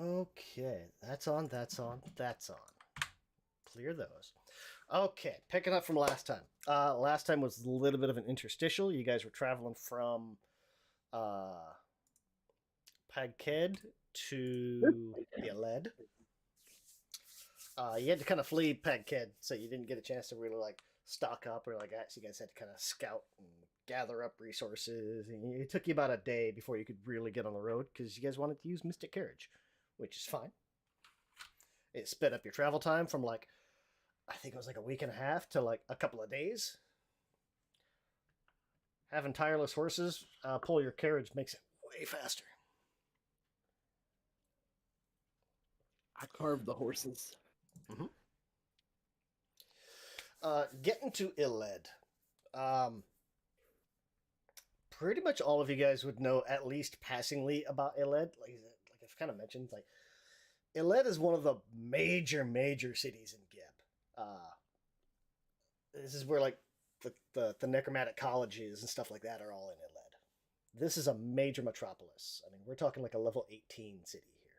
Okay, that's on, that's on, that's on. Clear those. Okay, picking up from last time. Last time was a little bit of an interstitial. You guys were traveling from uh, Pagked to Iled. You had to kind of flee Pagked, so you didn't get a chance to really like stock up or like actually, you guys had to kind of scout and gather up resources. And it took you about a day before you could really get on the road because you guys wanted to use Mystic Carriage, which is fine. It sped up your travel time from like I think it was like a week and a half to like a couple of days. Having tireless horses pull your carriage makes it way faster. I carved the horses. Mm-hmm. Getting to Iled. Um, Pretty much all of you guys would know at least passingly about Iled. Like I've kind of mentioned, like Iled is one of the major cities in Geb. Uh, this is where like the necromantic colleges and stuff like that are all in Iled. This is a major metropolis. I mean, we're talking like a level 18 city here.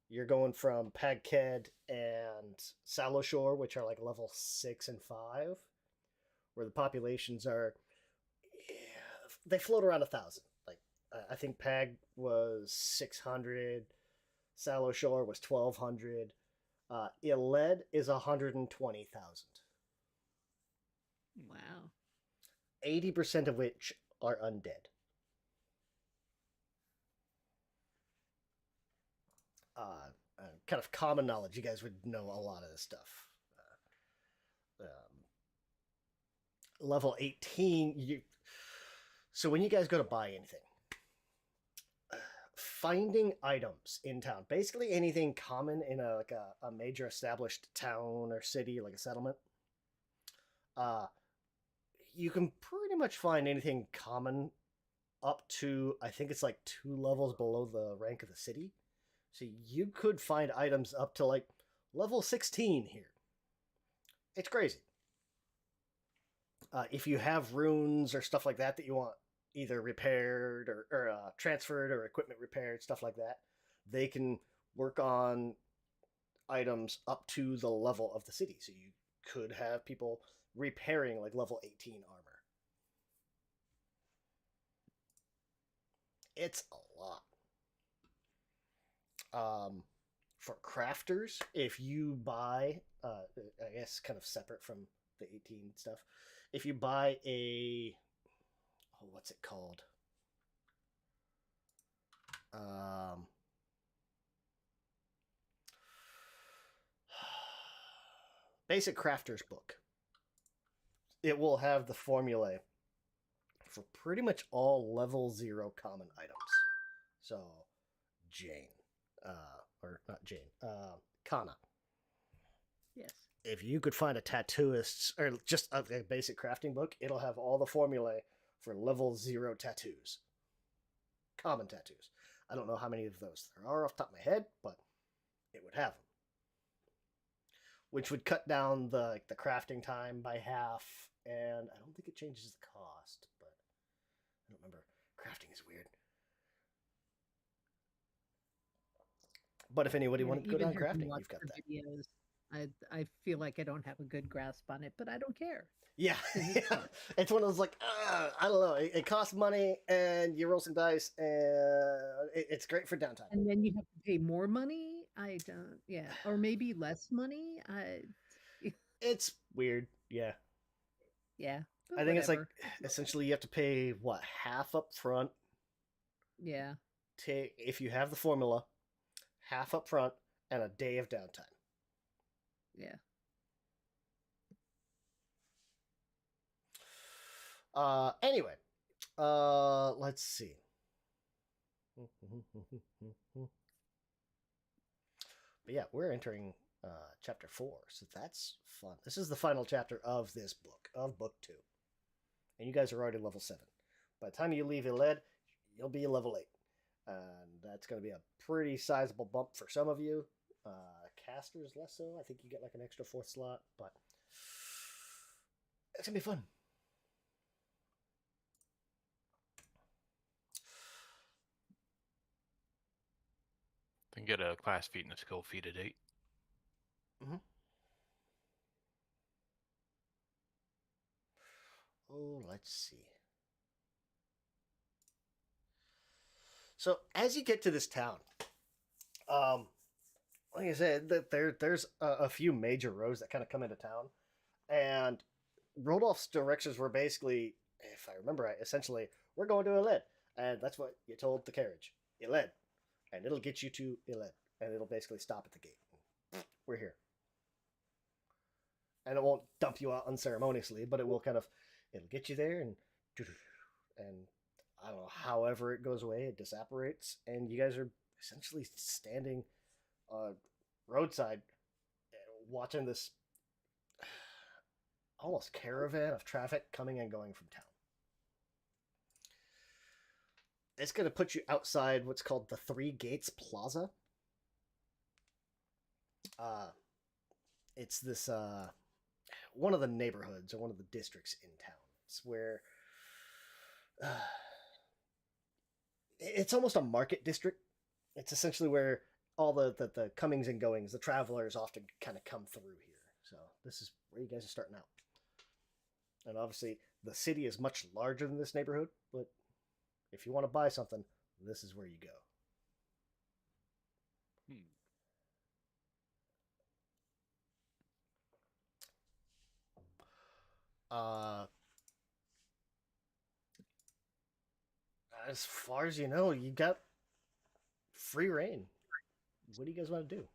You're going from Pagked and Saloshore, which are like level 6 and 5, where the populations are, yeah, they float around 1,000. Like, I think Pag was 600, Saloshore was 1,200, Iled is 120,000. Wow. 80% of which are undead. Kind of common knowledge. You guys would know a lot of this stuff. Level 18, so when you guys go to buy anything, finding items in town, basically anything common in a major established town or city, like a settlement, uh, you can pretty much find anything common up to, I think it's like 2 levels below the rank of the city. So you could find items up to like level 16 here. It's crazy. If you have runes or stuff like that that you want either repaired or transferred or equipment repaired, stuff like that, they can work on items up to the level of the city. So you could have people repairing like level 18 armor. It's a lot. For crafters, if you buy, I guess kind of separate from the 18 stuff, if you buy what's it called? Um, Basic Crafter's Book. It will have the formulae for pretty much all level 0 common items. So, Jane, or not Jane, Kana. Yes. If you could find a tattooist or just a basic crafting book, it'll have all the formulae for level 0 tattoos. Common tattoos. I don't know how many of those there are off the top of my head, but it would have them. Which would cut down the crafting time by half, and I don't think it changes the cost, but I don't remember. Crafting is weird. But if anybody wanted to go down crafting, you've got that. Videos, I feel like I don't have a good grasp on it, but I don't care. Yeah, it's one of those like I don't know. It costs money, and you roll some dice, and it's great for downtime. And then you have to pay more money. I don't. Yeah, or maybe less money. It's weird. Yeah, yeah. I think it's like essentially you have to pay what, half up front. Yeah. If you have the formula, half up front and a day of downtime. Yeah. Anyway, let's see. But yeah, we're entering chapter 4, so that's fun. This is the final chapter of this book, of book 2. And you guys are already level 7. By the time you leave Iled, you'll be level 8. And that's going to be a pretty sizable bump for some of you. Casters less so. I think you get like an extra 4th slot, but it's going to be fun. can get a class feat and a skill feat at 8. Oh, let's see. So as you get to this town, like I said, that there's a few major roads that kind of come into town, and Rodolph's directions were basically, if I remember right, essentially, we're going to Iled, and that's what you told the carriage, Iled, and it'll get you to Iled, and it'll basically stop at the gate. We're here, and it won't dump you out unceremoniously, but it will it'll get you there, and I don't know, however it goes away, it disapparates, and you guys are essentially standing roadside watching this almost caravan of traffic coming and going from town. It's going to put you outside what's called the Three Gates Plaza. It's this one of the neighborhoods or one of the districts in town. It's where it's almost a market district. It's essentially where all the comings and goings, the travelers often kind of come through here. So this is where you guys are starting out. And obviously, the city is much larger than this neighborhood, but if you want to buy something, this is where you go. As far as you know, you got free reign. What do you guys want to do?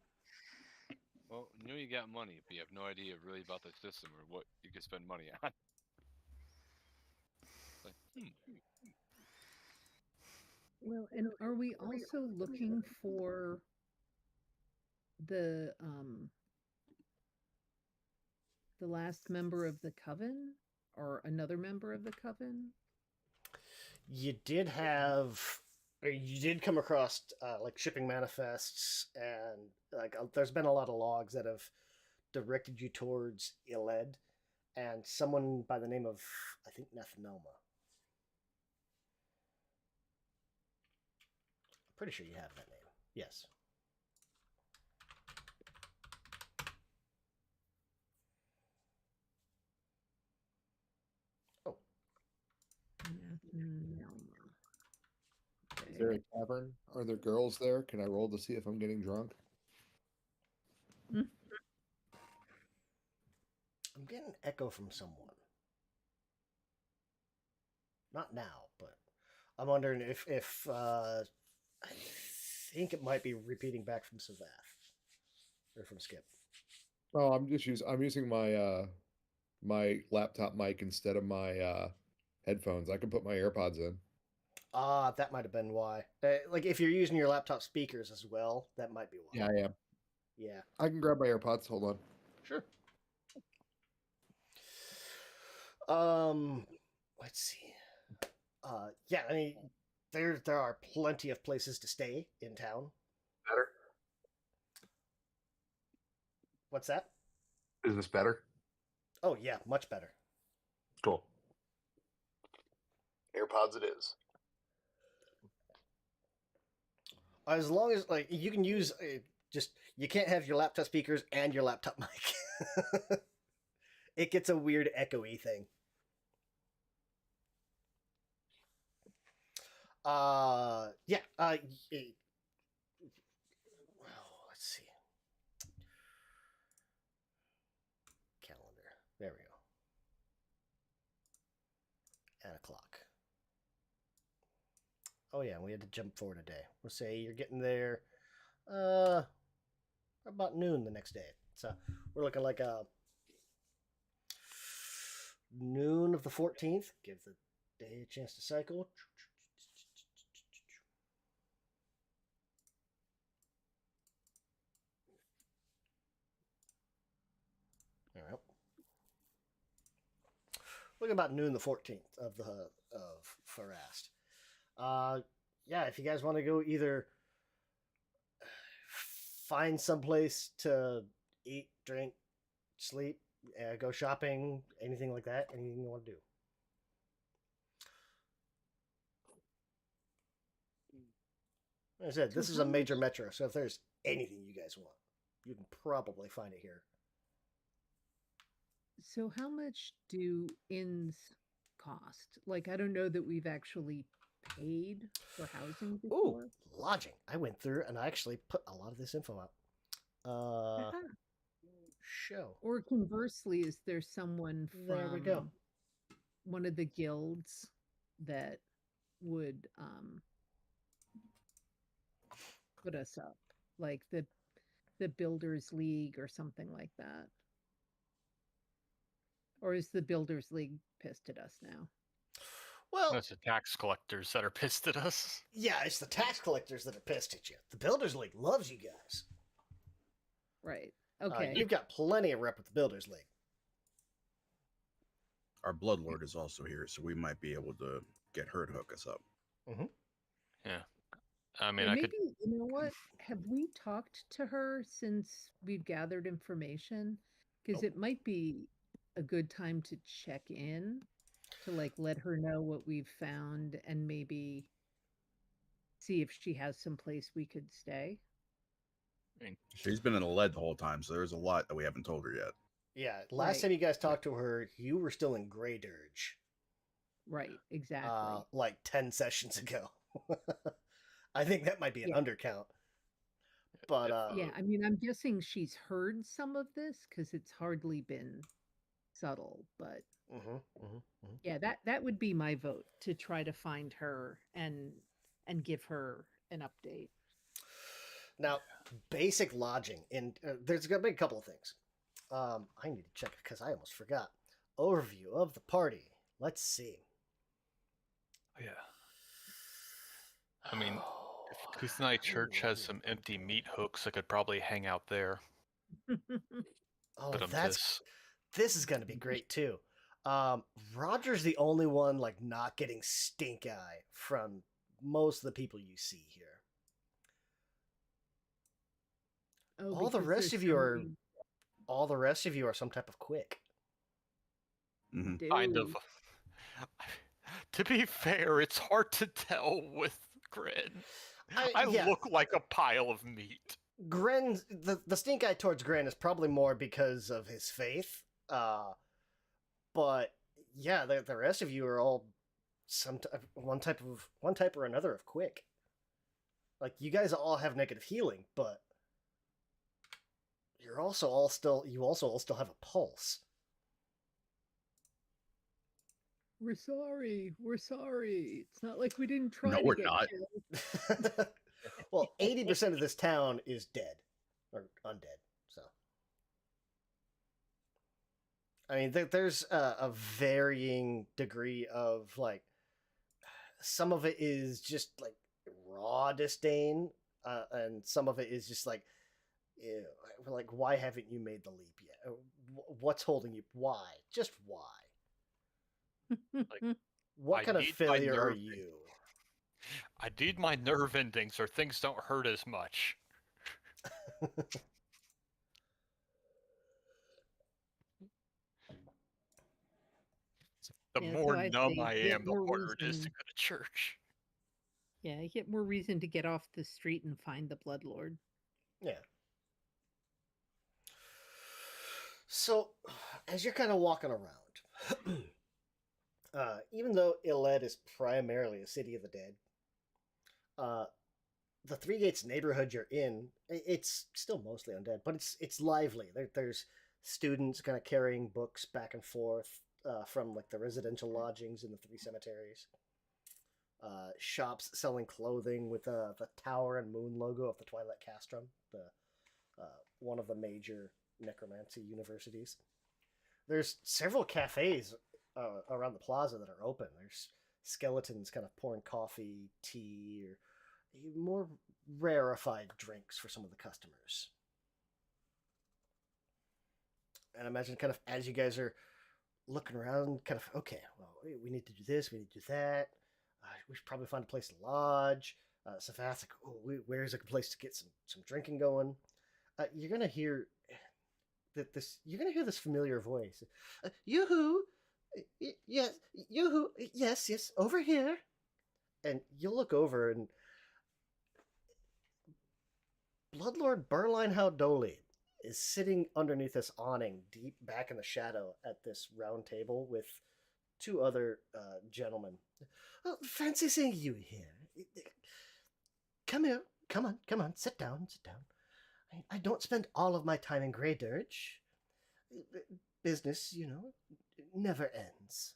Well, you know you got money, but you have no idea really about the system or what you can spend money on. Like, Well, and are we also looking for the last member of the coven or another member of the coven? You did come across like shipping manifests, and like there's been a lot of logs that have directed you towards Iled and someone by the name of, I think, Nethnoma. I'm pretty sure you have that name. Yes. Oh. Is there a tavern? Are there girls there? Can I roll to see if I'm getting drunk? I'm getting an echo from someone. Not now, but I'm wondering if I think it might be repeating back from Savath or from Skip. Oh, I'm using my my laptop mic instead of my headphones. I can put my AirPods in. That might have been why. Like if you're using your laptop speakers as well, that might be why. Yeah, I am. Yeah. I can grab my AirPods. Hold on. Sure. Let's see. Yeah, I mean, there are plenty of places to stay in town. Better? What's that? Is this better? Oh yeah, much better. Cool. AirPods it is. As long as like you can use just you can't have your laptop speakers and your laptop mic. It gets a weird echoey thing. Yeah. Well, let's see. Calendar. There we go. 10 o'clock. Oh yeah, we had to jump forward a day. We'll say you're getting there about noon the next day. So we're looking like noon of the 14th. Give the day a chance to cycle. All right. Look about noon the 14th of Farast. Yeah, if you guys want to go either find someplace to eat, drink, sleep, go shopping, anything like that, anything you want to do. Like I said, So this is a how major much- metro, so if there's anything you guys want, you can probably find it here. So how much do inns cost? Like, I don't know that we've actually paid for housing Ooh, before. lodging. I went through and I actually put a lot of this info out. Aha. Show. Or conversely, is there someone There we go. from one of the guilds that would put us up, like the Builders League or something like that? Or is the Builders League pissed at us now? Well, That's the tax collectors that are pissed at us. yeah, it's the tax collectors that are pissed at you. The Builders League loves you guys. Right. Okay. You've got plenty of rep with the Builders League. Our Bloodlord is also here, so we might be able to get her to hook us up. I mean, Or I maybe, could. you know what? Have we talked to her since we've gathered information? Because it might be a good time to check in to like let her know what we've found and maybe see if she has some place we could stay. She's been in the lead the whole time, so there's a lot that we haven't told her yet. Yeah, last Right. time you guys talked to her, you were still in Grey Dirge. Right, exactly. Like 10 sessions ago. I think that might be an Yeah. undercount. But Yeah, I mean, I'm guessing she's heard some of this because it's hardly been subtle, but yeah, that would be my vote to try to find her and give her an update. Now, basic lodging, and there's going to be a couple of things. I need to check it because I almost forgot. Overview of the party. Let's see. Yeah. I mean, if Kusanai Church has some empty meat hooks, I could probably hang out there. Oh, But this is going to be great too. Roger's the only one like not getting stink eye from most of the people you see here. Oh, All the because rest there's of you so are many- all the rest of you are some type of quick. Hmm. kind of. Dude. To be fair, it's hard to tell with Grin. I yeah. look like a pile of meat. Gren, the stink eye towards Gren is probably more because of his faith. But yeah, the rest of you are all one type or another of quick. Like you guys all have negative healing, but you also all still have a pulse. We're sorry. We're sorry. It's not like we didn't try No, to we're get not. killed. Well, 80% of this town is dead or undead. So, I mean, there's a varying degree of like. Some of it is just like raw disdain, and some of it is just like, ew, like why haven't you made the leap yet? What's holding you? Why? Just why? What I kind of need my failure are nerve you? I need my nerve endings or things don't hurt as much. The Yeah, more so I'd numb say I get am, the more harder it is to reason. go to church. Yeah, you get more reason to get off the street and find the Bloodlord. Yeah. So, as you're kind of walking around, even though Iled is primarily a city of the dead, the Three Gates neighborhood you're in, it's still mostly undead, but it's lively. There's students kind of carrying books back and forth from like the residential lodgings in the three cemeteries. Shops selling clothing with the tower and moon logo of the Twilight Castrum, the one of the major necromancy universities. There's several cafes around the plaza that are open. There's skeletons kind of pouring coffee, tea, or more rarefied drinks for some of the customers. And imagine kind of as you guys are looking around, kind of, okay, well, we need to do this, we need to do that. We should probably find a place to lodge. Savath's like, oh, where's a good place to get some drinking going? You're gonna hear this familiar voice. Yoo-hoo! Yes, yoo-hoo! Yes, over here. And you'll look over, and Bloodlord Berline Howdoli is sitting underneath this awning deep back in the shadow at this round table with two other gentlemen. Fancy seeing you here. Come here. Come on. Sit down. I don't spend all of my time in Grey Dirge. Business, never ends.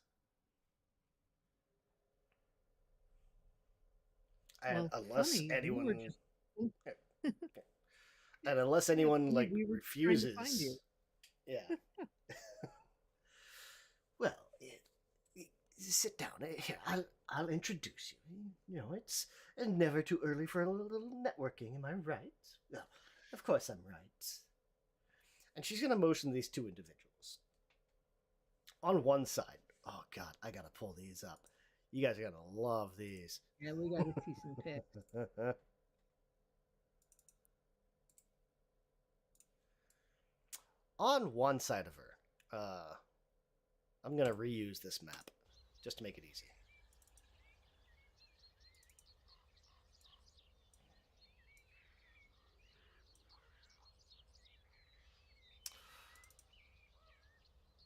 And Well, unless funny, we were anyone just and unless anyone funny, like we were trying to find refuses, you. yeah. Well, sit down. Here, I'll introduce you. It's never too early for a little networking. Am I right? Well, of course I'm right. And she's gonna motion these two individuals. On one side, oh god, I gotta pull these up. You guys are gonna love these. Yeah, we got to see some pics. On one side of her, I'm gonna reuse this map just to make it easy.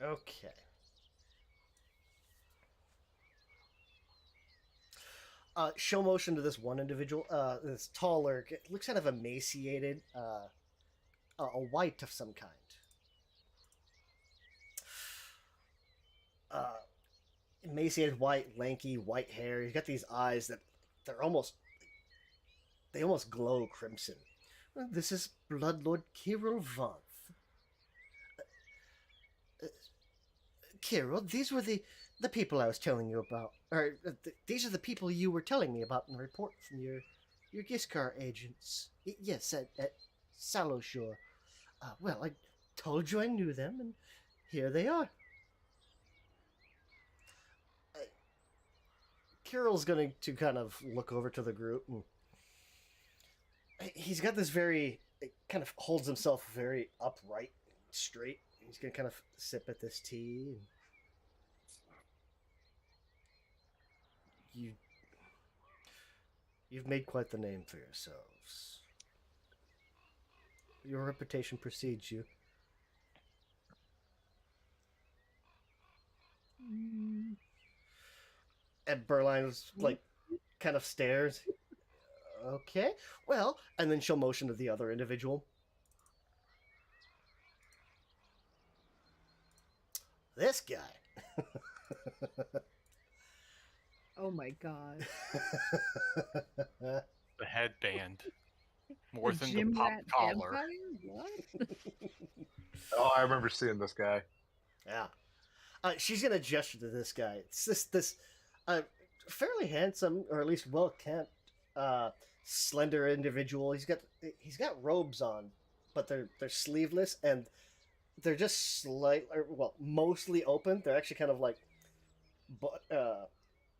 Okay. Show motion to this one individual. This taller, looks kind of emaciated, a white of some kind. Emaciated white, lanky, white hair. He's got these eyes that they almost glow crimson. This is Bloodlord Kirill Vanth. Kirill, these were the people I was telling you about. Or these are the people you were telling me about in the report from your Giskar agents. Yes, at Saloshore. Well, I told you I knew them, and here they are. Kirill's going to kind of look over to the group, and he's got this very, kind of holds himself very upright, straight. He's going to kind of sip at this tea. And you've made quite the name for yourselves. Your reputation precedes you. And Berline's like kind of stares. Okay, well, and then she'll motion to the other individual. This guy. Oh my god. The headband. More The than the gym pop rat collar. vampire? What? Oh, I remember seeing this guy. Yeah. She's gonna gesture to this guy. It's this fairly handsome, or at least well kept, slender individual. He's got robes on, but they're sleeveless and they're just mostly open. They're actually kind of like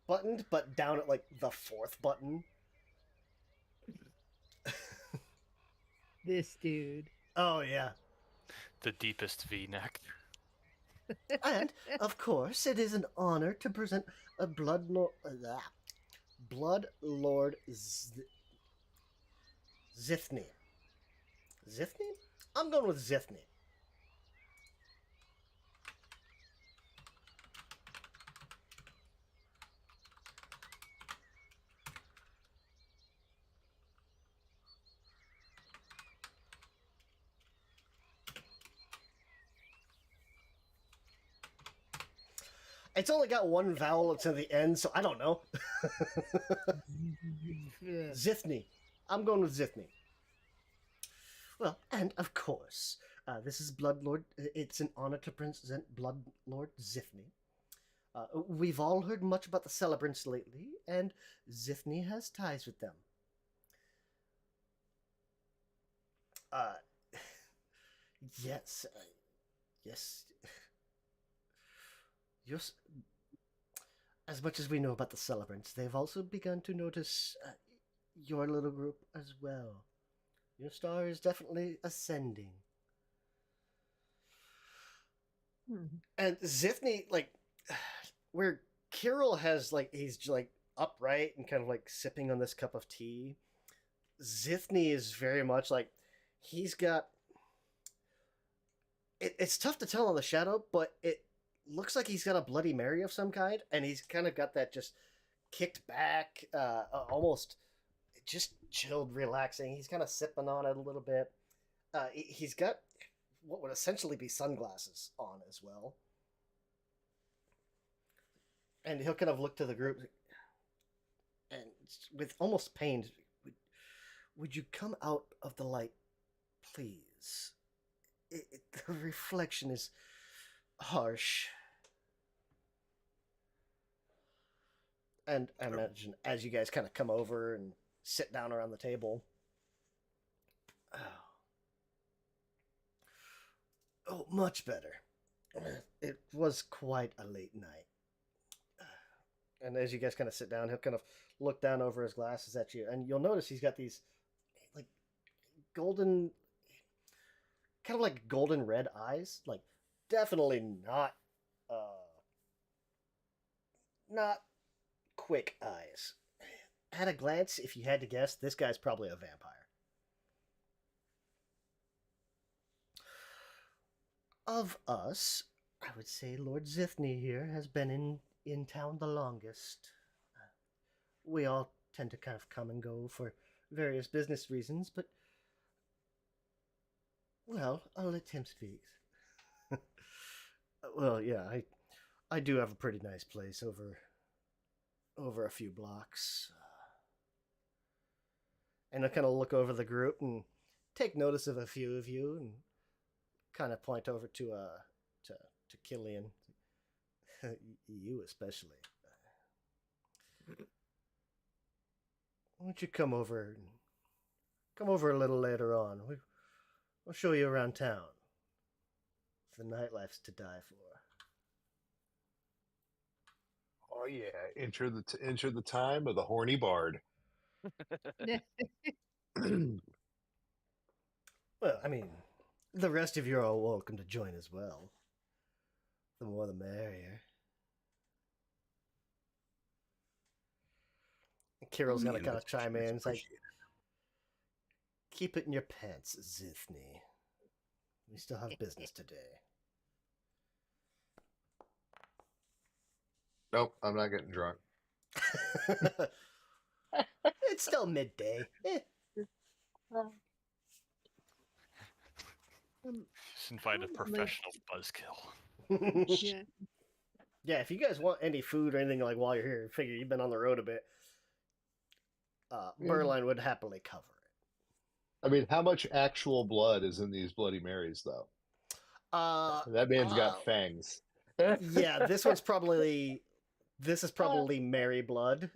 buttoned, but down at like the fourth button. This dude. Oh yeah. The deepest V-neck. And, of course, it is an honor to present a Blood Lord Zithny. Zithny? I'm going with Zithny. It's only got one vowel to the end, so I don't know. Zithny. I'm going with Zithny. Well, and of course, this is Bloodlord. It's an honor to present Bloodlord Zithny. We've all heard much about the Celebrants lately, and Zithny has ties with them. Yes. Yes. As much as we know about the Celebrants, they've also begun to notice your little group as well. Your star is definitely ascending. And Zithny, like, where Kirill has, like, he's, like, upright and kind of, like, sipping on this cup of tea, Zithny is very much, like, he's got. It's tough to tell on the shadow, but it looks like he's got a Bloody Mary of some kind, and he's kind of got that just kicked back, almost just chilled, relaxing. He's kind of sipping on it a little bit. He's got what would essentially be sunglasses on as well. And he'll kind of look to the group and with almost pain, would you come out of the light, please? The reflection is harsh. And I imagine as you guys kind of come over and sit down around the table. Oh, much better. It was quite a late night. And as you guys kind of sit down, he'll kind of look down over his glasses at you, and you'll notice he's got these like golden, kind of like golden red eyes. Like definitely not quick eyes. At a glance, if you had to guess, this guy's probably a vampire. Of us, I would say Lord Zithny here has been in town the longest. We all tend to kind of come and go for various business reasons, but well, I'll let him speak. Well, yeah, I do have a pretty nice place over a few blocks. And I kind of look over the group and take notice of a few of you and kind of point over to Killian. You especially. Why don't you come over a little later on? We'll show you around town. The nightlife's to die for. Oh yeah, enter the time of the horny bard. Well, I mean, the rest of you are all welcome to join as well. The more the merrier. Kirill's gonna kind of chime in. It's like, keep it in your pants, Zithny. We still have business today. Nope, I'm not getting drunk. It's still midday. Just invite a professional buzzkill. Yeah. Yeah, if you guys want any food or anything like while you're here, figure you've been on the road a bit. Berline would happily cover it. I mean, how much actual blood is in these Bloody Marys, though? That man's got fangs. Yeah, this is probably Mary blood,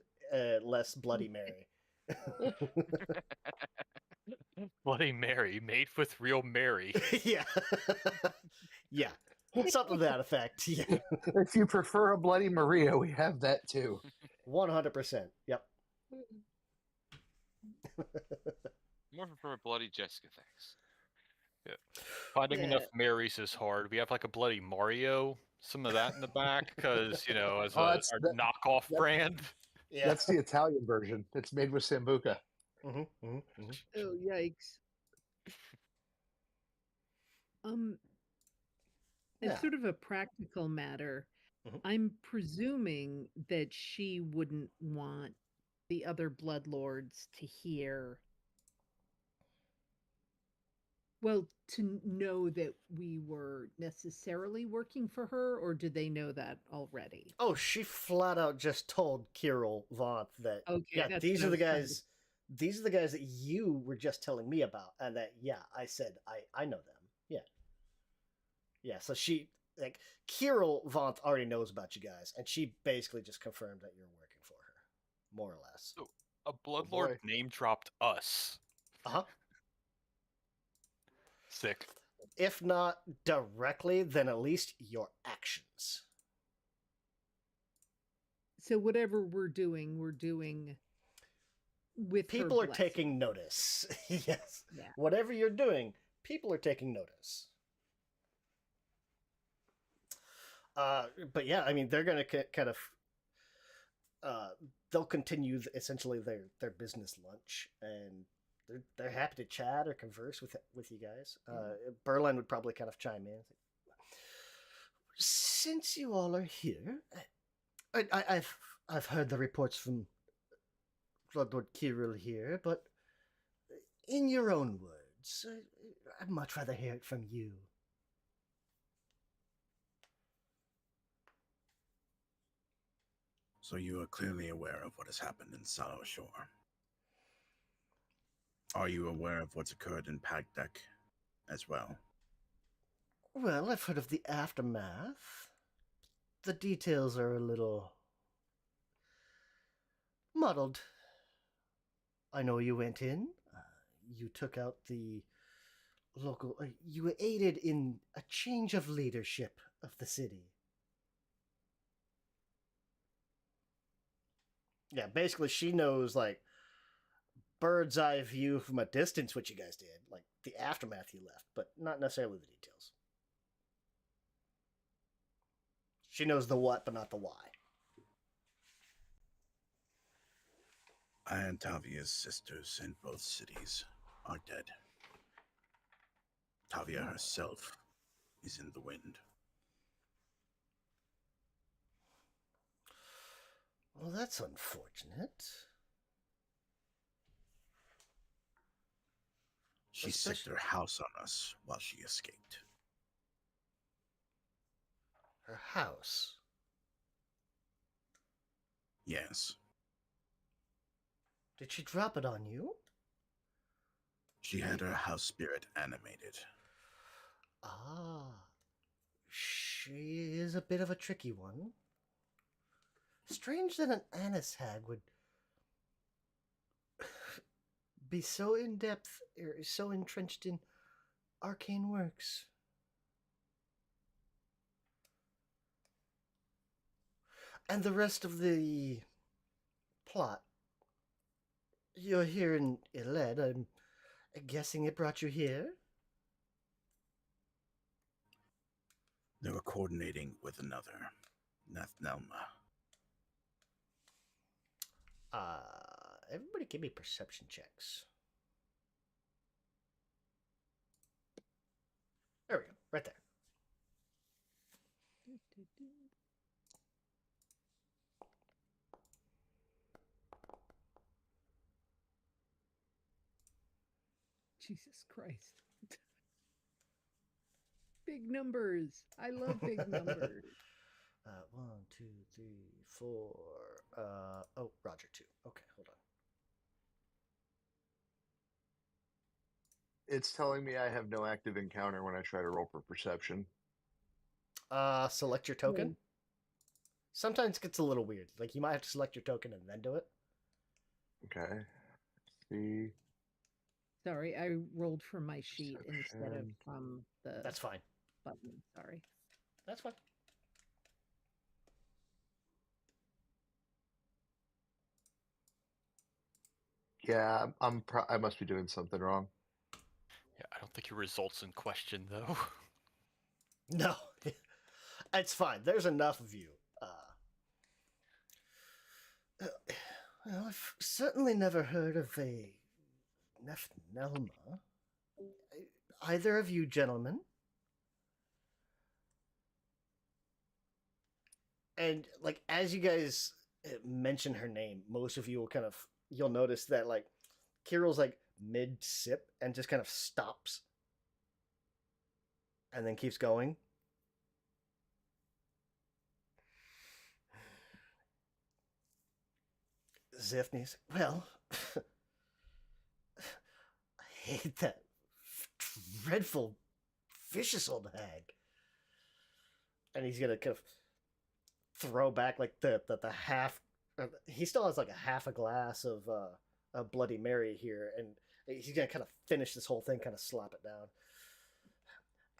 less Bloody Mary. Bloody Mary, made with real Mary. Yeah. Yeah. Something to that effect. Yeah. If you prefer a Bloody Maria, we have that too. 100%. Yep. More for a bloody Jessica, thanks. Yeah. Finding enough Marys is hard. We have like a bloody Mario, some of that in the back, because, you know, as our knockoff brand. Yeah. That's the Italian version. It's made with Sambuca. Oh, yikes. As sort of a practical matter, I'm presuming that she wouldn't want the other bloodlords to hear, well, to know that we were necessarily working for her, or did they know that already? Oh, she flat out just told Kirill Vaunt that, Okay, these are the guys that you were just telling me about, and that, I said, I know them. Yeah. Yeah, so she, like, Kirill Vaunt already knows about you guys, and she basically just confirmed that you're working for her, more or less. So, a bloodlord name dropped us. Uh-huh. Sick. If not directly, then at least your actions. So whatever we're doing with people her are blessing. taking notice. Yes. Yeah. Whatever you're doing, people are taking notice. But yeah, I mean, they're going to kind of they'll continue essentially their business lunch, and they're happy to chat or converse with you guys. Berlin would probably kind of chime in. Since you all are here, I've heard the reports from Bloodlord Kirill here, but in your own words, I'd much rather hear it from you. So you are clearly aware of what has happened in Sallow Shore. Are you aware of what's occurred in Pagdeck as well? Well, I've heard of the aftermath. The details are a little muddled. I know you went in, you took out the local, you aided in a change of leadership of the city. Yeah, basically she knows, like, bird's eye view from a distance what you guys did, like the aftermath you left, but not necessarily the details. She knows the what, but not the why. I and Tavia's sisters in both cities are dead. Tavia herself is in the wind. Well, that's unfortunate. She set her house on us while she escaped. Her house? Yes. Did she drop it on you? She had her house spirit animated. Ah. She is a bit of a tricky one. Strange that an Annis hag would be so in-depth, or so entrenched in arcane works. And the rest of the plot. You're here in Iled. I'm guessing it brought you here? They were coordinating with another, Nathnelma. Everybody give me perception checks. There we go, right there. Jesus Christ. Big numbers. I love big numbers. 1, 2, 3, 4. Oh, Roger 2. Okay, hold on. It's telling me I have no active encounter when I try to roll for perception. Select your token. Sometimes it gets a little weird. Like, you might have to select your token and then do it. Okay. See. Sorry, I rolled from my sheet instead of from the That's fine. button. Sorry. That's fine. Yeah, I must be doing something wrong. Yeah, I don't think your results in question though. No, it's fine. There's enough of you. Well, I've certainly never heard of a Nathnelma. Either of you gentlemen? And, like, as you guys mention her name, most of you will kind of, you'll notice that, like, Kirill's, like, mid-sip and just kind of stops. And then keeps going. Zifny's, well, I hate that dreadful, vicious old hag. And he's gonna kind of throw back, like, the half, he still has, like, a half a glass of a Bloody Mary here, and he's gonna kind of finish this whole thing, kind of slap it down.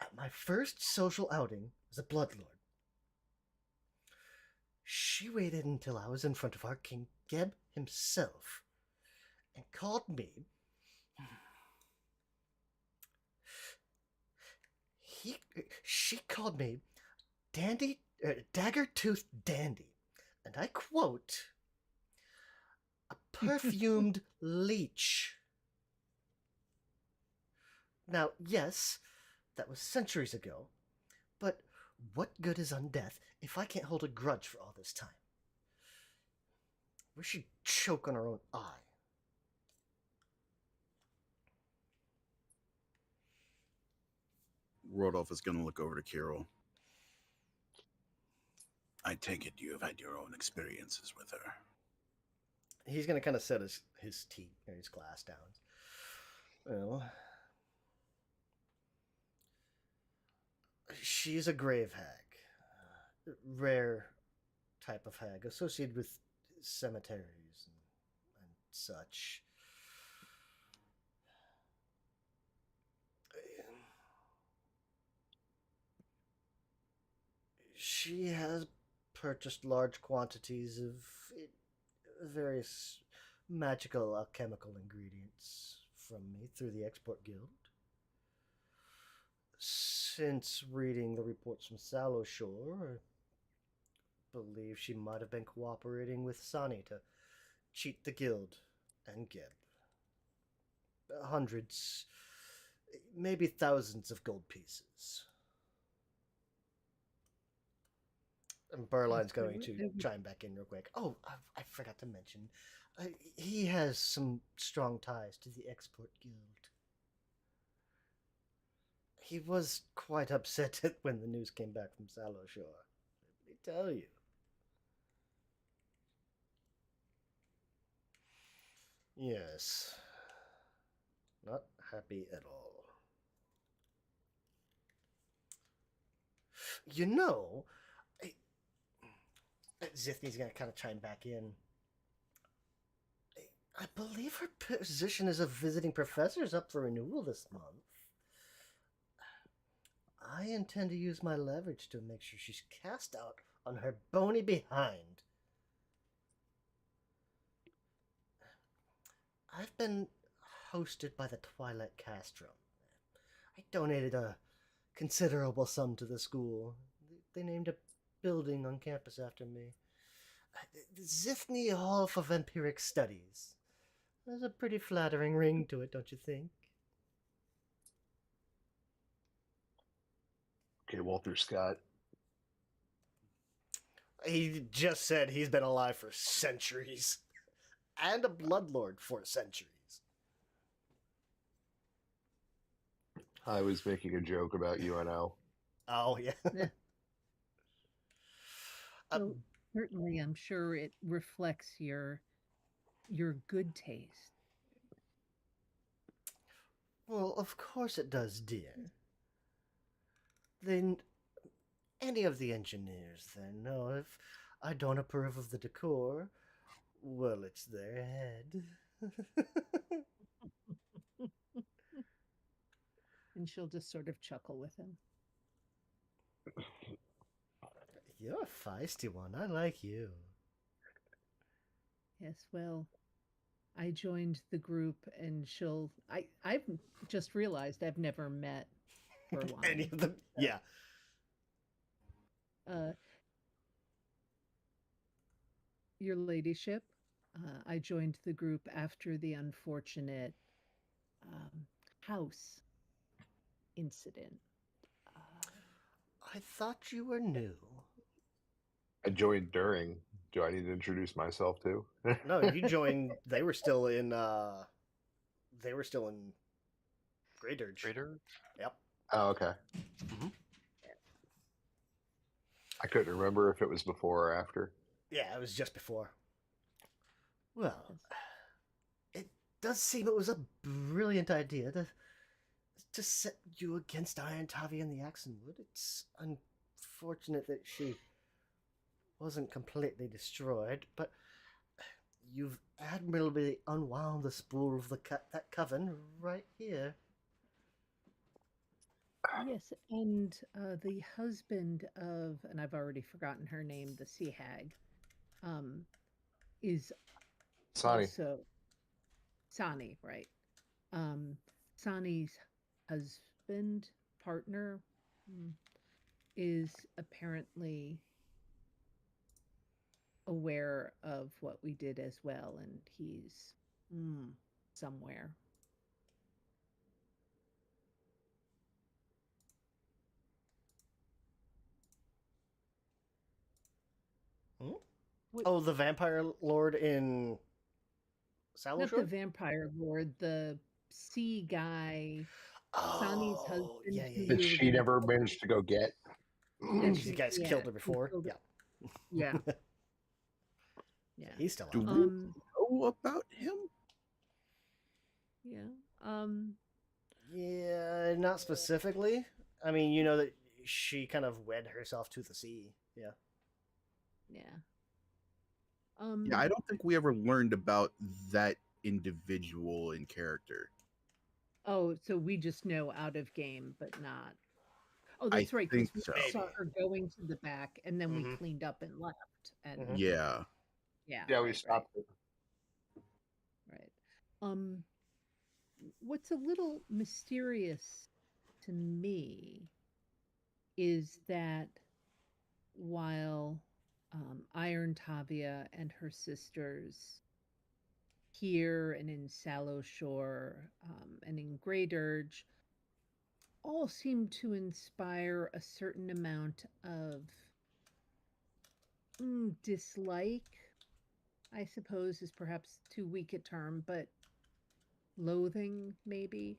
At my first social outing as a Bloodlord, she waited until I was in front of our King Geb himself and called me. She called me Dagger-Toothed Dandy, and I quote, a perfumed leech. Now, yes, that was centuries ago, but what good is undeath if I can't hold a grudge for all this time? We should choke on our own eye. Rodolph is going to look over to Kirill. I take it you have had your own experiences with her. He's going to kind of set his tea or his glass down. Well, she's a grave hag. Rare type of hag associated with cemeteries and such. She has purchased large quantities of various magical alchemical ingredients from me through the Export Guild. Since reading the reports from Sallow Shore, I believe she might have been cooperating with Sani to cheat the guild and Gib. Hundreds, maybe thousands of gold pieces. And Burline's going to chime back in real quick. Oh, I forgot to mention, he has some strong ties to the Export Guild. He was quite upset when the news came back from Sallow Shore. Let me tell you. Yes. Not happy at all. You know, Zithny's going to kind of chime back in. I believe her position as a visiting professor is up for renewal this month. I intend to use my leverage to make sure she's cast out on her bony behind. I've been hosted by the Twilight Castrum. I donated a considerable sum to the school. They named a building on campus after me. The Zithny Hall for Vampiric Studies. There's a pretty flattering ring to it, don't you think? Okay, Walter Scott. He just said he's been alive for centuries. And a bloodlord for centuries. I was making a joke about UNO. Oh, yeah. So, certainly, I'm sure it reflects your good taste. Well, of course it does, dear. Then any of the engineers then know if I don't approve of the decor, well, it's their head. And she'll just sort of chuckle with him. You're a feisty one. I like you. Yes, well, I joined the group and I've just realized I've never met Burline. Any of them? Yeah. Your ladyship, I joined the group after the unfortunate house incident. I thought you were new. I joined during. Do I need to introduce myself too? No, you joined. They were still in. Grey Dirge. Grey Dirge? Yep. Oh, okay. Mhm. I couldn't remember if it was before or after. Yeah, it was just before. Well, it does seem it was a brilliant idea to set you against Iron Tavi and the Axenwood. It's unfortunate that she wasn't completely destroyed, but you've admirably unwound the spool of that coven right here. Yes, and the husband of, and I've already forgotten her name, the sea hag, is Sani. also Sani, right? Sani's husband, partner, is apparently aware of what we did as well, and he's somewhere. Oh, the vampire lord in not the Salashore? vampire lord, the sea guy, Sani's Oh, husband, yeah, who yeah, That we were she gonna never go. managed to go get. That You she, guys yeah, killed her we before. killed her. Yeah, Yeah, yeah. he's still Do alive. we know about him? Yeah. Yeah, not specifically. I mean, you know that she kind of wed herself to the sea. Yeah. Yeah. Yeah, I don't think we ever learned about that individual in character. Oh, so we just know out of game, but not. Oh, I that's right, because think we so. saw Maybe. her going to the back, and then we Mhm. cleaned up and left. And Mhm. Yeah. yeah, Yeah, we right, stopped it. right. What's a little mysterious to me is that while Iron Tavia and her sisters here and in Sallow Shore and in Grey Dirge all seem to inspire a certain amount of dislike, I suppose is perhaps too weak a term, but loathing maybe.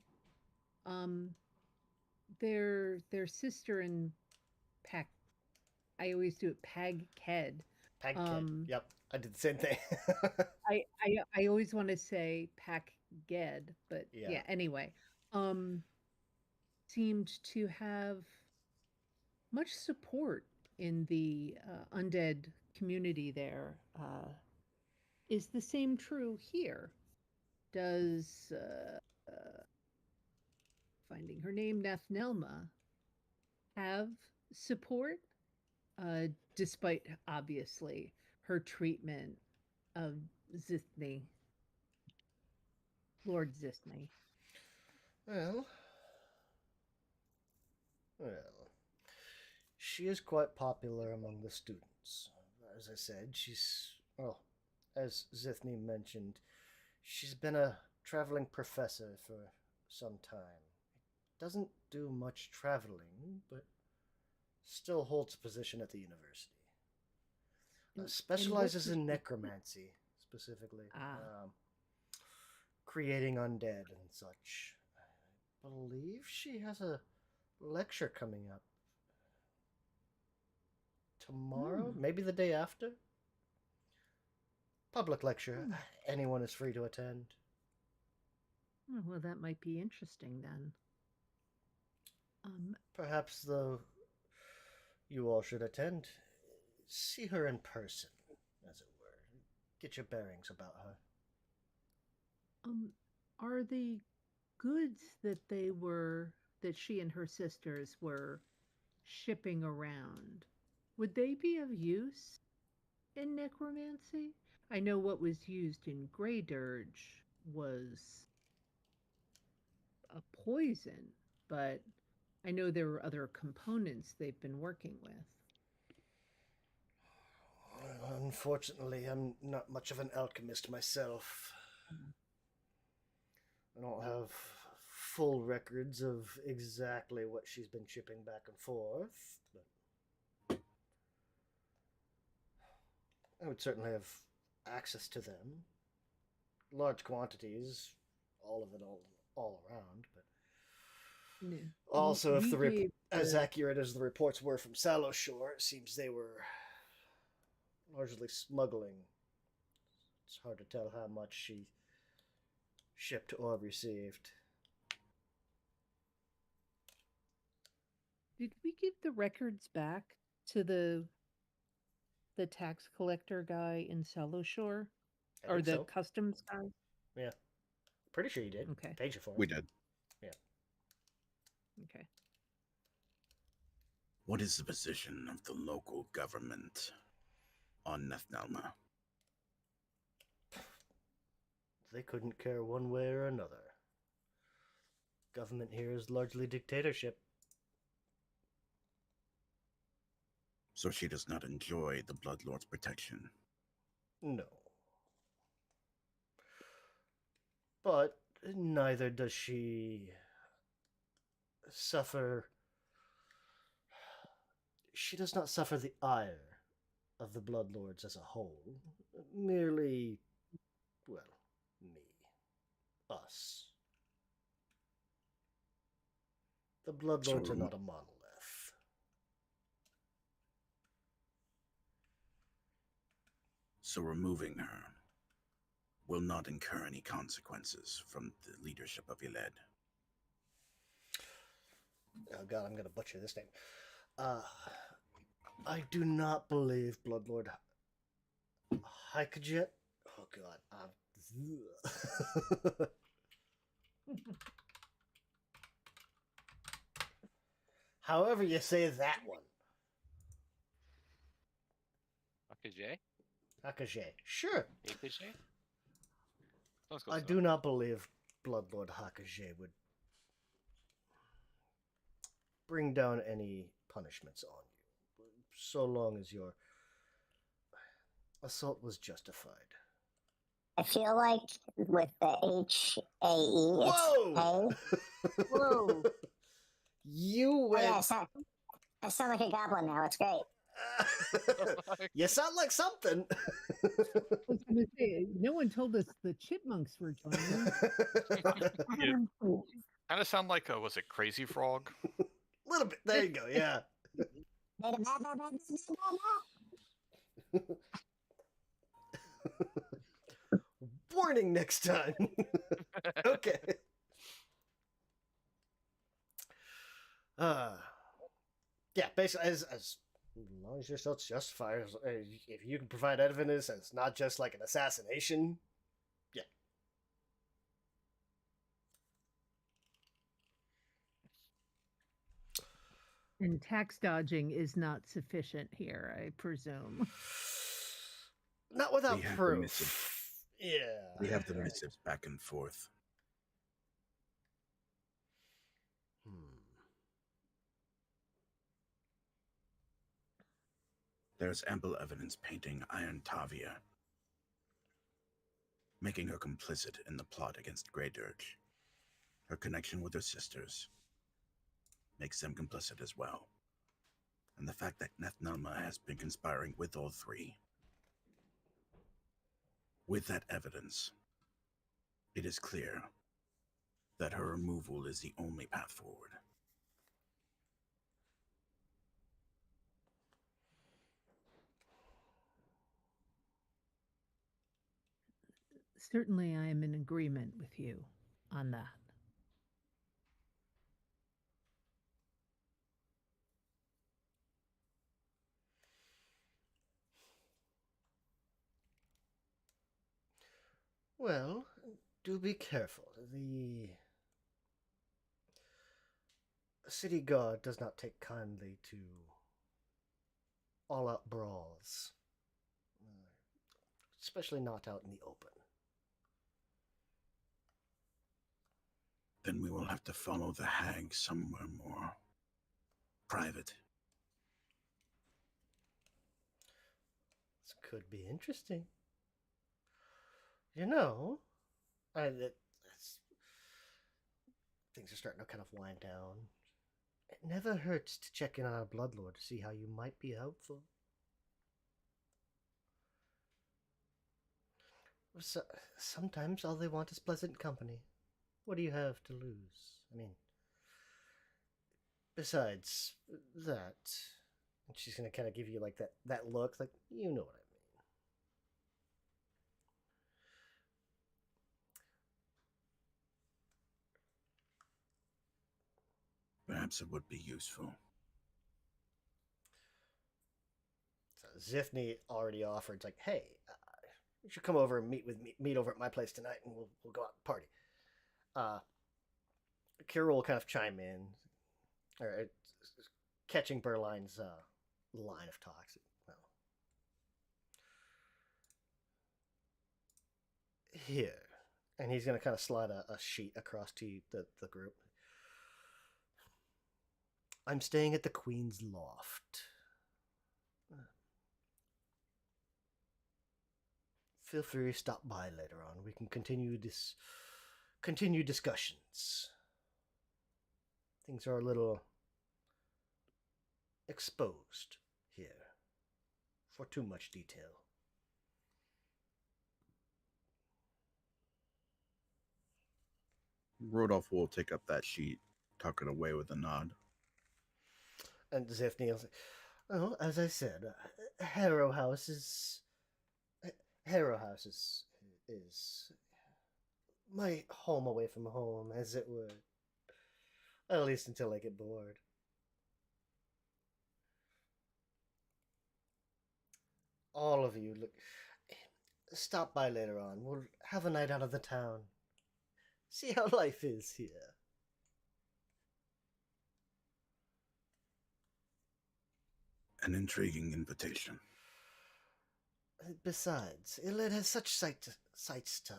Um, their sister in Pac, I always do it Pag Ked. Pag Kid. Um, Yep, I did the same thing. I always want to say Pac Ged, but Yeah. yeah. Anyway, seemed to have much support in the undead community there. Is the same true here? Does finding her name, Nathnelma, have support? Despite obviously her treatment of Zithne, Lord Zithne. well, she is quite popular among the students. As I said, she's, well, as Zithne mentioned, she's been a traveling professor for some time. Doesn't do much traveling, but still holds a position at the university. Specializes in necromancy, specifically. Ah. Creating undead and such. I believe she has a lecture coming up tomorrow, maybe the day after. Public lecture. Anyone is free to attend. Oh, well, that might be interesting then. Perhaps, though, you all should attend. See her in person, as it were. Get your bearings about her. Are the goods that she and her sisters were shipping around, would they be of use in necromancy? I know what was used in Grey Dirge was a poison, but I know there were other components they've been working with. Unfortunately, I'm not much of an alchemist myself. I don't have full records of exactly what she's been shipping back and forth, but I would certainly have access to them. Large quantities, all of it all around, but Yeah. also, if We as gave accurate as the reports were from Sallow Shore, it seems they were largely smuggling. It's hard to tell how much she shipped or received. Did we give the records back to the tax collector guy in Sallow Shore? I Or think the so. customs guy? Yeah. Pretty sure you did. Okay. Paid you for it. We did. Yeah. Okay. What is the position of the local government on Nathnelma? They couldn't care one way or another. Government here is largely dictatorship. So she does not enjoy the Bloodlord's protection. No. But neither does she suffer. She does not suffer the ire of the Bloodlords as a whole. Merely, well, me. Us. The Bloodlords are not a monolith. So removing her will not incur any consequences from the leadership of Yeled. Oh god, I'm going to butcher this name. I do not believe Bloodlord Hykajet. Oh god. However you say that one. Akaje? Hakaje. Sure. Akaje? I do not believe Bloodlord Hakaje would bring down any punishments on you, so long as your assault was justified. I feel like with the HAE, it's Whoa! hey. Whoa. You Oh, went. yeah, I sound like a goblin now. It's great. You sound like something. I was going to say, no one told us the chipmunks were joining. Kind of sound like was it Crazy Frog? Little bit. There you go. Yeah. Warning next time. Okay. Yeah, basically, as long as your assault's justified, if you can provide evidence and it's not just like an assassination, yeah. And tax dodging is not sufficient here, I presume. Not without We have the proof. missive. Yeah. We have the missives back and forth. There's ample evidence painting Iron Tavia, making her complicit in the plot against Grey Dirge. Her connection with her sisters makes them complicit as well. And the fact that Nethnelma has been conspiring with all three. With that evidence, it is clear that her removal is the only path forward. Certainly, I am in agreement with you on that. Well, do be careful. The city guard does not take kindly to all-out brawls, especially not out in the open. Then we will have to follow the hag somewhere more private. This could be interesting. You know, things are starting to kind of wind down. It never hurts to check in on a Bloodlord to see how you might be helpful. So, sometimes all they want is pleasant company. What do you have to lose? I mean, besides that, and she's gonna kind of give you like that look, like, you know what I mean. Perhaps it would be useful. So Zifni already offered, like, hey, you should come over and meet over at my place tonight, and we'll go out and party. Kira will kind of chime in, or catching Berline's line of talk. Well, here, and he's going to kind of slide a sheet across to the group. I'm staying at the Queen's Loft. Feel free to stop by later on. We can continue discussions. Things are a little exposed here for too much detail. Rodolph will take up that sheet, tuck it away with a nod. And Zifney will say, "Oh, as I said, Harrow House is my home away from home, as it were. At least until I get bored." All of you, look, stop by later on. We'll have a night out of the town. See how life is here. An intriguing invitation. Besides, Iled has such sights to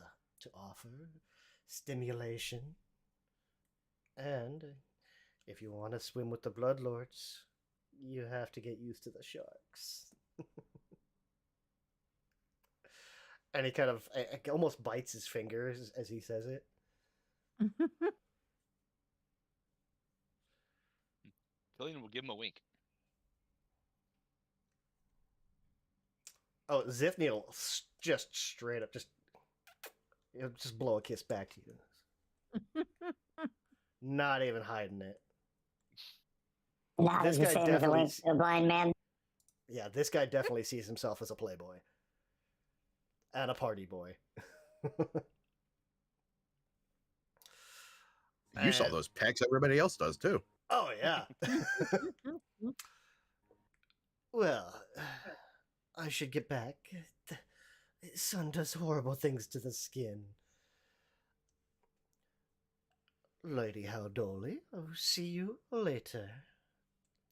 offer. Stimulation. And if you want to swim with the Bloodlords, you have to get used to the sharks. And he kind of almost bites his fingers as he says it. Killian will give him a wink. Oh, Zifney will just straight up he'll just blow a kiss back to you. Not even hiding it. Not This as the guy same as a definitely wink to a blind man. Yeah, this guy definitely sees himself as a playboy. And a party boy. You saw And- those pecs. Everybody else does too. Oh, yeah. Well, I should get back. The sun does horrible things to the skin. Lady Haldoli, I'll see you later.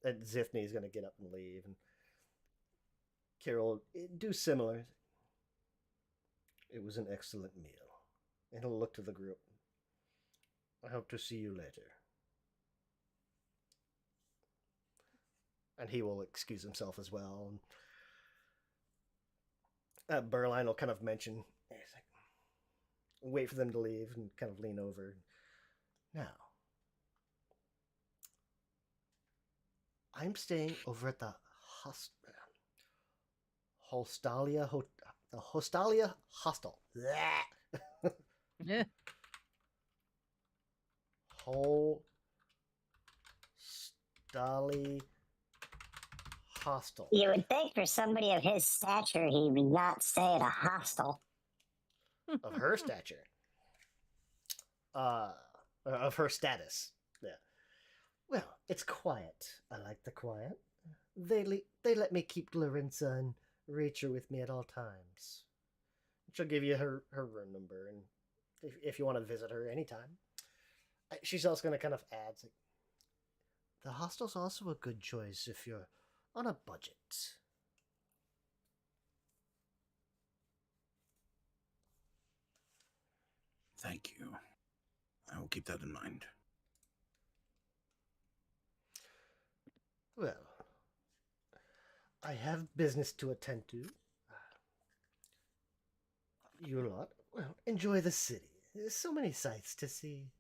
And Zifney's going to get up and leave. And Carol, do similar. It was an excellent meal. And he'll look to the group. I hope to see you later. And he will excuse himself as well. And Berline will kind of mention, wait for them to leave and kind of lean over. Now, I'm staying over at the Hostalia Hostel. Yeah. Hostali Hostel. You would think for somebody of his stature, he would not stay at a hostel. Of her stature. Of her status. Yeah. Well, it's quiet. I like the quiet. They let me keep Clarissa and Rachel with me at all times. She'll give you her room number, and if you want to visit her anytime. She's also going to kind of add, the hostel's also a good choice if you're on a budget. Thank you. I will keep that in mind. Well, I have business to attend to. You lot, well, enjoy the city. There's so many sights to see.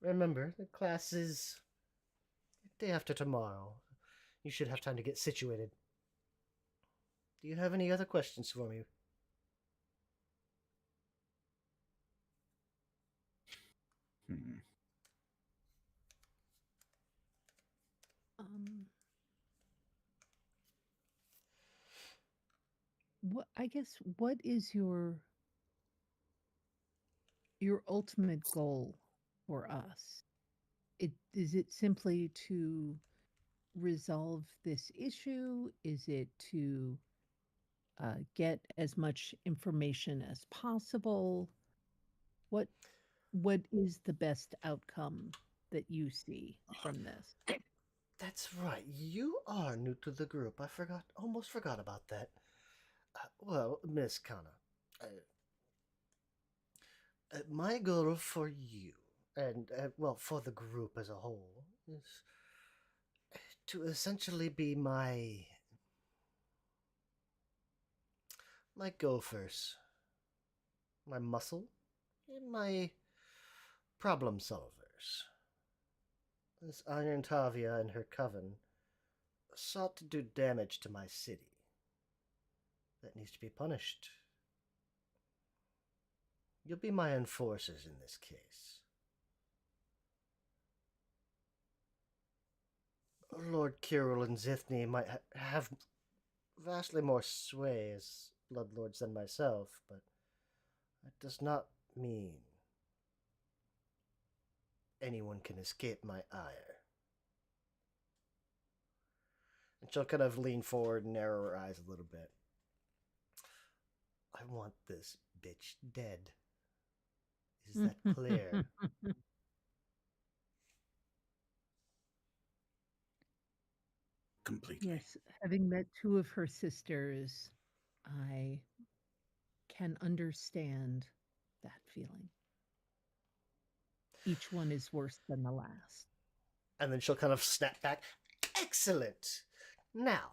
Remember, the class is day after tomorrow. You should have time to get situated. Do you have any other questions for me? What is your ultimate goal for us? Is it simply to resolve this issue? Is it to get as much information as possible? What is the best outcome that you see from this? That's right. You are new to the group. Almost forgot about that. Well, Miss Kana, my goal for you, and well, for the group as a whole, is to essentially be my gophers, my muscle, and my problem solvers. This Iron Tavia and her coven sought to do damage to my city. That needs to be punished. You'll be my enforcers in this case. Lord Kirill and Zithny might have vastly more sway as bloodlords than myself, but that does not mean anyone can escape my ire. And she'll kind of lean forward and narrow her eyes a little bit. I want this bitch dead. Is that clear? Completely. Yes, having met two of her sisters, I can understand that feeling. Each one is worse than the last. And then she'll kind of snap back. Excellent. Now,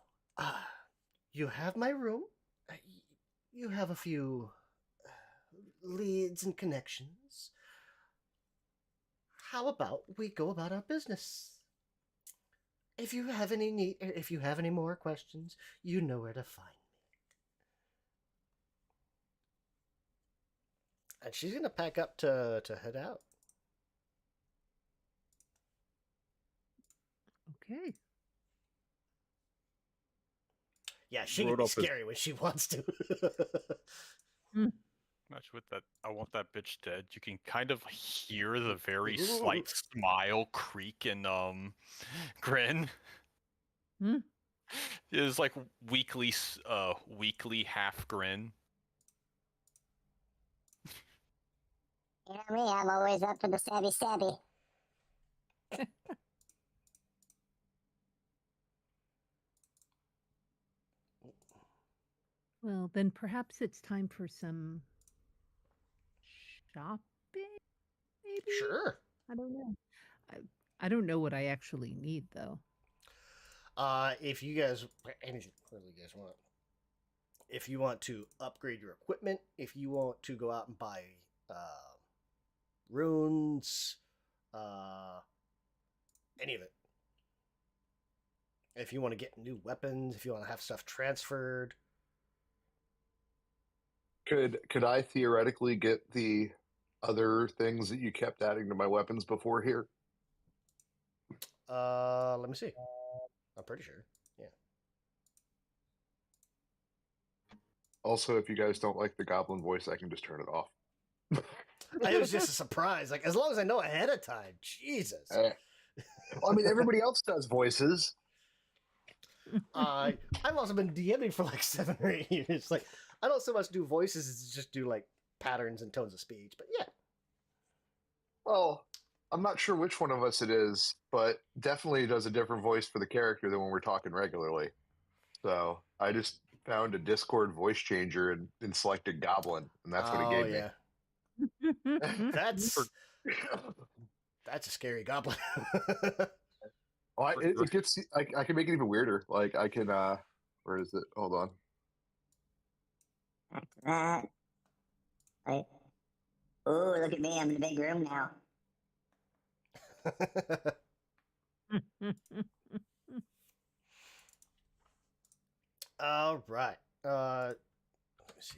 you have my room. You have a few leads and connections. How about we go about our business? If you have any more questions, you know where to find me. And she's gonna pack up to head out. Okay. Yeah, she can be Rodolph is- scary when she wants to. Much with that, I want that bitch dead. You can kind of hear the very slight smile creak and grin. Hmm. It is like weekly half grin. You know me, I'm always up for the stabby. Well, then perhaps it's time for some shopping, maybe? Sure. I don't know. I don't know what I actually need, though. If you guys, anything you guys want, if you want to upgrade your equipment, if you want to go out and buy runes, any of it. If you want to get new weapons, if you want to have stuff transferred. Could I theoretically get the other things that you kept adding to my weapons before here? Let me see. I'm pretty sure. Yeah. Also, if you guys don't like the goblin voice, I can just turn it off. It was just a surprise. Like, as long as I know ahead of time. Jesus. Well, I mean, everybody else does voices. I've also been DMing for like 7 or 8 years. Like, I don't so much do voices as just do like patterns and tones of speech. But yeah. Well, I'm not sure which one of us it is, but definitely does a different voice for the character than when we're talking regularly. So I just found a Discord voice changer and selected Goblin, and that's what it gave me. That's a scary goblin. Well, it gets. I can make it even weirder. Like I can. Where is it? Hold on. Like, oh, look at me, I'm in the big room now. All right. Let me see.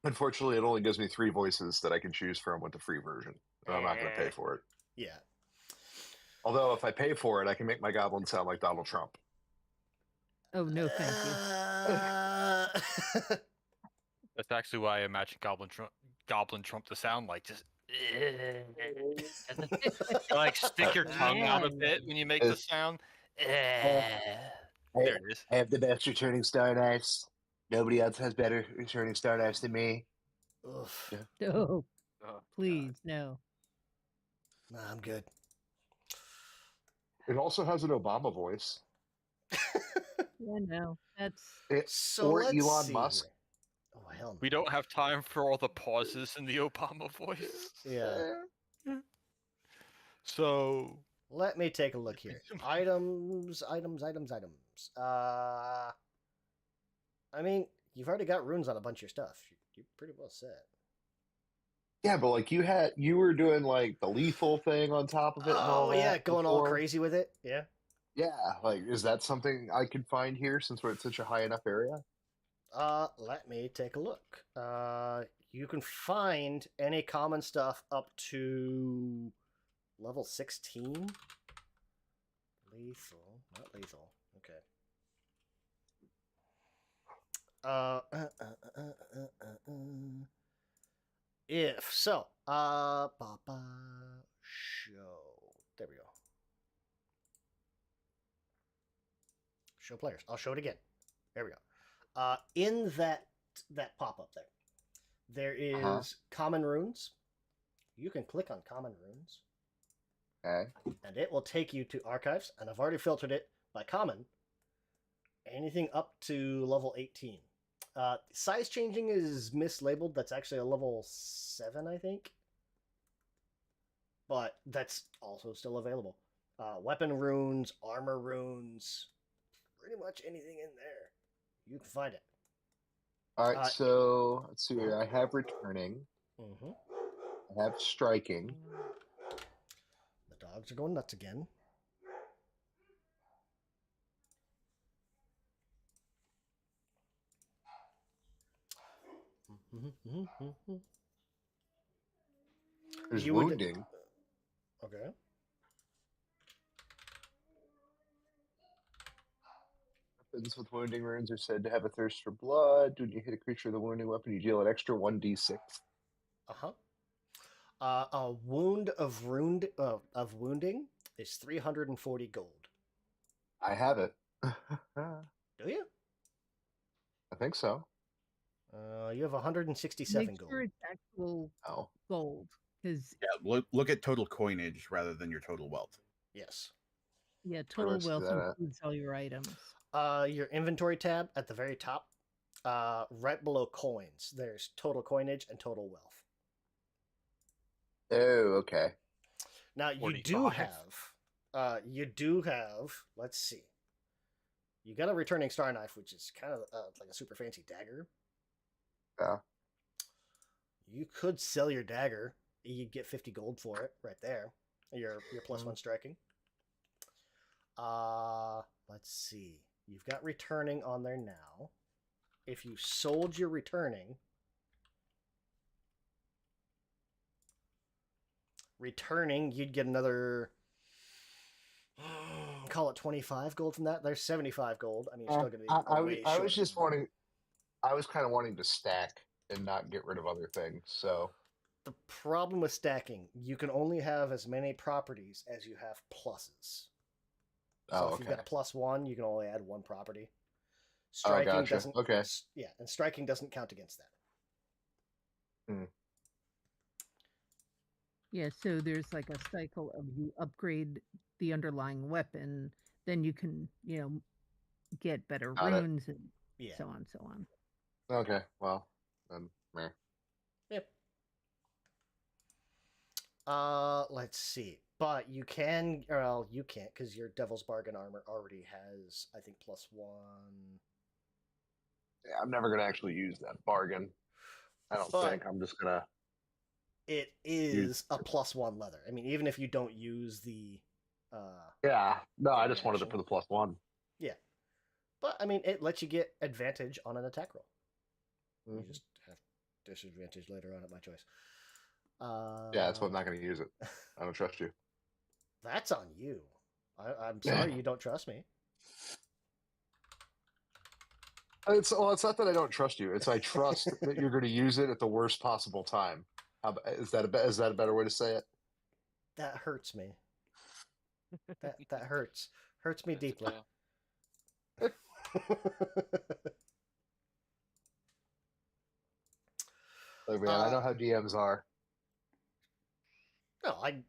Unfortunately, it only gives me 3 voices that I can choose from with the free version. And I'm not going to pay for it. Yeah. Although, if I pay for it, I can make my goblin sound like Donald Trump. Oh, no, thank you. That's actually why I imagine Goblin Trump to sound like just like stick your tongue out a bit when you make the sound. There it is. I have the best returning star knives. Nobody else has better returning star knives than me. Oof. Yeah. Oh, Oh, please, no. Nah, I'm good. It also has an Obama voice. Yeah, no. That's So Or let's Elon see Musk. here. Oh hell no. We don't have time for all the pauses in the Obama voice. Yeah. So Let me take a look here. Items. I mean, you've already got runes on a bunch of your stuff. You're pretty well set. Yeah, but like you were doing like the lethal thing on top of it and all Oh that yeah, going all before. crazy with it. Yeah. Yeah, like is that something I could find here since we're at such a high enough area? Let me take a look. You can find any common stuff up to level 16. Lethal, not lethal. Okay. If so, show. There we go. Show players. I'll show it again. There we go. In that pop up there is common runes. You can click on common runes, Okay. and it will take you to archives. And I've already filtered it by common. Anything up to level 18. Size changing is mislabeled. That's actually a level 7, I think. But that's also still available. Weapon runes, armor runes, pretty much anything in there. You can find it. All right, so let's see here. I have returning. Mm-hmm. I have striking. The dogs are going nuts again. There's You would- wounding. Okay. Weapons with wounding runes are said to have a thirst for blood. When you hit a creature with a wounding weapon, you deal an extra 1d6. Uh-huh. A wound of wounding is 340 gold. I have it. Do you? I think so. You have 167 Make gold. sure it's actual Oh. gold, because Yeah, look at total coinage rather than your total wealth. Yes. total I see wealth that at? includes all your items. Your inventory tab at the very top, right below coins, there's total coinage and total wealth. Oh, okay. Now you do have, let's see. You got a returning star knife, which is kind of like a super fancy dagger. Yeah. You could sell your dagger. You'd get 50 gold for it right there. Your +1 striking. Let's see. You've got returning on there now. If you sold your returning, you'd get another, call it 25 gold from that. There's 75 gold. I mean, you're still going to be I was just wanting. I was kind of wanting to stack and not get rid of other things. So the problem with stacking, you can only have as many properties as you have pluses. So if you've got a +1, you can only add 1 property. Striking gotcha. doesn't. Okay. Yeah, and striking doesn't count against that. Yeah, so there's like a cycle of you upgrade the underlying weapon, then you can, get better Got it. runes and Yeah. so on, so on. Okay. Well, then, meh. Yep. Let's see. But you can, well, you can't because your Devil's Bargain armor already has, I think, +1. Yeah, I'm never gonna actually use that bargain. I don't But- think. I'm just gonna. It is a +1 leather. I mean, even if you don't use the, Yeah. No, I just Yeah, wanted it actually. for the +1. but I mean, it lets you get advantage on an attack roll. You Mhm. just have disadvantage later on at my choice. Yeah, that's why I'm not gonna use it. I don't trust you. That's on you. I'm sorry you don't trust me. It's not that I don't trust you. It's I trust that you're going to use it at the worst possible time. Is that a better way to say it? That hurts me. That hurts. Hurts me That's deeply. fair. Look, man, I know how DMs are. No, I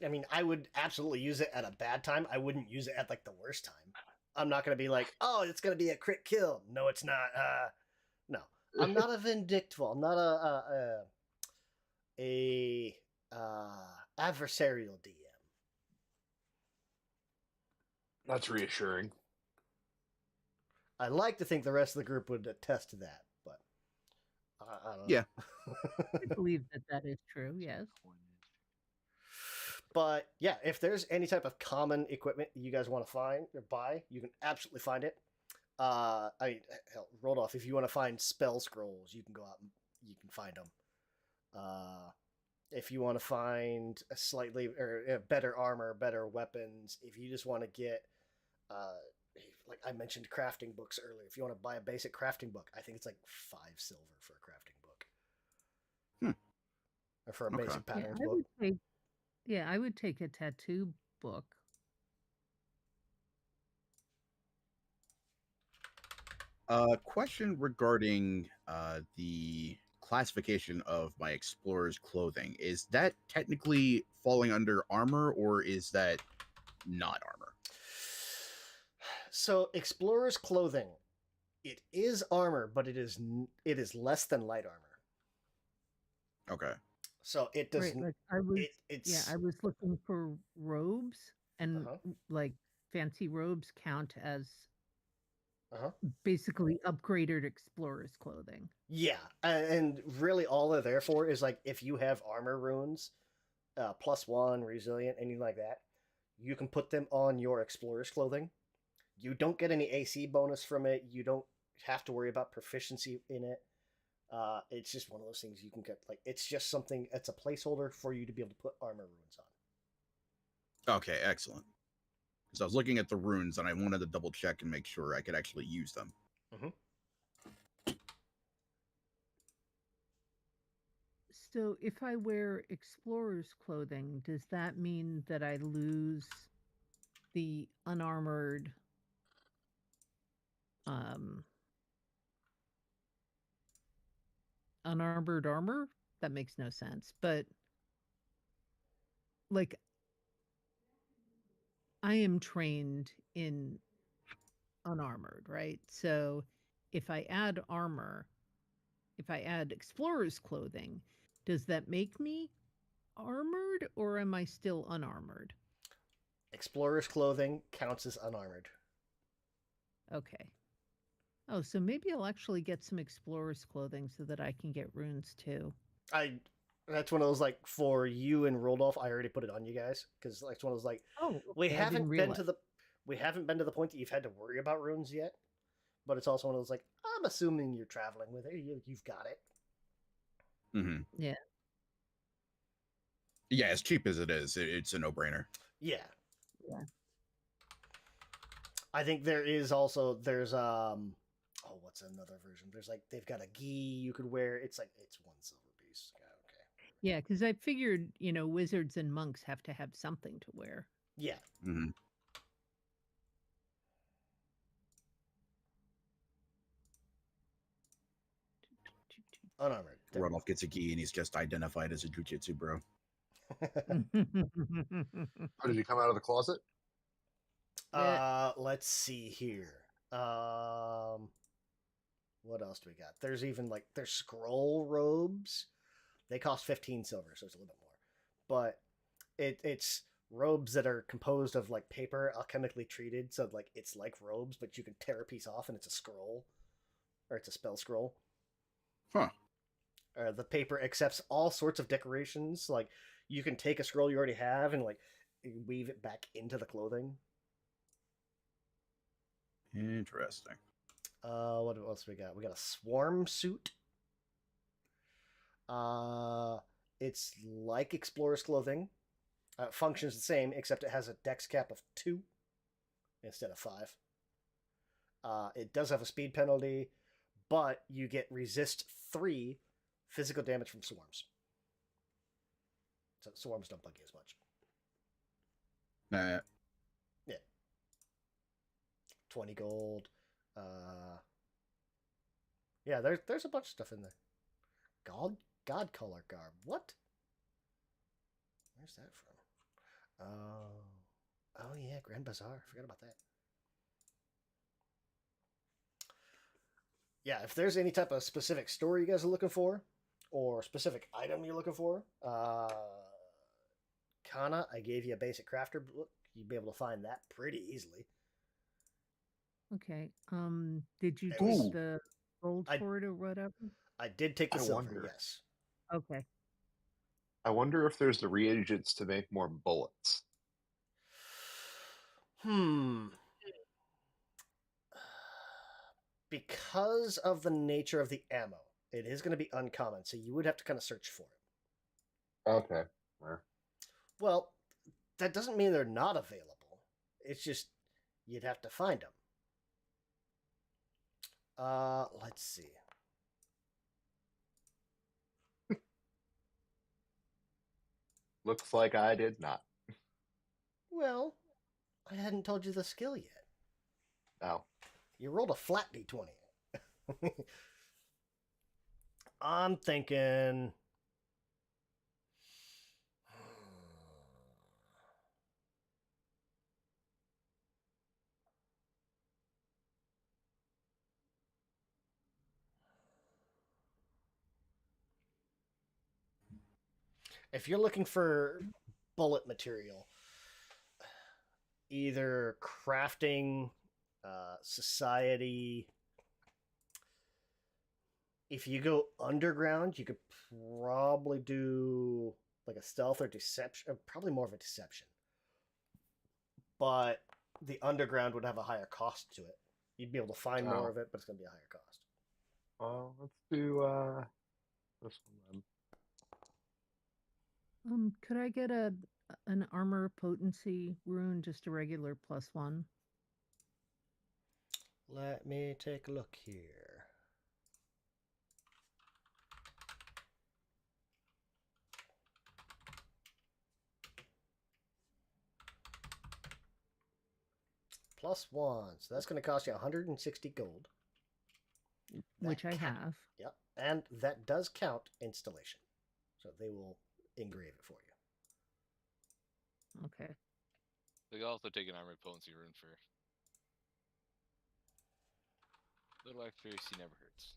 mean, I would absolutely use it at a bad time. I wouldn't use it at like the worst time. I'm not gonna be like, oh, it's gonna be a crit kill. No, it's not. No, I'm not a vindictful. I'm not a adversarial DM. That's reassuring. I like to think the rest of the group would attest to that, but I don't know. Yeah. I believe that that is true. Yes. But yeah, if there's any type of common equipment you guys want to find or buy, you can absolutely find it. I mean, hell, Rodolph, if you want to find spell scrolls, you can go out and you can find them. If you want to find a slightly or better armor, better weapons, if you just want to get, like I mentioned, crafting books earlier. If you want to buy a basic crafting book, I think it's like 5 silver for a crafting book, or for a Okay. basic Yeah, patterns I book. would take. Yeah, I would take a tattoo book. Question regarding the classification of my explorer's clothing. Is that technically falling under armor, or is that not armor? So, explorer's clothing, it is armor, but it is less than light armor. Okay. So it does. Right, like I was. It's Yeah, I was looking for robes, and Uh-huh. like fancy robes count as Uh-huh. basically upgraded explorer's clothing. Yeah, and really all they're there for is like if you have armor runes, +1, resilient, anything like that, you can put them on your explorer's clothing. You don't get any AC bonus from it. You don't have to worry about proficiency in it. It's just one of those things you can get. Like it's just something. It's a placeholder for you to be able to put armor runes on. Okay, excellent. Because I was looking at the runes and I wanted to double check and make sure I could actually use them. So if I wear explorer's clothing, does that mean that I lose the unarmored unarmored armor? That makes no sense. But like I am trained in unarmored, right? So if I add armor, if I add explorer's clothing, does that make me armored or am I still unarmored? Explorer's clothing counts as unarmored. Okay. Oh, so maybe I'll actually get some explorer's clothing so that I can get runes too. That's one of those like for you and Rodolph. I already put it on you guys because like it's one of those like we okay, I haven't didn't been realize. to the point that you've had to worry about runes yet. But it's also one of those like I'm assuming you're traveling with it. You've got it. Mm-hmm. Yeah. Yeah, as cheap as it is, it's a no-brainer. Yeah. Yeah. I think there's what's another version? There's like they've got a gi you could wear. It's like it's 1 silver piece. Yeah, because I figured, wizards and monks have to have something to wear. Yeah. Mm-hmm. Unarmored. There we Rodolph gets a gi and he's just identified as a jujitsu bro. Oh, did you come out of the closet? Let's see here. What else do we got? There's even like there's scroll robes. They cost 15 silver, so it's a little bit more. But it's robes that are composed of like paper alchemically treated, so like it's like robes, but you can tear a piece off and it's a scroll, or it's a spell scroll. Huh. The paper accepts all sorts of decorations. Like you can take a scroll you already have and like weave it back into the clothing. Interesting. What else we got? We got a swarm suit. It's like explorer's clothing. Functions the same, except it has a dex cap of 2 instead of 5. It does have a speed penalty, but you get resist 3 physical damage from swarms. So swarms don't bug you as much. Nah. Yeah. 20 gold. Yeah, there's a bunch of stuff in there. God color garb. What? Where's that from? Oh yeah, Grand Bazaar. Forgot about that. Yeah, if there's any type of specific story you guys are looking for, or specific item you're looking for, Kana, I gave you a basic crafter book. You'd be able to find that pretty easily. Okay. Did you It take was- the gold I- for it or whatever? I did take the I silver, wonder. yes. Okay. I wonder if there's the reagents to make more bullets. Because of the nature of the ammo, it is going to be uncommon, so you would have to kind of search for it. Okay. Well, Well, that doesn't mean they're not available. It's just you'd have to find them. Let's see. looks like I did not. Well, I hadn't told you the skill yet. Oh. You rolled a flat d20. I'm thinking. If you're looking for bullet material, either crafting, society. If you go underground, you could probably do like a stealth or deception, probably more of a deception. But the underground would have a higher cost to it. You'd be able to find more of it, but it's going to be a higher cost. Let's do this one then. Could I get an armor potency rune, just a regular +1? Let me take a look here. +1, so that's going to cost you 160 gold. Which I have. Yep, and that does count installation, so they will engrave it for you. Okay. They can also take an armored potency rune for little accuracy never hurts.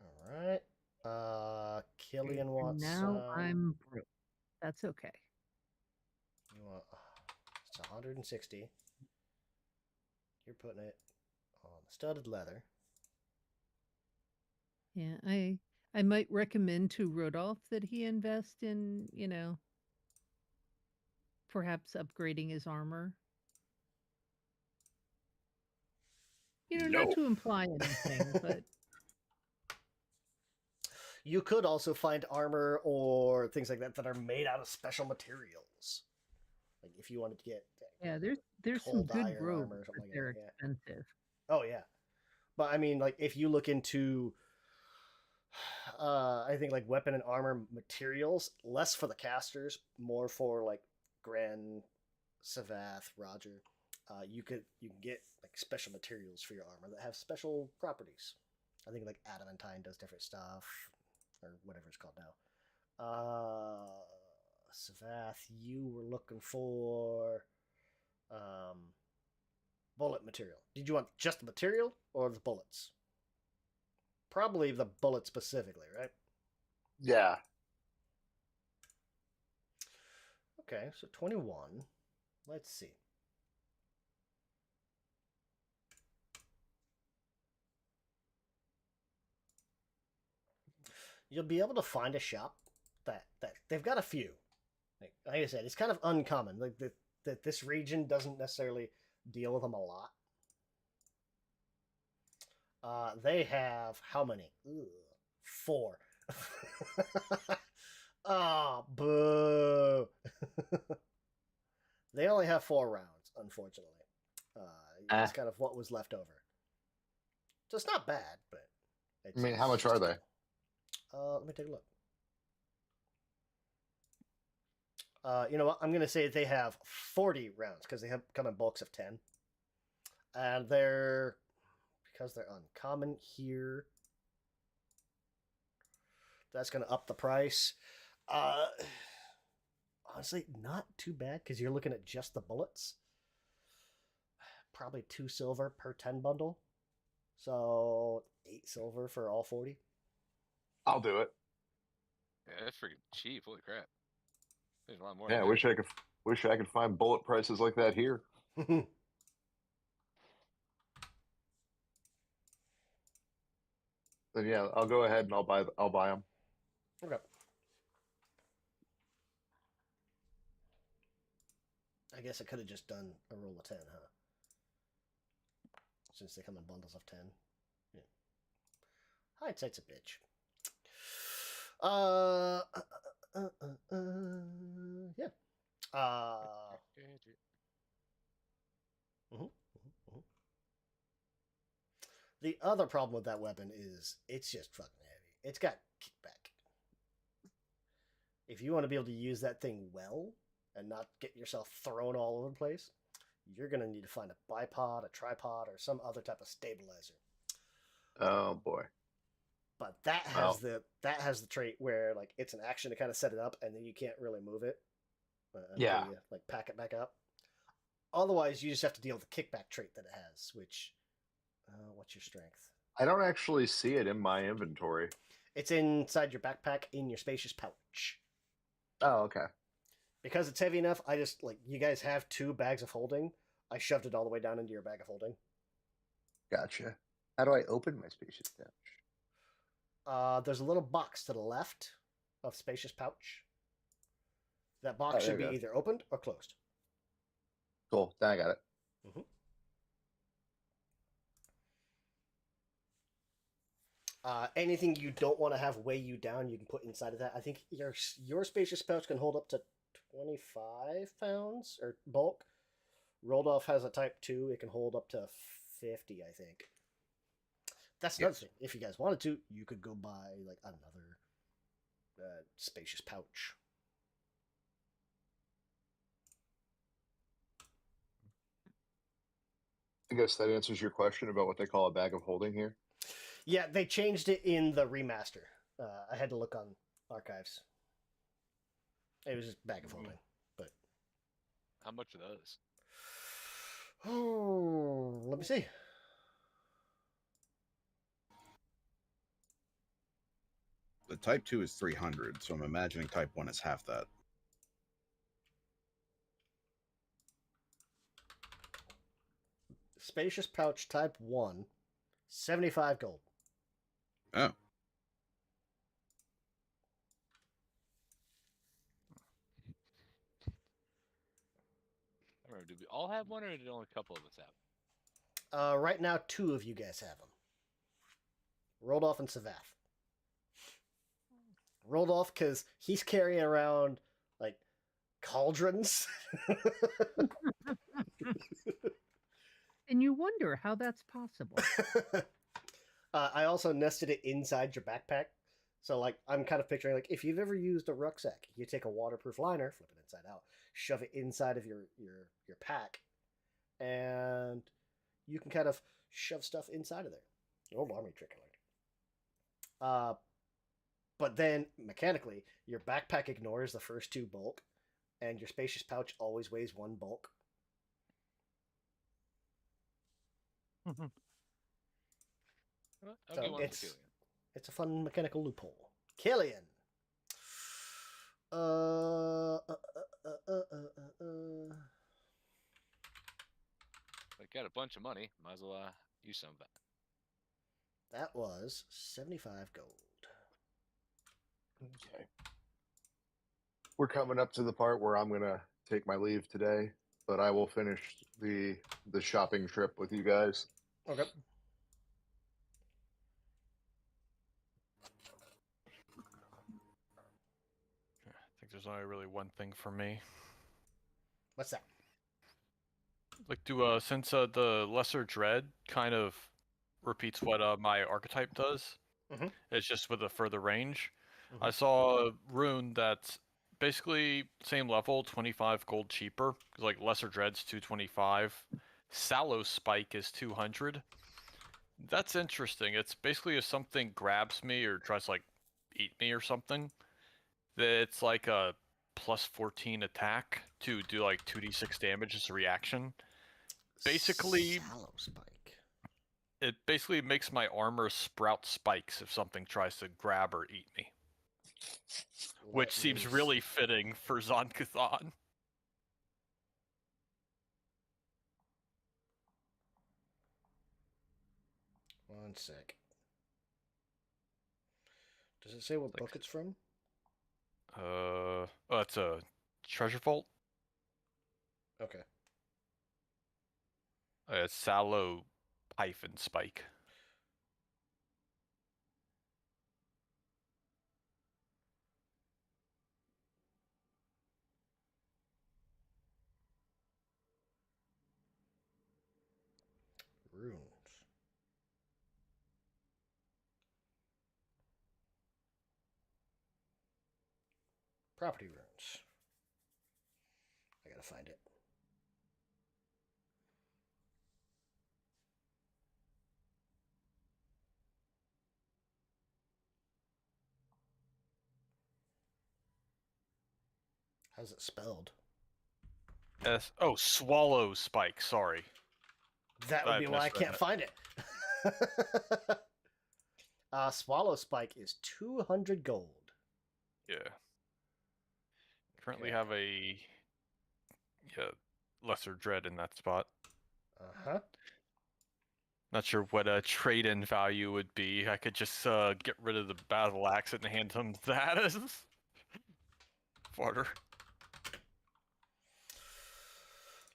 All right. Killian wants. Now I'm broke. That's okay. You want? It's 160. You're putting it on the studded leather. Yeah, I might recommend to Rodolph that he invest in, perhaps upgrading his armor. Not to imply anything, but you could also find armor or things like that that are made out of special materials. Like if you wanted to get there's some good robes, or something but they're like expensive. Oh yeah, but I mean, like if you look into, I think like weapon and armor materials, less for the casters, more for like Gran, Savath, Roger. You can get like special materials for your armor that have special properties. I think like adamantine does different stuff, or whatever it's called now. Savath, you were looking for bullet material. Did you want just the material or the bullets? Probably the bullet specifically, right? Yeah. Okay, so 21. Let's see. You'll be able to find a shop that they've got a few. Like I said, it's kind of uncommon. Like that this region doesn't necessarily deal with them a lot. They have how many? Ugh, 4. Oh, boo. They only have 4 rounds, unfortunately. It's kind of what was left over. So it's not bad, but I mean, how much are they? Let me take a look. You know what? I'm going to say they have 40 rounds because they have come in bulks of 10. And because they're uncommon here, that's going to up the price. Honestly, not too bad because you're looking at just the bullets. Probably 2 silver per 10 bundle. So 8 silver for all 40. I'll do it. Yeah, that's freaking cheap. Holy crap. There's a lot more. Yeah, wish I could find bullet prices like that here. then yeah, I'll go ahead and I'll buy them. Okay. I guess I could have just done a roll of 10, huh? Since they come in bundles of 10. Yeah. Hindsight's a bitch. Yeah. The other problem with that weapon is it's just fucking heavy. It's got kickback. If you want to be able to use that thing well and not get yourself thrown all over the place, you're going to need to find a bipod, a tripod, or some other type of stabilizer. Oh boy. But that has the trait where like it's an action to kind of set it up, and then you can't really move it. Yeah. You, like pack it back up. Otherwise, you just have to deal with the kickback trait that it has. Which, what's your strength? I don't actually see it in my inventory. It's inside your backpack in your spacious pouch. Oh, okay. Because it's heavy enough, I just like you guys have 2 bags of holding. I shoved it all the way down into your bag of holding. Gotcha. How do I open my spacious pouch? There's a little box to the left of spacious pouch. That box should be either opened or closed. Cool. Then I got it. Anything you don't want to have weigh you down, you can put inside of that. I think your spacious pouch can hold up to 25 pounds or bulk. Rolled Off has a Type 2. It can hold up to 50, I think. That's another thing. If you guys wanted to, you could go buy like another spacious pouch. I guess that answers your question about what they call a bag of holding here. Yeah, they changed it in the remaster. I had to look on archives. It was just bag of holding, but How much are those? oh, let me see. The Type 2 is 300, so I'm imagining Type 1 is half that. Spacious pouch Type 1, 75 gold. Oh. I remember, did we all have one, or did only a couple of us have? Right now, 2 of you guys have them. Rolled Off and Savath. Rolled Off because he's carrying around like cauldrons. And you wonder how that's possible. I also nested it inside your backpack. So, like, I'm kind of picturing, like, if you've ever used a rucksack, you take a waterproof liner, flip it inside out, shove it inside of your pack, and you can kind of shove stuff inside of there. Old army trick alert. But then, mechanically, your backpack ignores the first 2 bulk, and your spacious pouch always weighs 1 bulk. I'll So get one for Killian. it's a fun mechanical loophole. Killian. I got a bunch of money. Might as well use some of that. That was 75 gold. Okay. We're coming up to the part where I'm gonna take my leave today, but I will finish the shopping trip with you guys. Okay. I think there's only really one thing for me. What's that? Like, since the Lesser Dread kind of repeats what my archetype does, Mhm. it's just with a further range. Mhm. I saw a rune that's basically same level, 25 gold cheaper. Like Lesser Dread's 225, Sallow Spike is 200. That's interesting. It's basically if something grabs me or tries to like eat me or something, that it's like a plus 14 attack to do like 2d6 damage as a reaction. Basically, Sallow Spike. it basically makes my armor sprout spikes if something tries to grab or eat me. Which seems really fitting for Zon-Kuthon. One sec. Does it say what Like- book it's from? Oh, it's a treasure vault. Okay. It's Sallow hyphen Spike. Runes. Property runes. I gotta find it. How's it spelled? Swallow Spike. Sorry. That would I've be why I misread can't it. find it. Swallow Spike is 200 gold. Yeah. Currently Okay. have a lesser dread in that spot. Uh-huh. Not sure what a trade-in value would be. I could just get rid of the battle axe and hand him that as fodder.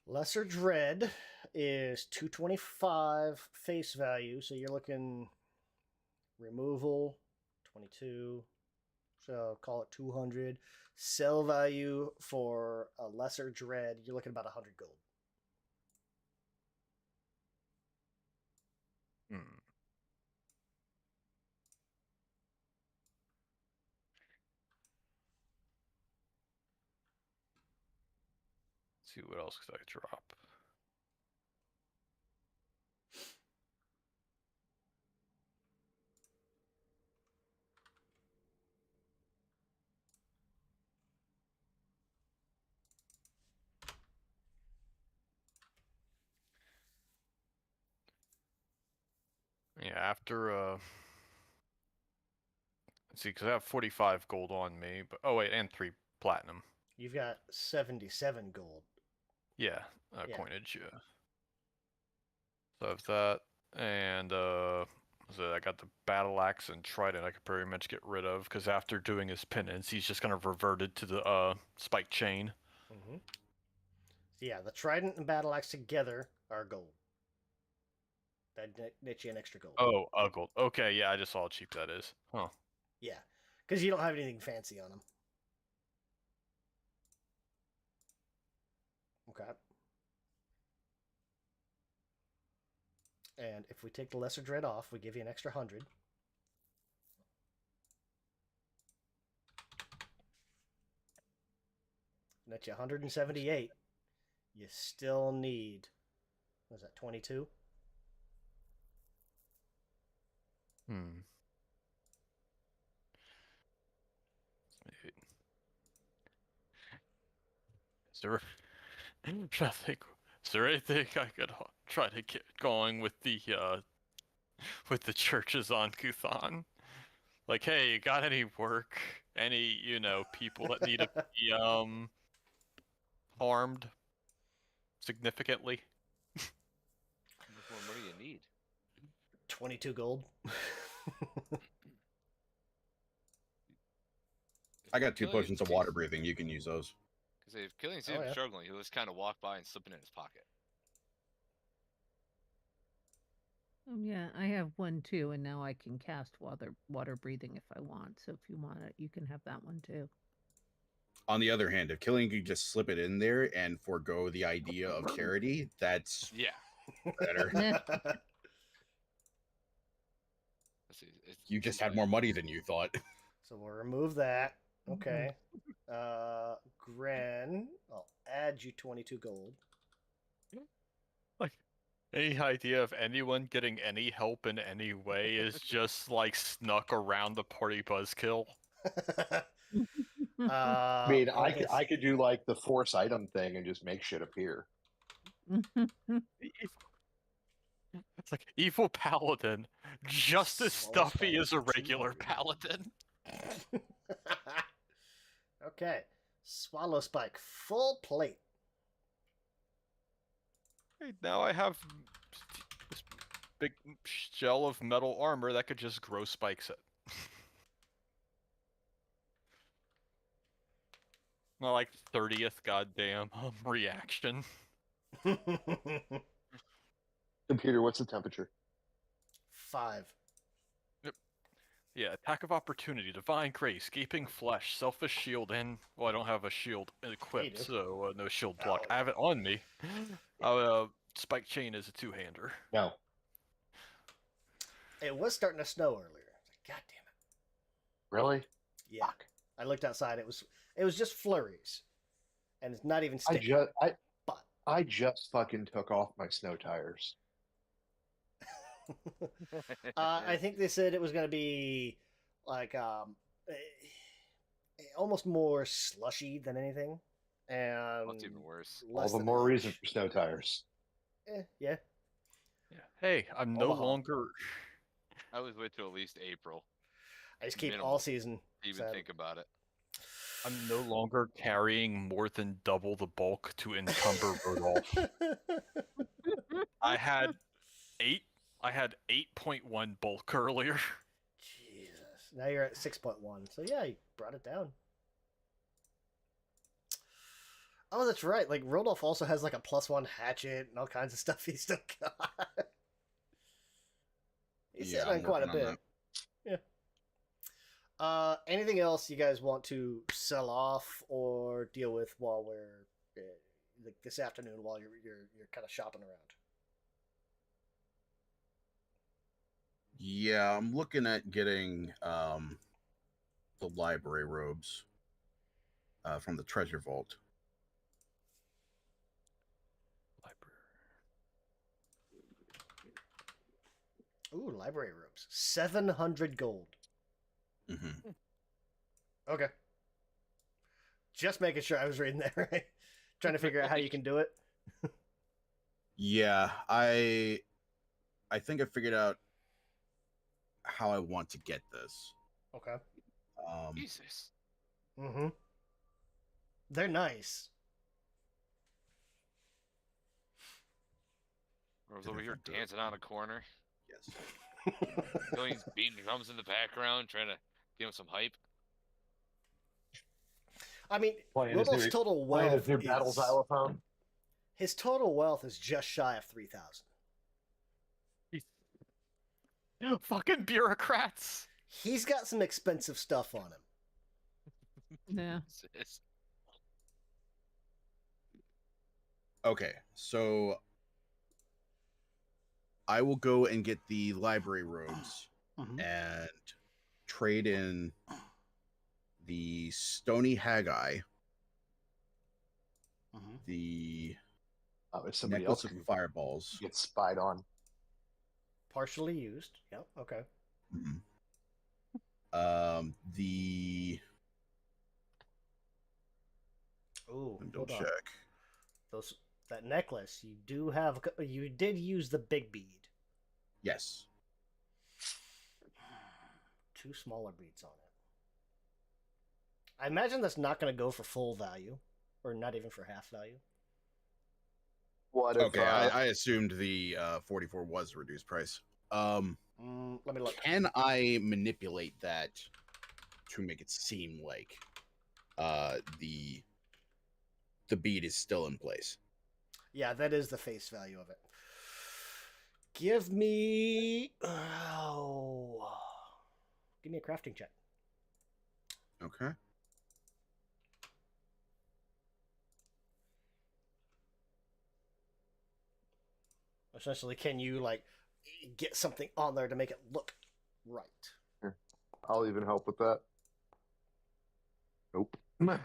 Lesser Dread is 225 face value, so you're looking removal 22, so call it 200. Sell value for a Lesser Dread, you're looking about 100 gold. Hmm. See what else could I drop? Yeah, after let's see, because I have 45 gold on me, but oh wait, and 3 platinum. You've got 77 gold. Yeah, Yeah. coinage. Yeah. So I have that, and so I got the battle axe and trident. I could pretty much get rid of because after doing his penance, he's just gonna reverted to the spike chain. Mm-hmm. So yeah, the Trident and Battle Axe together are gold. That nets you an extra gold. Oh, gold. Okay, yeah, I just saw how cheap that is. Huh. Yeah, because you don't have anything fancy on them. Okay. And if we take the Lesser Dread off, we give you an extra 100. Net you 178. You still need, what is that, 22? Hmm. Wait. Is there? I'm trying to think. Is there anything I could try to get going with the churches on Kuthan? Like, hey, you got any work? Any, people that need to be harmed significantly? How much more money you need? 22 gold. I got 2 Killing potions of seems- water breathing. You can use those. Because if Killing Oh, seems yeah. struggling, he'll just kind of walk by and slip it in his pocket. Yeah, I have one too, and now I can cast water breathing if I want. So if you want it, you can have that one too. On the other hand, if Killing could just slip it in there and forego the idea of charity, that's Yeah. better. Let's see. You just had more money than you thought. So we'll remove that. Okay. Gren, I'll add you 22 gold. Any idea of anyone getting any help in any way is just like snuck around the party buzzkill? I mean, I guess- I could do like the force item thing and just make shit appear. It's like evil paladin, just as Swallow stuffy spell, as a regular 200. paladin. Okay. Swallow Spike, full plate. Hey, now I have this big shell of metal armor that could just grow spikes it. My like 30th goddamn reaction. Computer, what's the temperature? 5. Yeah, attack of opportunity, divine grace, gaping flesh, selfish shield, and well, I don't have a shield equipped, do. so no shield block. Oh. I have it on me. Spike chain is a 2-hander. No. It was starting to snow earlier. God damn it. Really? Yeah. Fuck. I looked outside. It was just flurries, and it's not even I sticky. just But I just fucking took off my snow tires. I think they said it was going to be like almost more slushy than anything, and That's even worse. All less the than more an reason inch. for snow tires. Yeah. Yeah. Hey, I'm no Omaha. longer. I always wait till at least April I just keep Minimal. all season. to even So- think about it. I'm no longer carrying more than double the bulk to encumber Rodolph. I had 8.1 bulk earlier. Jesus. Now you're at 6.1. So yeah, you brought it down. Oh, that's right. Like Rodolph also has like a +1 hatchet and all kinds of stuff he's still got. He's Yeah, sitting on I'm quite a working on bit. Yeah. Anything else you guys want to sell off or deal with while we're like this afternoon while you're kind of shopping around? Yeah, I'm looking at getting the library robes from the treasure vault. Ooh, library robes. 700 gold. Hmm. Okay. Just making sure I was reading that right. Trying to figure out how you can do it. Yeah, I think I figured out how I want to get this. Okay. Jesus. Mm-hmm. They're nice. I was over here dancing on a corner. Yes. Billy's beating drums in the background, trying to give him some hype. I mean, Playing his Rodolph's new- total Playing wealth his new battle is, xylophone. his total wealth is just shy of 3,000. Fucking bureaucrats. He's got some expensive stuff on him. Yeah. Jesus. Okay, so I will go and get the library robes Mhm. and trade in the Stony Haggai, Mhm. the If somebody else necklace of can fireballs. get spied on. Partially used. Yep. Okay. Mhm. The Ooh, let me hold double on. check. That necklace, you do have. You did use the big bead. Yes. 2 smaller beads on it. I imagine that's not going to go for full value, or not even for half value. What if, Okay, I assumed the 44 was reduced price. Let me look. Can I manipulate that to make it seem like the bead is still in place? Yeah, that is the face value of it. Give me a crafting check. Okay. Essentially, can you like get something on there to make it look right? I'll even help with that. Nope. Where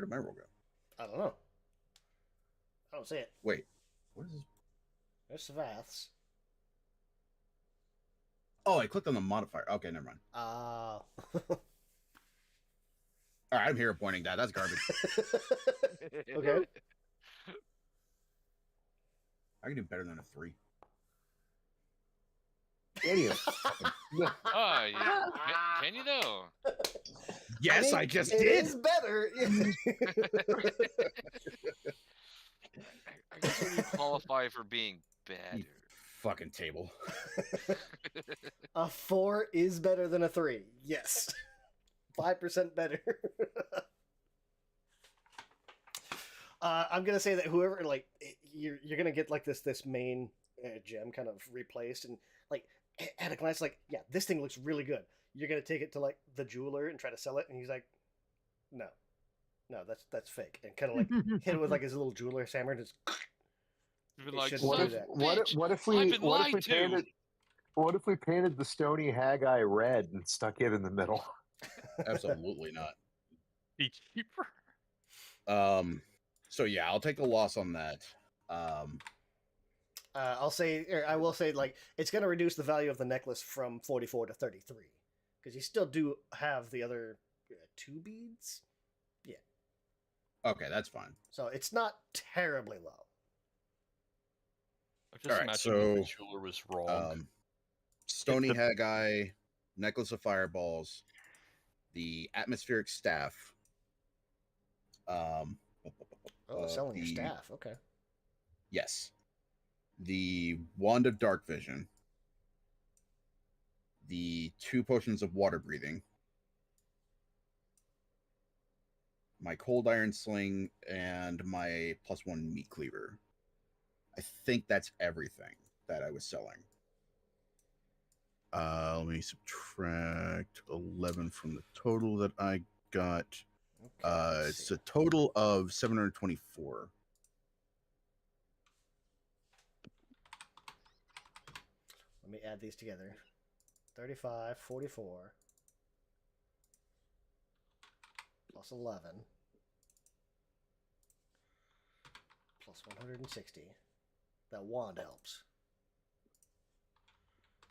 did my roll go? I don't know. I don't see it. Wait, what is this? There's Savath's. Oh, I clicked on the modifier. Okay, never mind. Uh All right, I'm here pointing that. That's garbage. Okay. I can do better than a 3. Idiot. Oh, can you though? Yes, I mean, just it did. is better. I guess you qualify for being better. Fucking table. A 4 is better than a 3. Yes. 5% better. I'm gonna say that whoever like you're gonna get like this main gem kind of replaced, and like at a glance, like yeah, this thing looks really good. You're gonna take it to like the jeweler and try to sell it, and he's like, no, that's fake, and kind of like hit it with like his little jeweler's hammer, and just. You've been It like, shouldn't What do if that. what if I've we been what if we lied to. painted what if we painted the stony Haggai red and stuck it in the middle? Absolutely not. Be cheaper. So yeah, I'll take the loss on that. I'll say, or I will say, like it's going to reduce the value of the necklace from 44 to 33, because you still do have the other 2 beads. Yeah. Okay, that's fine. So it's not terribly low. I just Alright, imagine that the so, jeweler was wrong. Stony the- Haggai, Necklace of Fireballs, the Atmospheric Staff. Selling your the- staff. Okay. Yes. The Wand of Dark Vision. The 2 potions of water breathing. My Cold Iron Sling and my +1 meat cleaver. I think that's everything that I was selling. Let me subtract 11 from the total that I got. Okay, let's It's see. a total of 724. Let me add these together. 35, 44, plus 11, plus 160. That wand helps.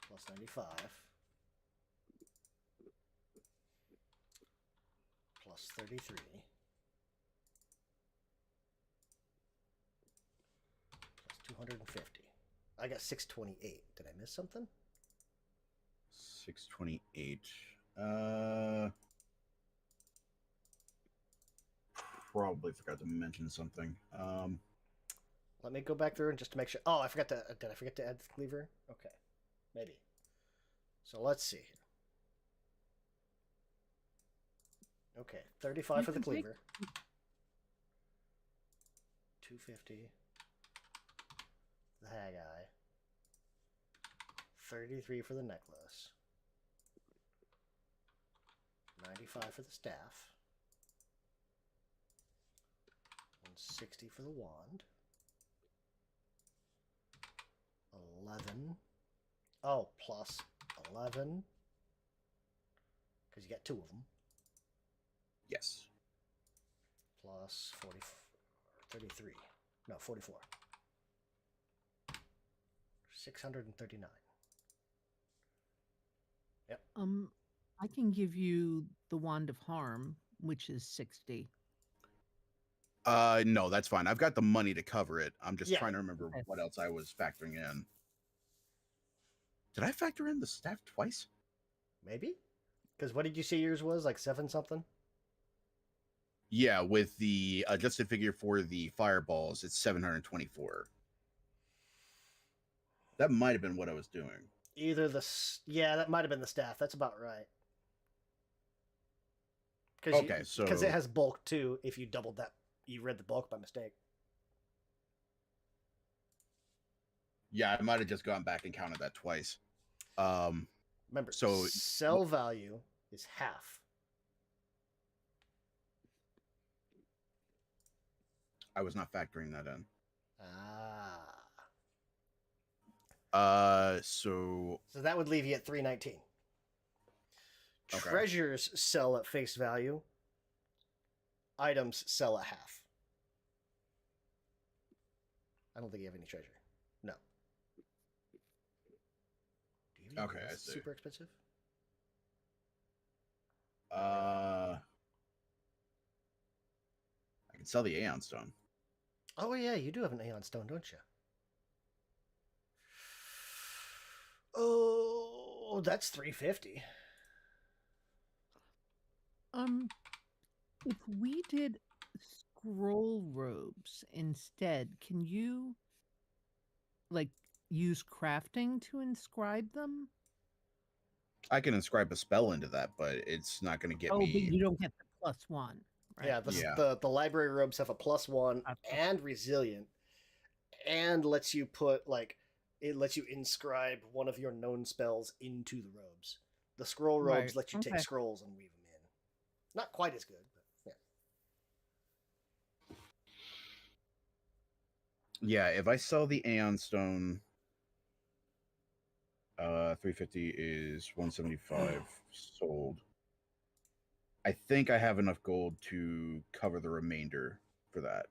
Plus 95. Plus 33. Plus 250. I got 628. Did I miss something? 628. Probably forgot to mention something. Let me go back through and just to make sure. Oh, I forgot to. Did I forget to add the cleaver? Okay, maybe. So let's see. Okay, 35 for the can take- cleaver. 250. The Haggai. 33 for the necklace. 95 for the staff. 160 for the wand. 11. Oh, plus 11. Because you got 2 of them. Yes. Plus 40, 33. No, 44. 639. Yep. I can give you the Wand of Harm, which is 60. No, that's fine. I've got the money to cover it. I'm just Yeah. trying to remember Okay. what else I was factoring in. Did I factor in the staff twice? Maybe? Because what did you say yours was? Like 7 something? Yeah, with the adjusted figure for the fireballs, it's 724. That might have been what I was doing. Either the. Yeah, that might have been the staff. That's about right. Okay, Because so- it has bulk too. If you doubled that, you read the bulk by mistake. Yeah, I might have just gone back and counted that twice. Remember, So- sell value is half. I was not factoring that in. Ah. So So that would leave you at 319. Okay. Treasures sell at face value. Items sell at half. I don't think you have any treasure. No. Do you have any Okay, I that's see. super expensive? I can sell the Aeon Stone. Oh yeah, you do have an Aeon Stone, don't you? Oh, that's 350. If we did scroll robes instead, can you like use crafting to inscribe them? I can inscribe a spell into that, but it's not going to get Oh, but me. you don't get the +1, right? Yeah, Yeah. the library robes have a +1 Okay. and resilient, and lets you put like it lets you inscribe one of your known spells into the robes. The scroll robes Right, let you take okay. scrolls and weave them in. Not quite as good, but yeah. Yeah, if I sell the Aeon Stone, 350 is 175 sold. I think I have enough gold to cover the remainder for that.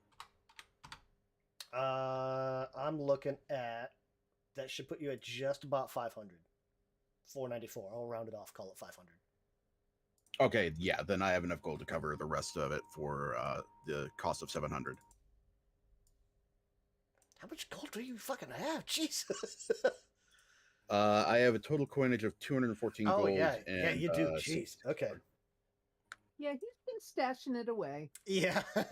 I'm looking at that should put you at just about 500. 494. I'll round it off. Call it 500. Okay, yeah, then I have enough gold to cover the rest of it for the cost of 700. How much gold do you fucking have? Jesus. I have a total coinage of 214 Oh gold. yeah, and, yeah, you do. 60 Jeez. Okay. silver. Yeah, he's been stashing it away. Yeah. What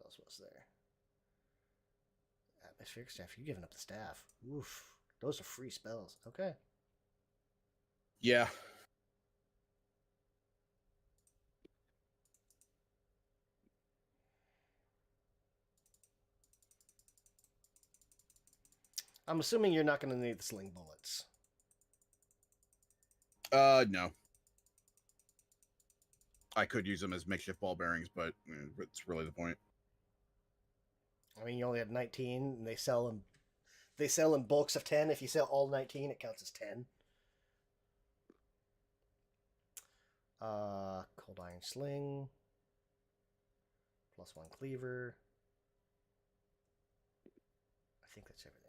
else was there? Atmospheric staff. You're giving up the staff. Oof. Those are free spells. Okay. Yeah. I'm assuming you're not going to need the sling bullets. No. I could use them as makeshift ball bearings, but it's really the point. I mean, you only had 19, and they sell them. They sell in bulks of 10. If you sell all 19, it counts as 10. Cold iron sling. +1 cleaver. I think that's everything.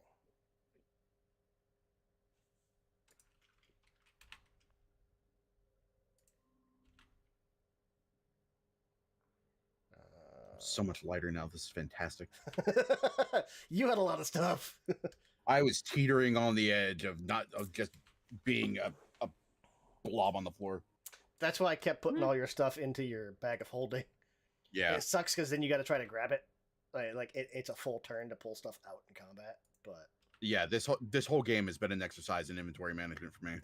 So much lighter now. This is fantastic. You had a lot of stuff. I was teetering on the edge of just being a blob on the floor. That's why I kept putting all your stuff into your bag of holding. Yeah. It sucks because then you got to try to grab it. It's a full turn to pull stuff out in combat. But Yeah, this whole game has been an exercise in inventory management for me.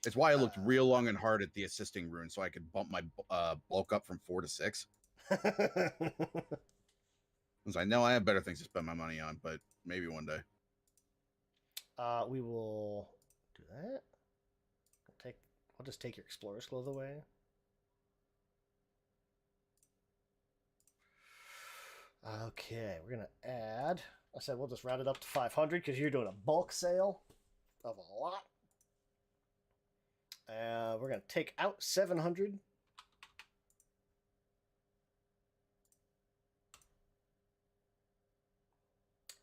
It's why I looked real long and hard at the assisting rune so I could bump my bulk up from 4 to 6. Because I know I have better things to spend my money on, but maybe one day. We will do that. I'll just take your explorer's clothes away. Okay, we're gonna add. I said we'll just round it up to 500 because you're doing a bulk sale of a lot. We're gonna take out 700.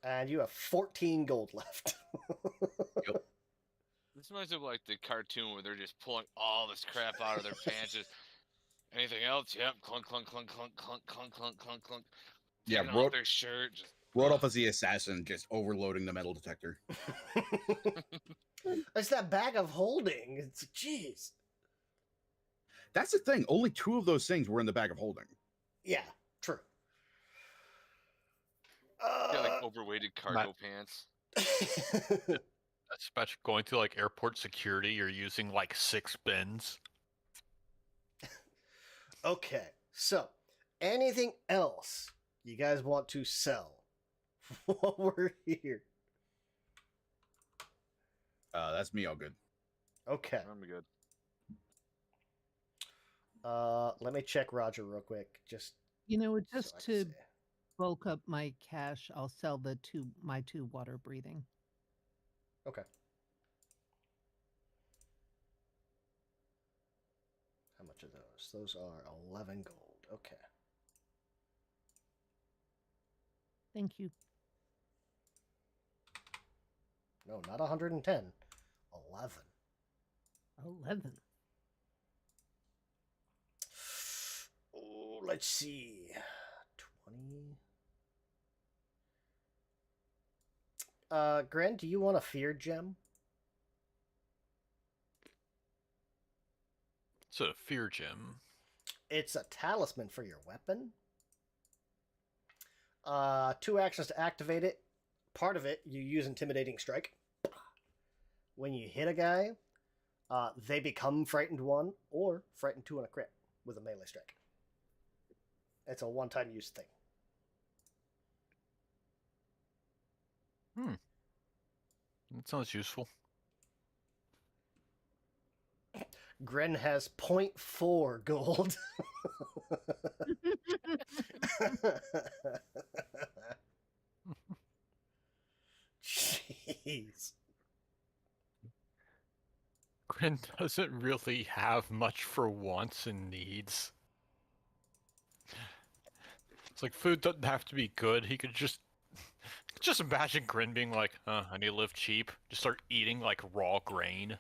And you have 14 gold left. Yep. This reminds me of like the cartoon where they're just pulling all this crap out of their pants. Just, anything else? Yep. Clunk, clunk, clunk, clunk, clunk, clunk, clunk, clunk, clunk. Yeah, Taking off their shirt. Just, Rodolph as the assassin, just overloading the metal detector. It's that bag of holding. It's jeez. That's the thing. Only 2 of those things were in the bag of holding. Yeah, true. yeah, like overweighted cargo pants. Especially going to like airport security, you're using like 6 bins. Okay, so anything else you guys want to sell while we're here? That's me all good. Okay. I'm good. Let me check Roger real quick. Just Just so I can to see. bulk up my cash, I'll sell my 2 water breathing. Okay. How much are those? Those are 11 gold. Okay. Thank you. No, not 110. 11. 11. Oh, let's see. 20. Grant, do you want a fear gem? It's a fear gem. It's a talisman for your weapon. 2 actions to activate it. Part of it, you use Intimidating Strike. When you hit a guy, they become Frightened 1 or Frightened 2 on a crit with a melee strike. It's a one-time use thing. That sounds useful. Gren has 0.4 gold. Jeez. Grin doesn't really have much for wants and needs. It's like food doesn't have to be good. He could just imagine Grin being like, I need to live cheap. Just start eating like raw grain.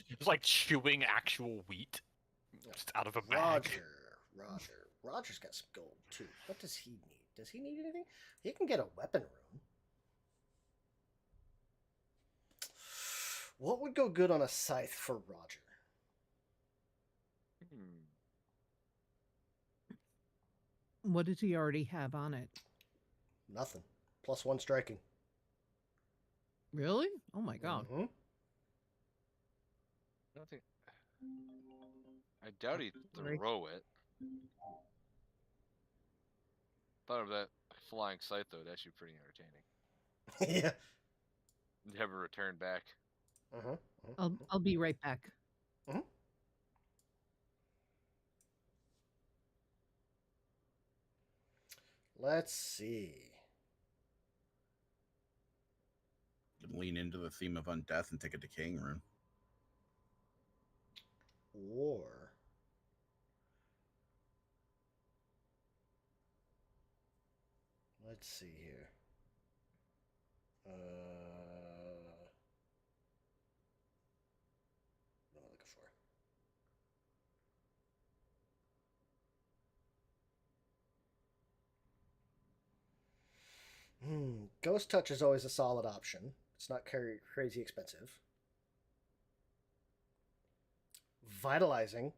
It's like chewing actual wheat. Just out of a bag. Roger's got some gold too. What does he need? Does he need anything? He can get a weapon room. What would go good on a scythe for Roger? What does he already have on it? Nothing. +1 striking. Really? Oh my god. Mm-hmm. I don't think. I doubt he'd Right. throw it. Thought of that flying scythe though. That's actually pretty entertaining. Yeah. Have a return back. I'll be right back. Let's see. You can lean into the theme of undeath and take a decaying rune. Or let's see here. What am I looking for? Ghost Touch is always a solid option. It's not crazy expensive. Vitalizing.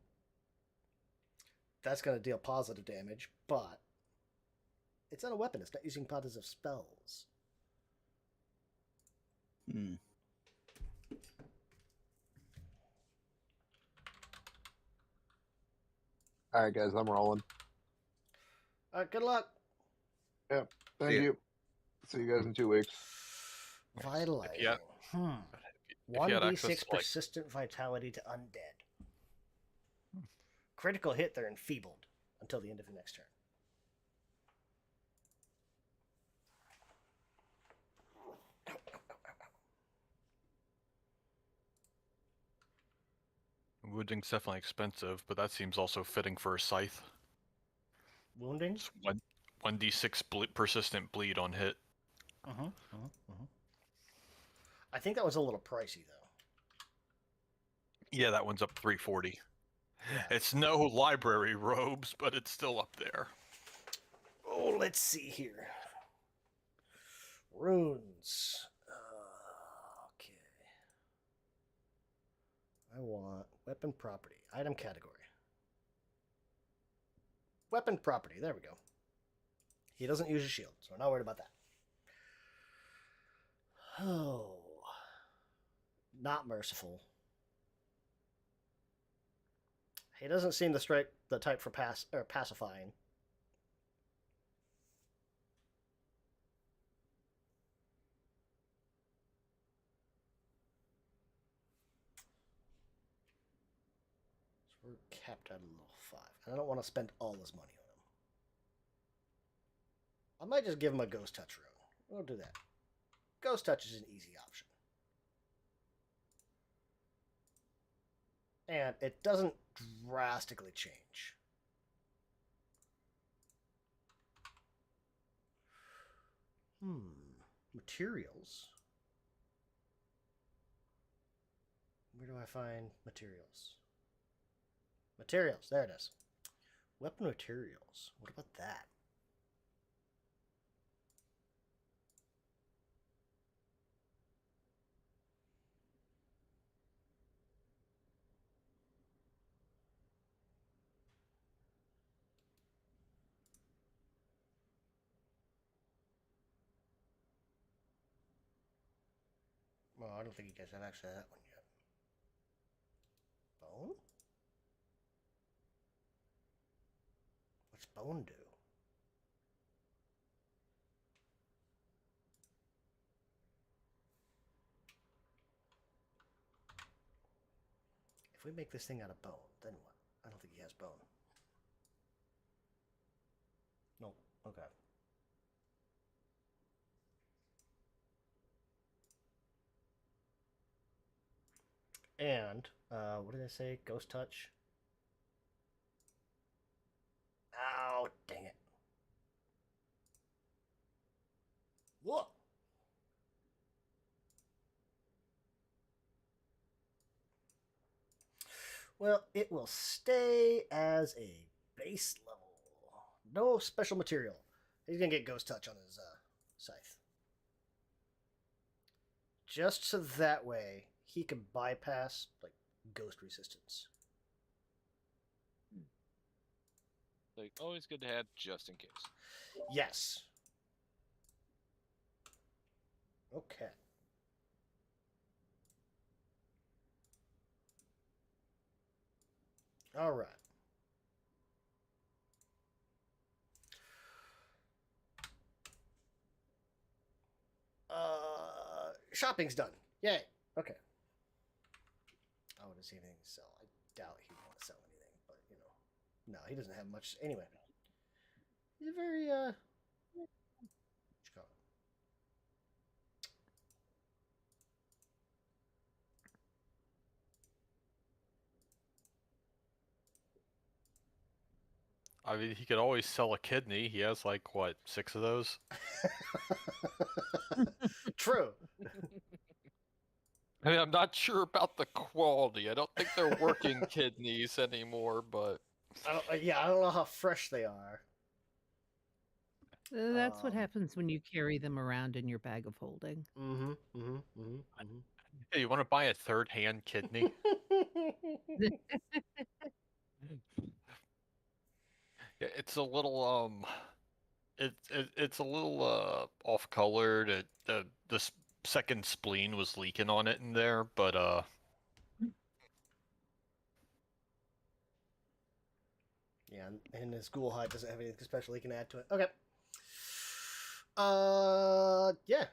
That's going to deal positive damage, but it's not a weapon. It's not using positive spells. All right, guys, I'm rolling. All right, good luck. Thank ya. you. See you guys in 2 weeks. Vitalizing. Yeah. If you had 1d6 access to, like- persistent vitality to undead. Critical hit, they're enfeebled until the end of the next turn. Wounding's definitely expensive, but that seems also fitting for a scythe. Wounding? It's 1d6 persistent bleed on hit. I think that was a little pricey, though. Yeah, that one's up 340. Yeah. It's no library robes, but it's still up there. Oh, let's see here. Runes. Okay. I want weapon property. Item category. Weapon property. There we go. He doesn't use a shield, so we're not worried about that. Oh. Not merciful. He doesn't seem to strike the type for pacifying. So we're capped at a level 5. And I don't want to spend all this money on him. I might just give him a Ghost Touch rune. We'll do that. Ghost Touch is an easy option. And it doesn't drastically change. Materials. Where do I find materials? Materials, there it is. Weapon materials. What about that? Oh, I don't think you guys have actually that one yet. Bone? What's bone do? If we make this thing out of bone, then what? I don't think he has bone. Nope. Okay. And, what did I say? Ghost touch? Ow, dang it. Whoa! Well, it will stay as a base level. No special material. He's gonna get ghost touch on his scythe. Just so that way he can bypass like ghost resistance. Like, always good to have just in case. Yes. Okay. All right. Shopping's done. Yay. Okay. Oh, does he have anything to sell? I doubt he would want to sell anything, but you know. No, he doesn't have much anyway. He's a very what you call it? I mean, he could always sell a kidney. He has like what, 6 of those? True. I mean, I'm not sure about the quality. I don't think they're working kidneys anymore, but Yeah, I don't know how fresh they are. That's what Um, happens when you carry them around in your bag of holding. hey, you want to buy a third-hand kidney? Yeah, it's a little it's a little off-colored. The second spleen was leaking on it in there, but Yeah, and his ghoul hide doesn't have anything special he can add to it. Okay. Yeah.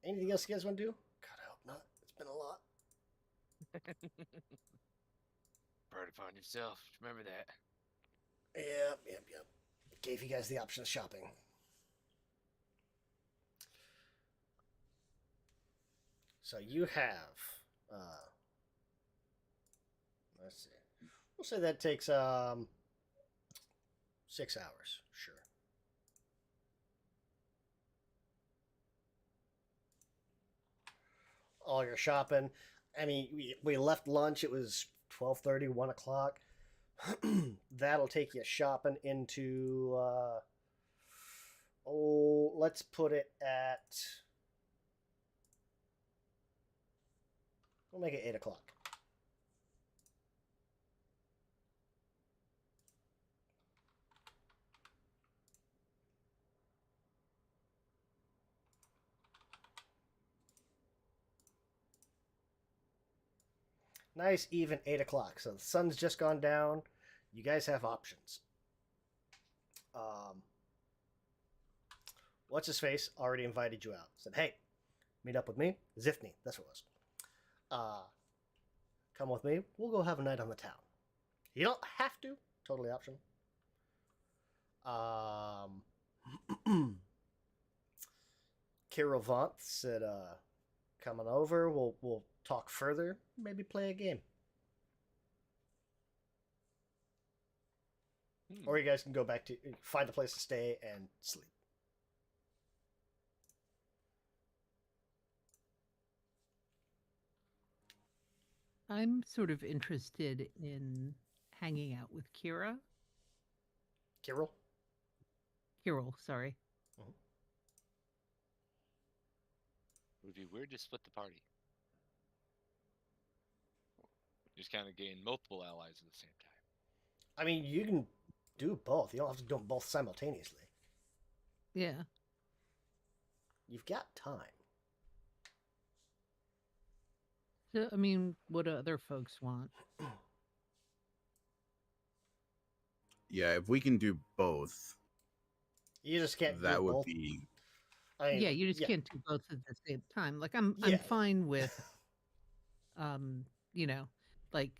Anything else you guys want to do? God, I hope not. It's been a lot. Bird upon yourself. Remember that. Yep. Gave you guys the option of shopping. So you have, let's see. We'll say that takes 6 hours. Sure. All your shopping. I mean, we left lunch. It was 12:30, 1 o'clock. That'll take you shopping into let's put it at, we'll make it 8 o'clock. Nice even 8 o'clock. So the sun's just gone down. You guys have options. What's his face already invited you out. Said, hey, meet up with me. Zifney, that's what it was. Come with me. We'll go have a night on the town. You don't have to. Totally optional. Kira Vaunt said, coming over. We'll talk further. Maybe play a game. Or you guys can go back to find a place to stay and sleep. I'm sort of interested in hanging out with Kira. Kirill? Kirill, sorry. It would be weird to split the party. Just kind of gain multiple allies at the same time. I mean, you can do both. You don't have to do them both simultaneously. Yeah. You've got time. So, I mean, what do other folks want? Yeah, if we can do both, You just can't do that would both. be. I mean, Yeah, you just yeah, can't do both at the same time. Like I'm Yeah. fine with you know, like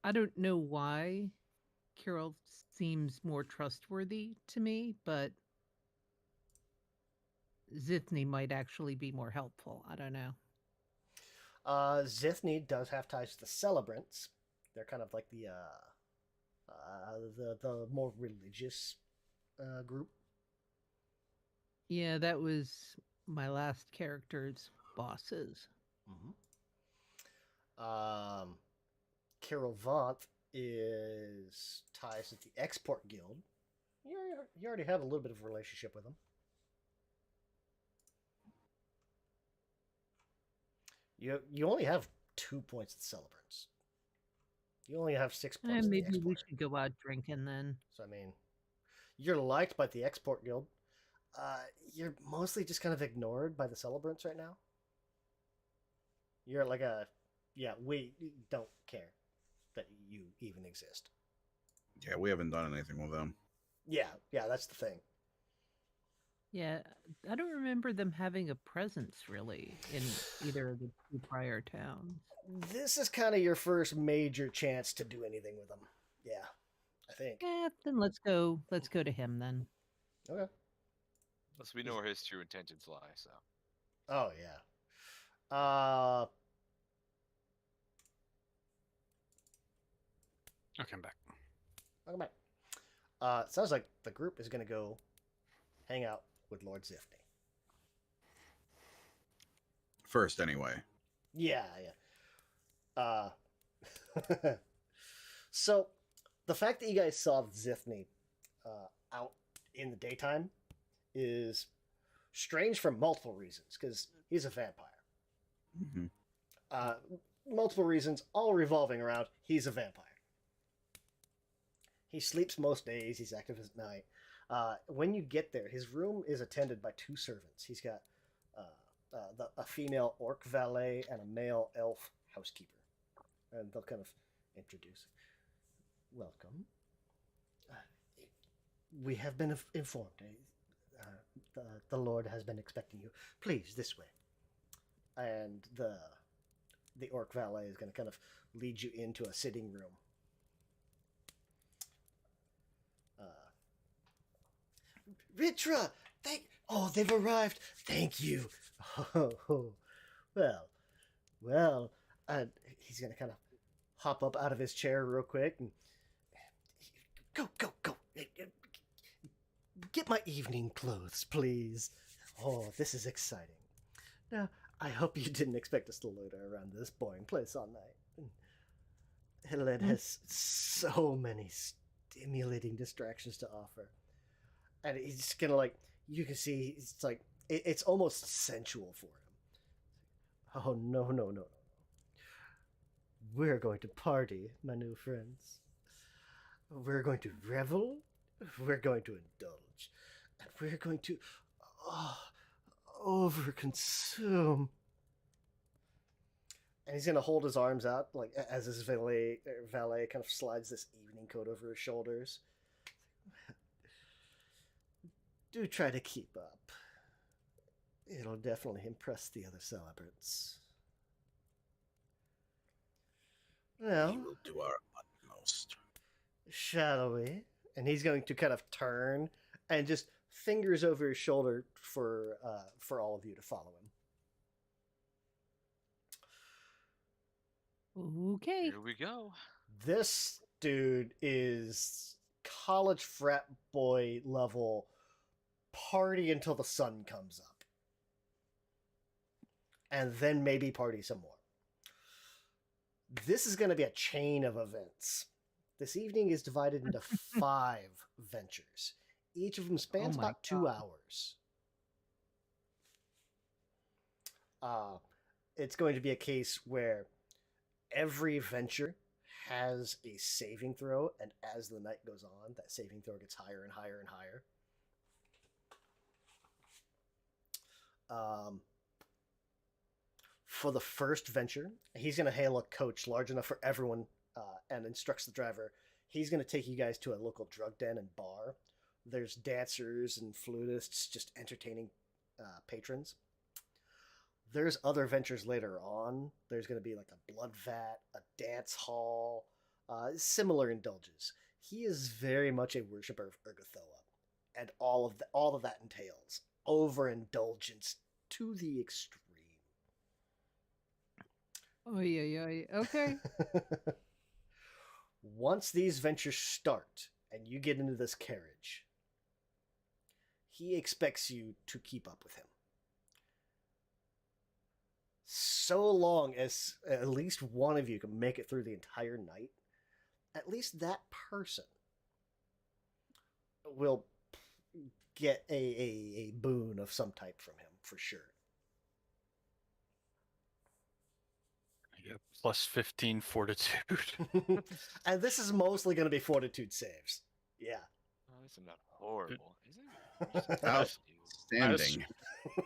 I don't know why Carol seems more trustworthy to me, but Zithny might actually be more helpful. I don't know. Zithny does have ties to the Celebrants. They're kind of like the more religious group. Yeah, that was my last character's bosses. Carol Vaunt is ties with the Export Guild. You already have a little bit of a relationship with them. You only have 2 points at Celebrants. You only have 6 points. And at the maybe we Export. should go out drinking then. So I mean, you're liked by the Export Guild. You're mostly just kind of ignored by the Celebrants right now. You're like we don't care that you even exist. Yeah, we haven't done anything with them. Yeah, that's the thing. Yeah, I don't remember them having a presence really in either of the 2 prior towns. This is kind of your first major chance to do anything with them. Yeah, I think. Yeah, then let's go to him then. Okay. Unless we know where his true intentions lie, so. Oh yeah. Okay, I'm back. Welcome back. It sounds like the group is going to go hang out with Lord Zithny. First, anyway. Yeah. So, the fact that you guys saw Zithny out in the daytime is strange for multiple reasons, because he's a vampire. Mm-hmm. Multiple reasons, all revolving around he's a vampire. He sleeps most days, he's active at night. When you get there, his room is attended by 2 servants. He's got a female orc valet and a male elf housekeeper. And they'll kind of introduce. Welcome. We have been informed. The Lord has been expecting you. Please, this way. And the orc valet is going to kind of lead you into a sitting room. Ritra! They've arrived! Thank you! Oh, well, and he's gonna kind of hop up out of his chair real quick and go! Get my evening clothes, please. Oh, this is exciting. Now, I hope you didn't expect us to loiter around this boring place all night. Hillhead has so many stimulating distractions to offer. And he's just gonna you can see it's like it's almost sensual for him. Oh no. We're going to party, my new friends. We're going to revel. We're going to indulge. And we're going to overconsume. And he's gonna hold his arms out as his valet kind of slides this evening coat over his shoulders. Do try to keep up. It'll definitely impress the other celebrants. Well, We will do our utmost. shall we? And he's going to kind of turn and just fingers over his shoulder for all of you to follow him. Okay. Here we go. This dude is college frat boy level. Party until the sun comes up. And then maybe party some more. This is going to be a chain of events. This evening is divided into 5 ventures. Each of them spans my about 2 God. hours. It's going to be a case where every venture has a saving throw, and as the night goes on, that saving throw gets higher and higher and higher. For the first venture, he's going to hail a coach large enough for everyone and instructs the driver. He's going to take you guys to a local drug den and bar. There's dancers and flutists just entertaining patrons. There's other ventures later on. There's going to be like a blood vat, a dance hall, similar indulges. He is very much a worshiper of Urgathoa, and all of that entails overindulgence to the extreme. Oh yeah. Okay. Once these ventures start and you get into this carriage, he expects you to keep up with him. So long as at least one of you can make it through the entire night, at least that person will get a boon of some type from him, for sure. Yep. Plus 15 fortitude. And this is mostly going to be fortitude saves. Yeah. Oh, this is not horrible, is it? Outstanding.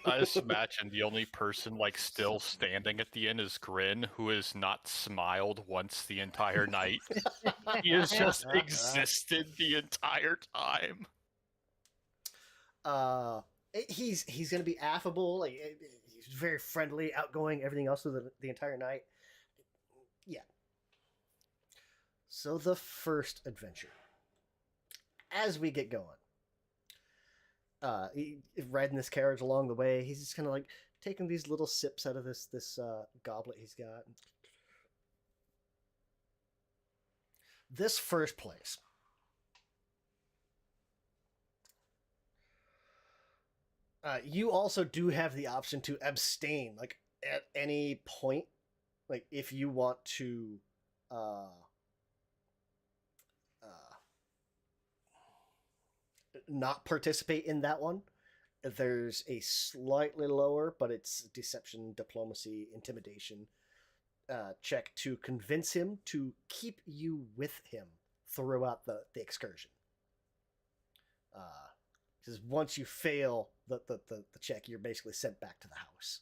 I just imagine the only person like still standing at the end is Grin, who has not smiled once the entire night. He has just existed the entire time. He's going to be affable. Like, he's very friendly, outgoing, everything else through the entire night. Yeah. So the first adventure. As we get going, riding this carriage along the way, he's just kind of like taking these little sips out of this goblet he's got. This first place. You also do have the option to abstain, like at any point, like if you want to not participate in that one. There's a slightly lower, but it's deception, diplomacy, intimidation check to convince him to keep you with him throughout the excursion. Because once you fail the check, you're basically sent back to the house.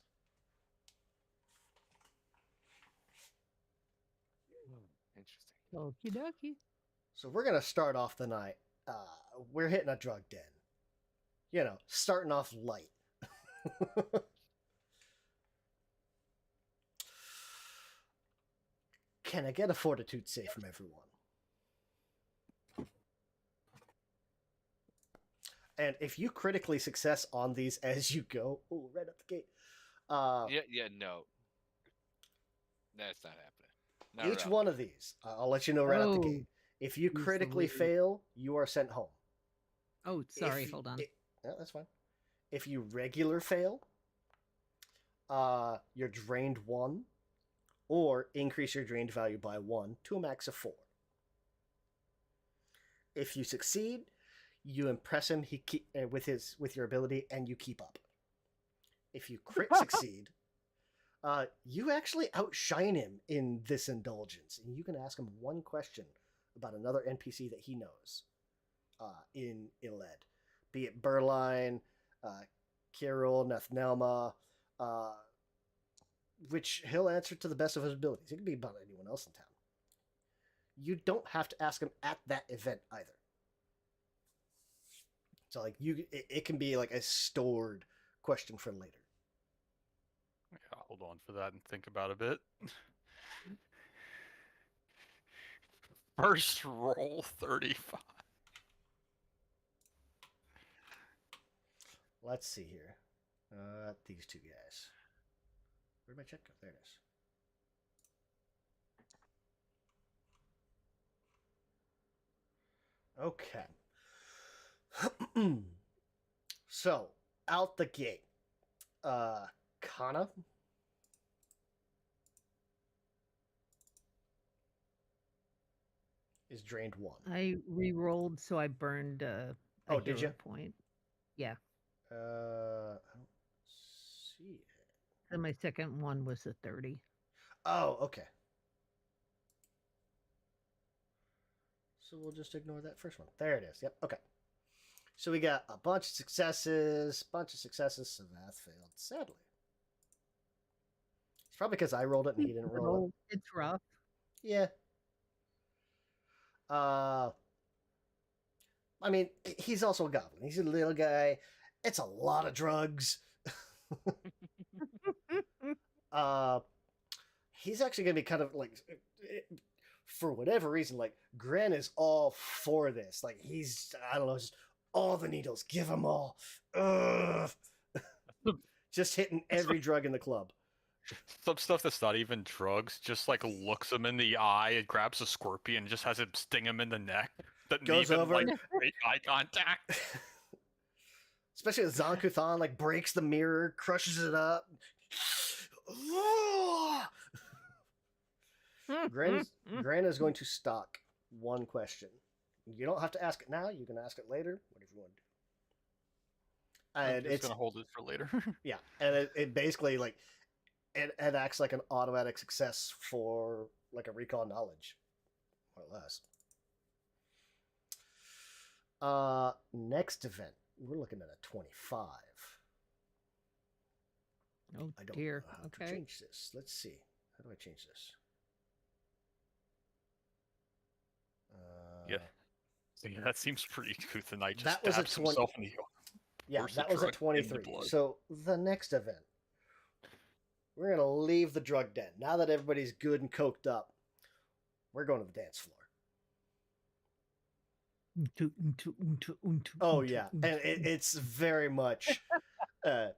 Interesting. Okie dokie. So we're going to start off the night. We're hitting a drug den. You know, starting off light. Can I get a fortitude save from everyone? And if you critically success on these as you go, oh, right up the gate. No. That's not happening. Not Each at all. one of these, I'll let you know right out the Oh, gate. If you critically absolutely. fail, you are sent home. Oh, sorry. If- Hold on. Yeah, that's fine. If you regular fail, you're drained 1, or increase your drained value by 1 to a max of 4. If you succeed, you impress him with your ability, and you keep up. If you crit succeed, you actually outshine him in this indulgence, and you can ask him one question about another NPC that he knows in Iled, be it Berline, Kirill, Nethnelma, which he'll answer to the best of his abilities. It could be about anyone else in town. You don't have to ask him at that event either. So like it can be like a stored question for later. Yeah, hold on for that and think about a bit. First roll 35. Let's see here. These two guys. Where'd my check go? There it is. Okay. So, out the gate. Kana. Is drained 1. I re-rolled, so I burned a Oh, did hero you? point. Yeah. I don't see it. And my second one was a 30. Oh, okay. So we'll just ignore that first one. There it is. Yep. Okay. So we got a bunch of successes. Savath failed, sadly. It's probably because I rolled it and he didn't roll it. It's rough. Yeah. I mean, he's also a goblin. He's a little guy. It's a lot of drugs. He's actually gonna be kind of like, for whatever reason, like Gren is all for this. Like he's, I don't know, just all the needles, give them all. Ugh. Just hitting every drug in the club. Some stuff that's not even drugs, just like looks him in the eye and grabs a scorpion and just has him sting him in the neck. That Goes even, over. like, make eye contact. Especially with Zankuthan, like breaks the mirror, crushes it up. Gran is going to stock one question. You don't have to ask it now. You can ask it later, whatever you want to do. I'm And just it's gonna hold it for later. yeah, and it basically like it acts like an automatic success for like a recall knowledge, more or less. Next event, we're looking at a 25. Oh I don't dear. know how to Okay. change this. Let's see. How do I change this? Yeah. So, yeah, that seems pretty good. The knight just That was a stabs 20 himself in the Yeah, Where's that the was a drug in the 23. blood? So the next event, we're going to leave the drug den. Now that everybody's good and coked up, we're going to the dance floor. Oh, yeah. And it's very much... like,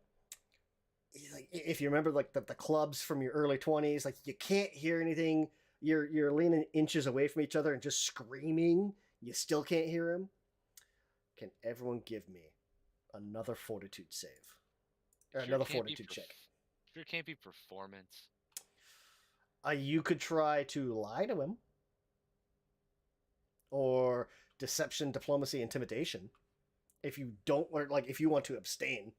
if you remember like the clubs from your early 20s, like you can't hear anything. You're leaning inches away from each other and just screaming. You still can't hear him. Can everyone give me another fortitude save? Or Sure another can't be fortitude check. Sure can't be performance. You could try to lie to him. Or deception, diplomacy, intimidation. If you don't, or like if you want to abstain.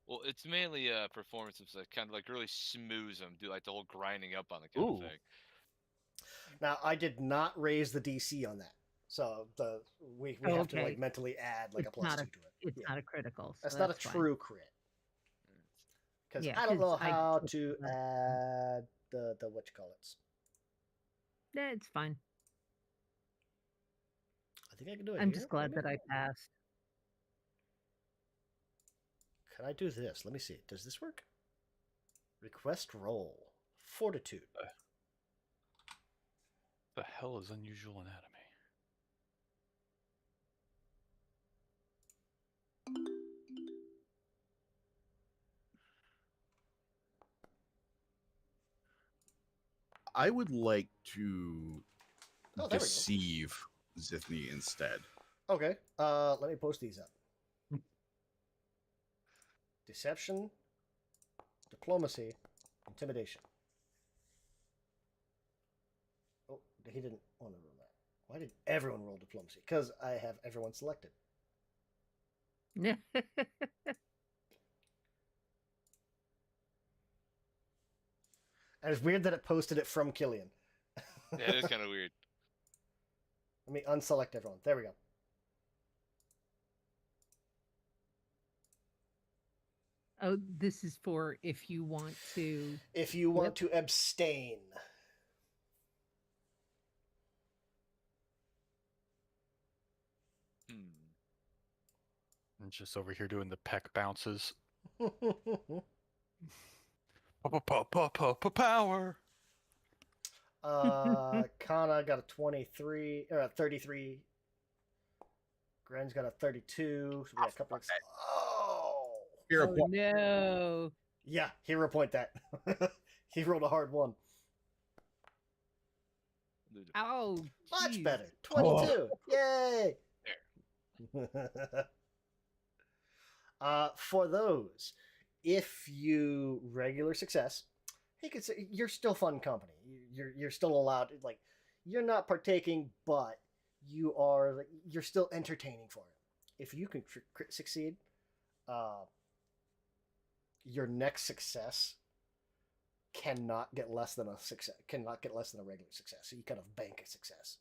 Well, it's mainly performance. It's like, kind of like really smooth them, do like the whole grinding up on the kind Ooh. of thing. Now, I did not raise the DC on that. So we have to like mentally add like a It's plus not 2 a- to it. It's Yeah. not a critical. So That's not a fine. true crit. Because Yeah, I don't know 'cause I how just- to add the what you call it. Yeah, it's fine. I think I can do it. I'm here, just glad maybe? that I passed. Can I do this? Let me see. Does this work? Request roll. Fortitude. The hell is unusual anatomy? I would like to Oh, there we go. deceive Zithny instead. Okay. Let me post these up. Deception, diplomacy, intimidation. Oh, he didn't want to roll that. Why did everyone roll diplomacy? Because I have everyone selected. And it's weird that it posted it from Killian. Yeah, it is kind of weird. Let me unselect everyone. There we go. Oh, this is for if you want to. If you want to abstain. I'm just over here doing the peck bounces. Power. Kana got a 23 or a 33. Gren's got a 32. So we got a couple of... Oh! Hero Oh point. no! Yeah, hero point that. He rolled a hard one. Oh, Much jeez. better. 22. Yay! For those, if you regular success, he could say you're still fun company. You're still allowed. Like you're not partaking, but you're still entertaining for him. If you can crit succeed, your next success cannot get less than a success. Cannot get less than a regular success. So you kind of bank a success,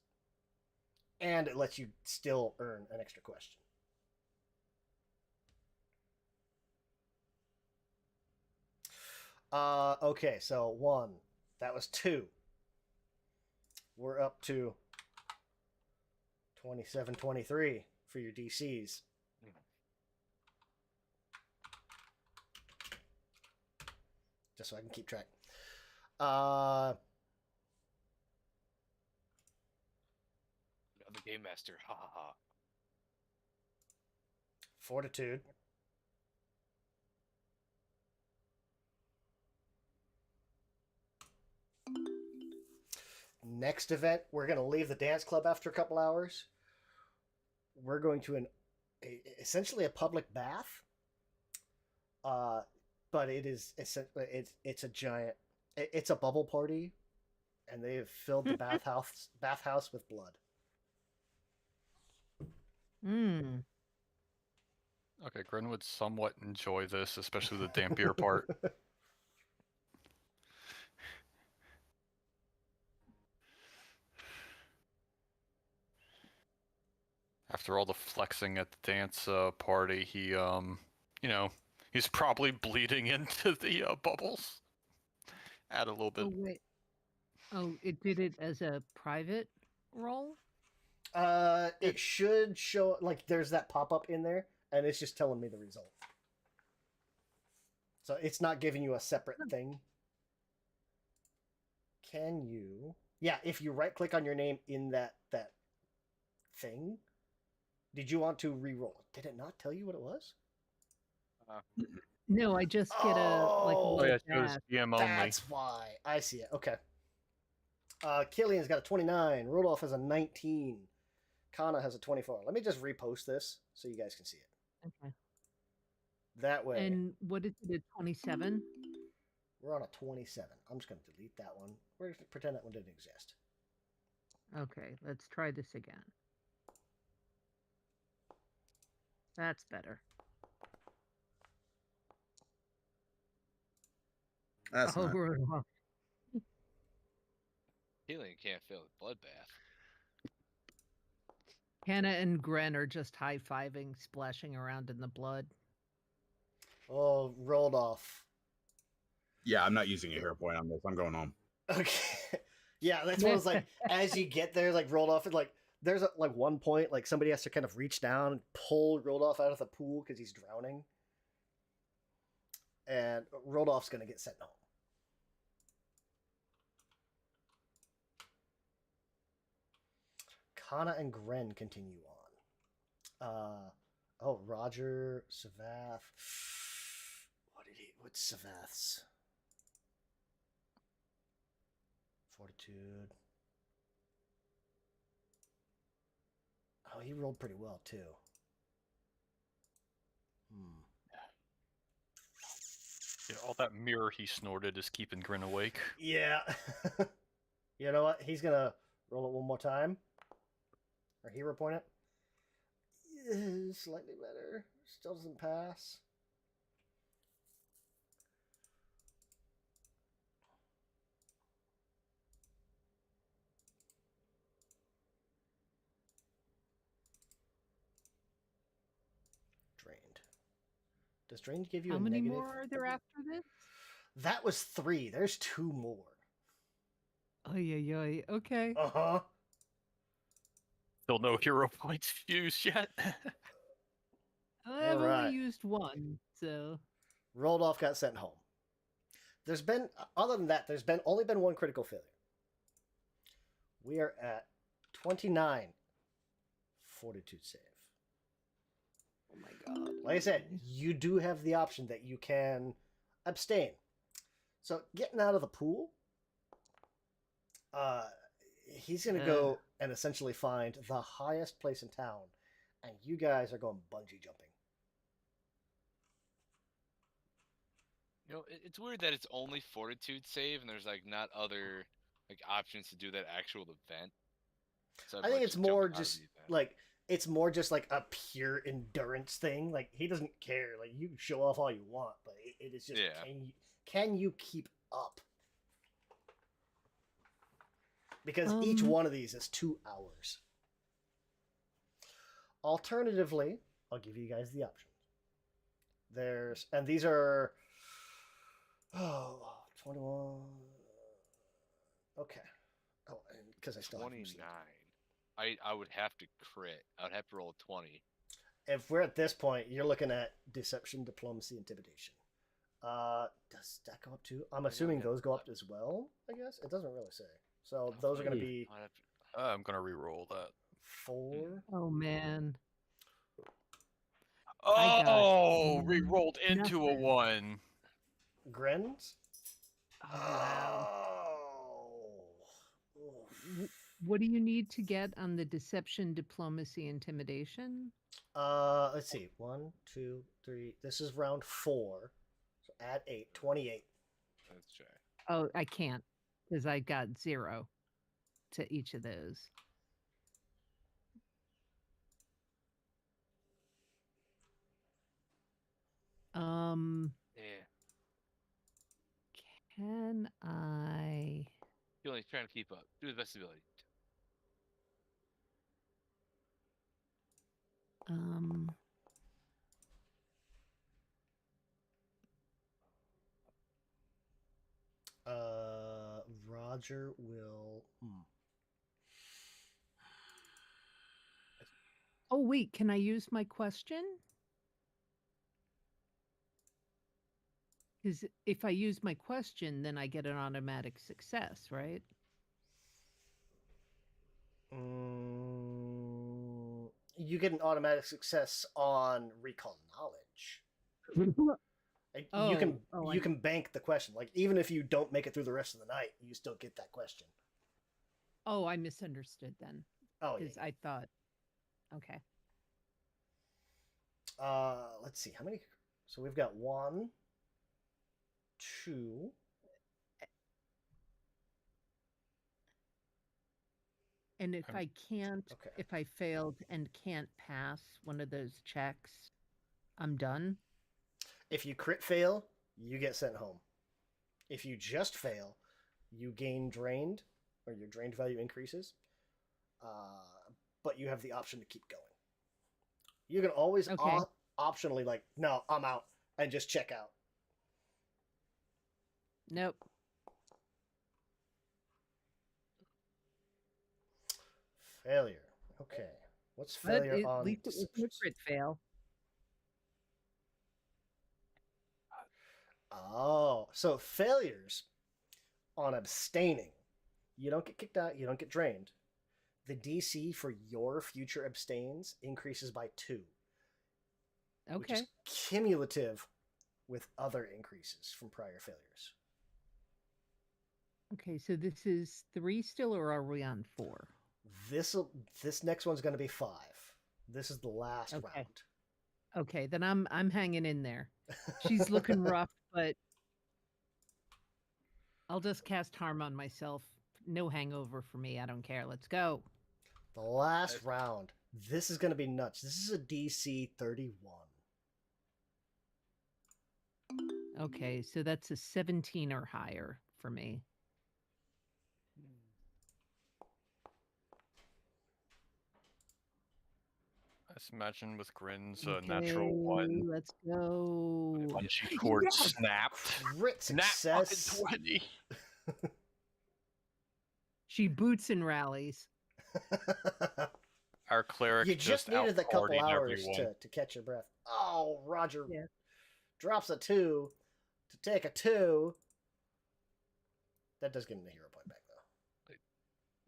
and it lets you still earn an extra question. Okay, so 1. That was 2. We're up to 27, 23 for your DCs. Just so I can keep track. The game master. Ha ha ha. Fortitude. Next event, we're going to leave the dance club after a couple hours. We're going to essentially a public bath. But it is it's a giant. It's a bubble party, and they have filled the bathhouse with blood. Hmm. Okay, Gren would somewhat enjoy this, especially the Dampier part. After all the flexing at the dance party, he, he's probably bleeding into the bubbles. Add a little bit. Oh, wait. Oh, it did it as a private role? It should show, like, there's that pop-up in there, and it's just telling me the result. So it's not giving you a separate thing. Can you... Yeah, if you right-click on your name in that thing, did you want to re-roll? Did it not tell you what it was? No, I just get a like a Oh, little yeah, it shows dash. DM only. That's why. I see it. Okay. Killian's got a 29. Rudolph has a 19. Kana has a 24. Let me just repost this so you guys can see it. Okay. That way, And what is it, a 27? we're on a 27. I'm just going to delete that one. We're going to pretend that one didn't exist. Okay, let's try this again. That's better. That's Oh, not. Rudolph. Healing can't feel the bloodbath. Hannah and Gren are just high-fiving, splashing around in the blood. Oh, rolled off. Yeah, I'm not using a hero point on this. I'm going home. Okay. Yeah, that's what it's like. As you get there, like rolled off, and like there's like one point, like somebody has to kind of reach down and pull Roldolph out of the pool because he's drowning, and Roldolph's gonna get sent home. Kana and Gren continue on. Oh, Roger, Savath. What's Savath's? Fortitude. Oh, he rolled pretty well, too. Yeah, all that mirror he snorted is keeping Grin awake. Yeah. You know what? He's gonna roll it one more time. Or hero point it. Yeah, slightly better. Still doesn't pass. Drained. Does drained give you How a many negative? more are there after this? That was 3. There's 2 more. Oy. Okay. Uh-huh. Still no hero points used yet. I've Alright. only used one, so Roldolph got sent home. There's been, other than that, there's only been 1 critical failure. We are at 29 fortitude save. oh my god. Like I said, you do have the option that you can abstain. So getting out of the pool, he's gonna go and essentially find the highest place in town, and you guys are going bungee jumping. You know, it's weird that it's only fortitude save, and there's like not other like options to do that actual event. So I think it's more just like it's more just like a pure endurance thing. Like he doesn't care. Like you can show off all you want, but it is just Yeah. can you keep up? Because each one of these is 2 hours. Alternatively, I'll give you guys the options. And these are Oh, 21. Okay. Oh, and because I still have 29. received. I would have to crit. I would have to roll a 20. If we're at this point, you're looking at deception, diplomacy, intimidation. Does that go up too? I'm assuming those go up as well. I guess it doesn't really say. So those are going to be I'd have to- I'm gonna re-roll that. 4. Oh man. I got Oh, re-rolled into a nothing. 1. Grins. Oh, wow. Oh. What do you need to get on the deception, diplomacy, intimidation? Let's see. 1, 2, 3. This is round 4. So add 8. 28. Let's try. Oh, I can't because I got 0 to each of those. Yeah. Can I? You're only trying to keep up. Do the best ability. Roger will. Oh wait, can I use my question? Because if I use my question, then I get an automatic success, right? You get an automatic success on recall knowledge. Like, Oh, you can bank the question. Like even if you don't make it through the rest of the night, you still get that question. Oh, I misunderstood then. Oh yeah. Because I thought, okay. Let's see how many. So we've got 1, 2. And if I can't, Okay. if I failed and can't pass one of those checks, I'm done. If you crit fail, you get sent home. If you just fail, you gain drained, or your drained value increases. But you have the option to keep going. You can always Okay. Optionally like, no, I'm out, and just check out. Nope. Failure. Okay. What's But failure at on? least it was a crit fail. Oh, so failures on abstaining. You don't get kicked out, you don't get drained. The DC for your future abstains increases by 2. Which Okay. is cumulative with other increases from prior failures. Okay, so this is 3 still, or are we on 4? This next one's going to be 5. This is the last Okay. round. Okay, then I'm hanging in there. She's looking rough, but I'll just cast harm on myself. No hangover for me. I don't care. Let's go. The last round. This is going to be nuts. This is a DC 31. Okay, so that's a 17 or higher for me. Let's imagine with grins, natural Okay, 1. let's go. Bungee cord snapped. Crit Nat success. fucking 20. She boots and rallies. Our cleric You just needed a couple out-partied hours everyone. to catch your breath. Oh, Roger Yeah. drops a 2 to take a 2. That does give him the hero point back, though.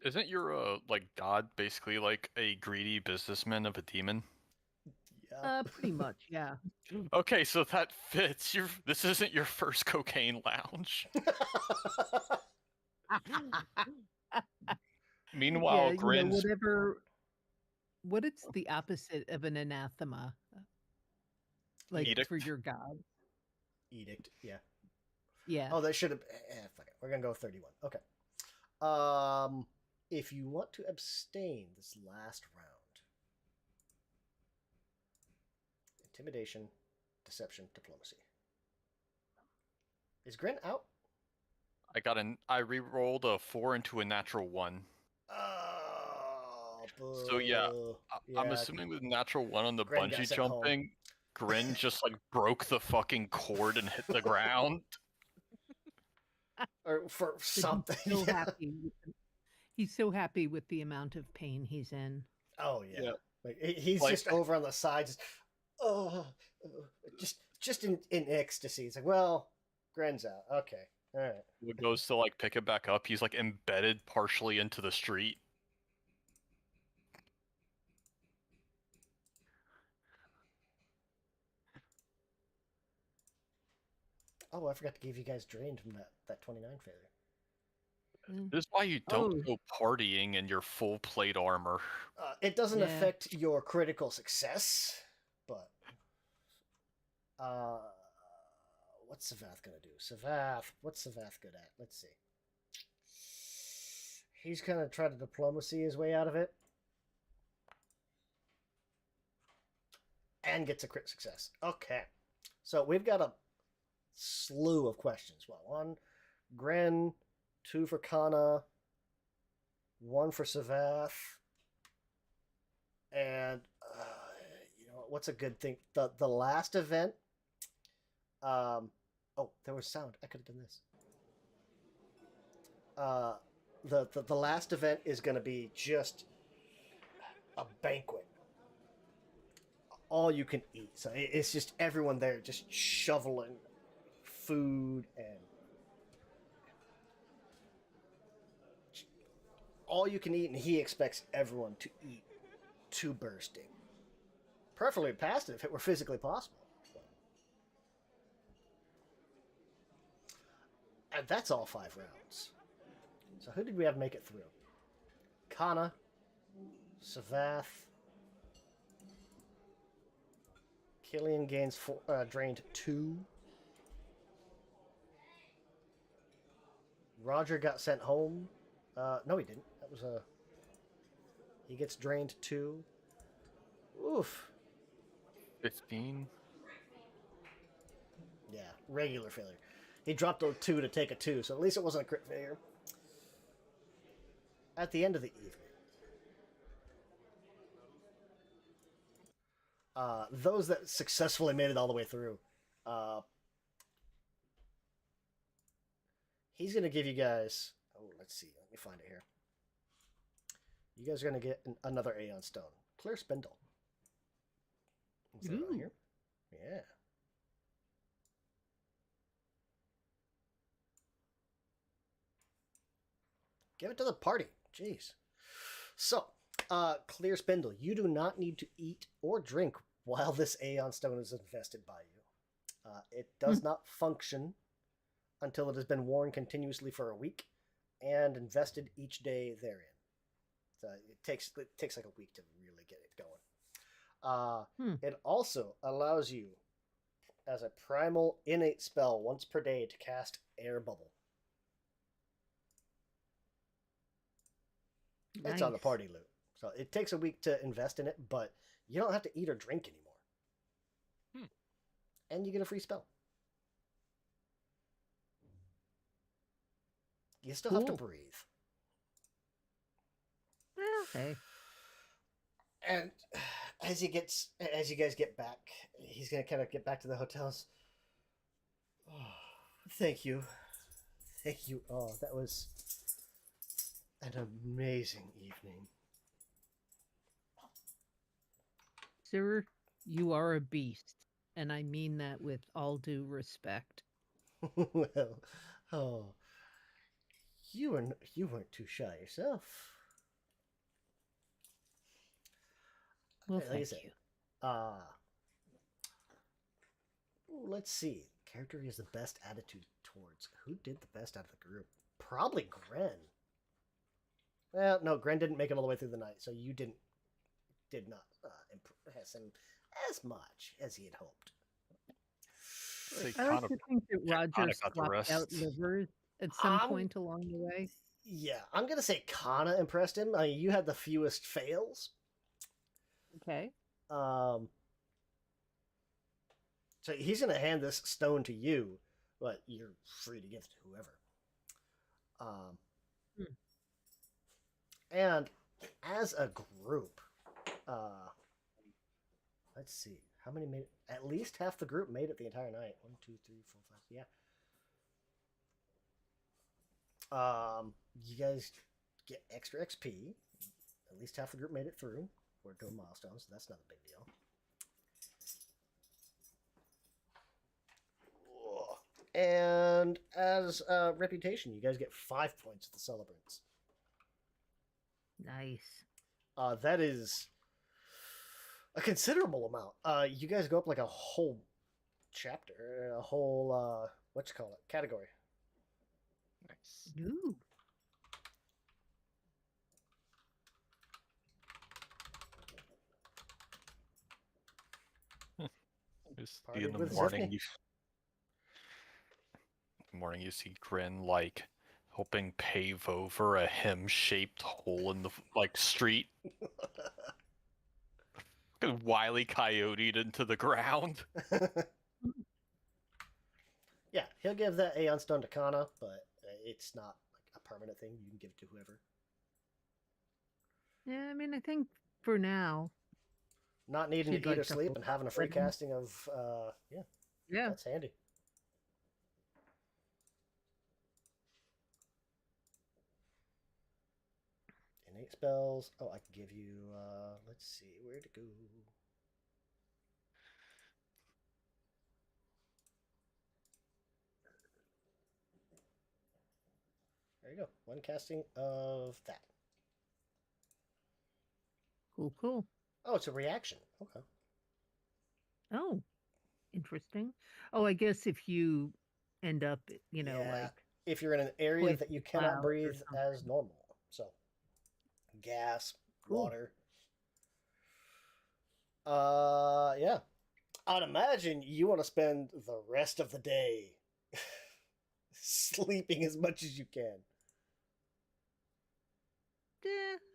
Isn't your like god basically like a greedy businessman of a demon? Yeah. Pretty much, yeah. Okay, so that fits. This isn't your first cocaine lounge. Meanwhile, Yeah, grins. What it's the opposite of an anathema? Like Edict. for your god. Edict, yeah. Yeah. Oh, that should have. Fuck it. We're gonna go 31. Okay. If you want to abstain this last round, intimidation, deception, diplomacy. Is Grin out? I re-rolled a 4 into a natural 1. Oh, So yeah, boo. I'm Yeah, assuming with natural 1 on the Grin got bungee sent home. jumping, Grin just like broke the fucking cord and hit the ground. or for But something. he's so yeah. happy. He's so happy with the amount of pain he's in. Oh yeah. Yeah. Like, he's Like- just over on the side, just just in ecstasy. It's like, well, Gren's out. Okay, all right. When it goes to like pick it back up, he's like embedded partially into the street. Oh, I forgot to give you guys drained from that 29 failure. This is why you don't Oh. go partying in your full plate armor. It doesn't Yeah. affect your critical success, but what's Savath gonna do? What's Savath good at? Let's see. He's gonna try to diplomacy his way out of it, and gets a crit success. Okay, so we've got a slew of questions. Well, one, Gren, two for Kana, one for Savath, and you know what's a good thing? The last event. Oh, there was sound. I could have done this. The last event is going to be just a banquet. All you can eat. So it's just everyone there just shoveling food and all you can eat, and he expects everyone to eat to bursting. Preferably past it if it were physically possible. And that's all 5 rounds. So who did we have make it through? Kana, Savath, Killian gains drained 2. Roger got sent home. No, he didn't. That was a. He gets drained 2. Oof. 15. Yeah, regular failure. He dropped a 2 to take a 2, so at least it wasn't a crit failure. At the end of the evening, those that successfully made it all the way through, he's going to give you guys... Oh, let's see. Let me find it here. You guys are going to get another Aeon Stone. Clear Spindle. Is that on Ooh. here? Yeah. Give it to the party. Jeez. So, Clear Spindle. You do not need to eat or drink while this Aeon Stone is invested by you. It does not function until it has been worn continuously for a week and invested each day therein. So it takes like a week to really get it going. It also allows you, as a primal innate spell once per day, to cast Air Bubble. It's on the Nice. party loot. So it takes a week to invest in it, but you don't have to eat or drink anymore. And you get a free spell. You still have to Cool. breathe. Okay. And as you guys get back, he's gonna kind of get back to the hotels. Oh, thank you. Oh, that was an amazing evening. Sir, you are a beast, and I mean that with all due respect. Well, oh, you weren't too shy yourself. Well, Like I thank said, you. Let's see. Character he has the best attitude towards. Who did the best out of the group? Probably Gren. Well, no, Gren didn't make it all the way through the night, so you did not impress him as much as he had hoped. Say I like to think that Roger Kana got the swapped out rest. livers at some Um, point along the way. Yeah, I'm gonna say Kana impressed him. I mean, you had the fewest fails. Okay. So he's gonna hand this stone to you, but you're free to give it to whoever. And as a group, let's see, how many made it? At least half the group made it the entire night. 1, 2, 3, 4, 5. Yeah. You guys get extra XP. At least half the group made it through. We're doing milestones, so that's not a big deal. And as reputation, you guys get 5 points to the celebrants. Nice. That is a considerable amount. You guys go up like a whole chapter, a whole what you call it, category. Nice. Ooh. Just Party in the with morning, Ziffney. you see Grin like helping pave over a him-shaped hole in the street. Wily coyoted into the ground. Yeah, he'll give that Aeon Stone to Kana, but it's not like a permanent thing. You can give it to whoever. Yeah, I mean, I think for now. Not needing Should to go be to sleep and having a free acceptable. casting of, yeah, Yeah. that's handy. Innate spells. Oh, I can give you, let's see, where to go. There you go. One casting of that. Cool, cool. Oh, it's a reaction. Okay. Oh, interesting. Oh, I guess if you end up, Yeah. like If you're in an area poison that you cannot cloud or breathe as something. normal. So, gas, Cool. water. Yeah. I'd imagine you want to spend the rest of the day sleeping as much as you can.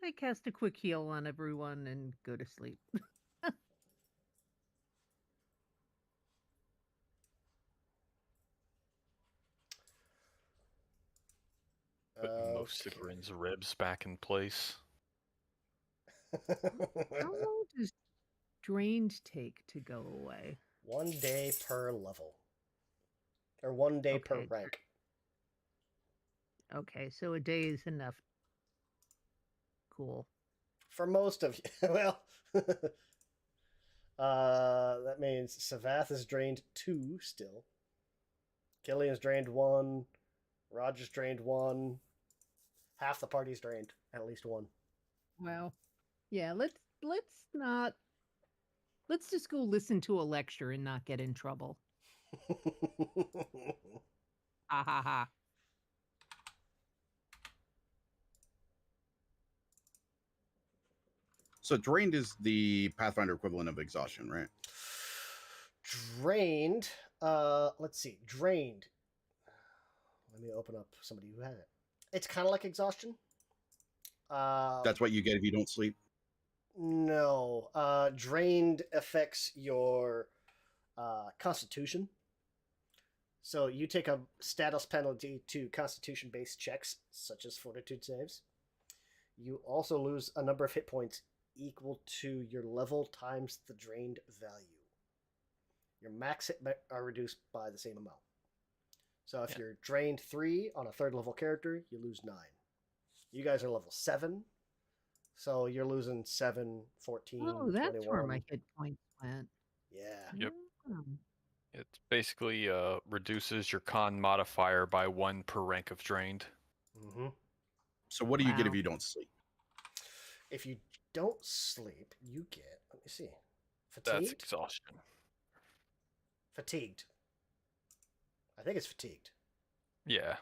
I cast a quick heal on everyone and go to sleep. Put most of Okay. Grin's ribs back in place. How long does drained take to go away? 1 day per level. Or 1 day per Okay. rank. Okay, so a day is enough. Cool. For most of you. Well, that means Savath is drained 2 still. Killian's drained 1. Roger's drained 1. Half the party's drained. At least 1. Wow. Yeah, let's not let's just go listen to a lecture and not get in trouble. Ha ha ha. So drained is the Pathfinder equivalent of exhaustion, right? Drained. Let's see. Drained. Let me open up somebody who had it. It's kind of like exhaustion. That's what you get if you don't sleep. No. Drained affects your constitution. So you take a status penalty to constitution-based checks, such as fortitude saves. You also lose a number of hit points equal to your level times the drained value. Your max hit are reduced by the same amount. So if you're drained 3 on a 3rd level character, you lose 9. You guys are level 7, so you're losing 7, 14, Oh, that's 21. where my hit points went. Yeah. Yep. Oh. It basically reduces your con modifier by 1 per rank of drained. Mm-hmm. So what do you get if Wow. you don't sleep? If you don't sleep, you get, let me see, That's fatigued? exhaustion. Fatigued. I think it's fatigued. Yeah.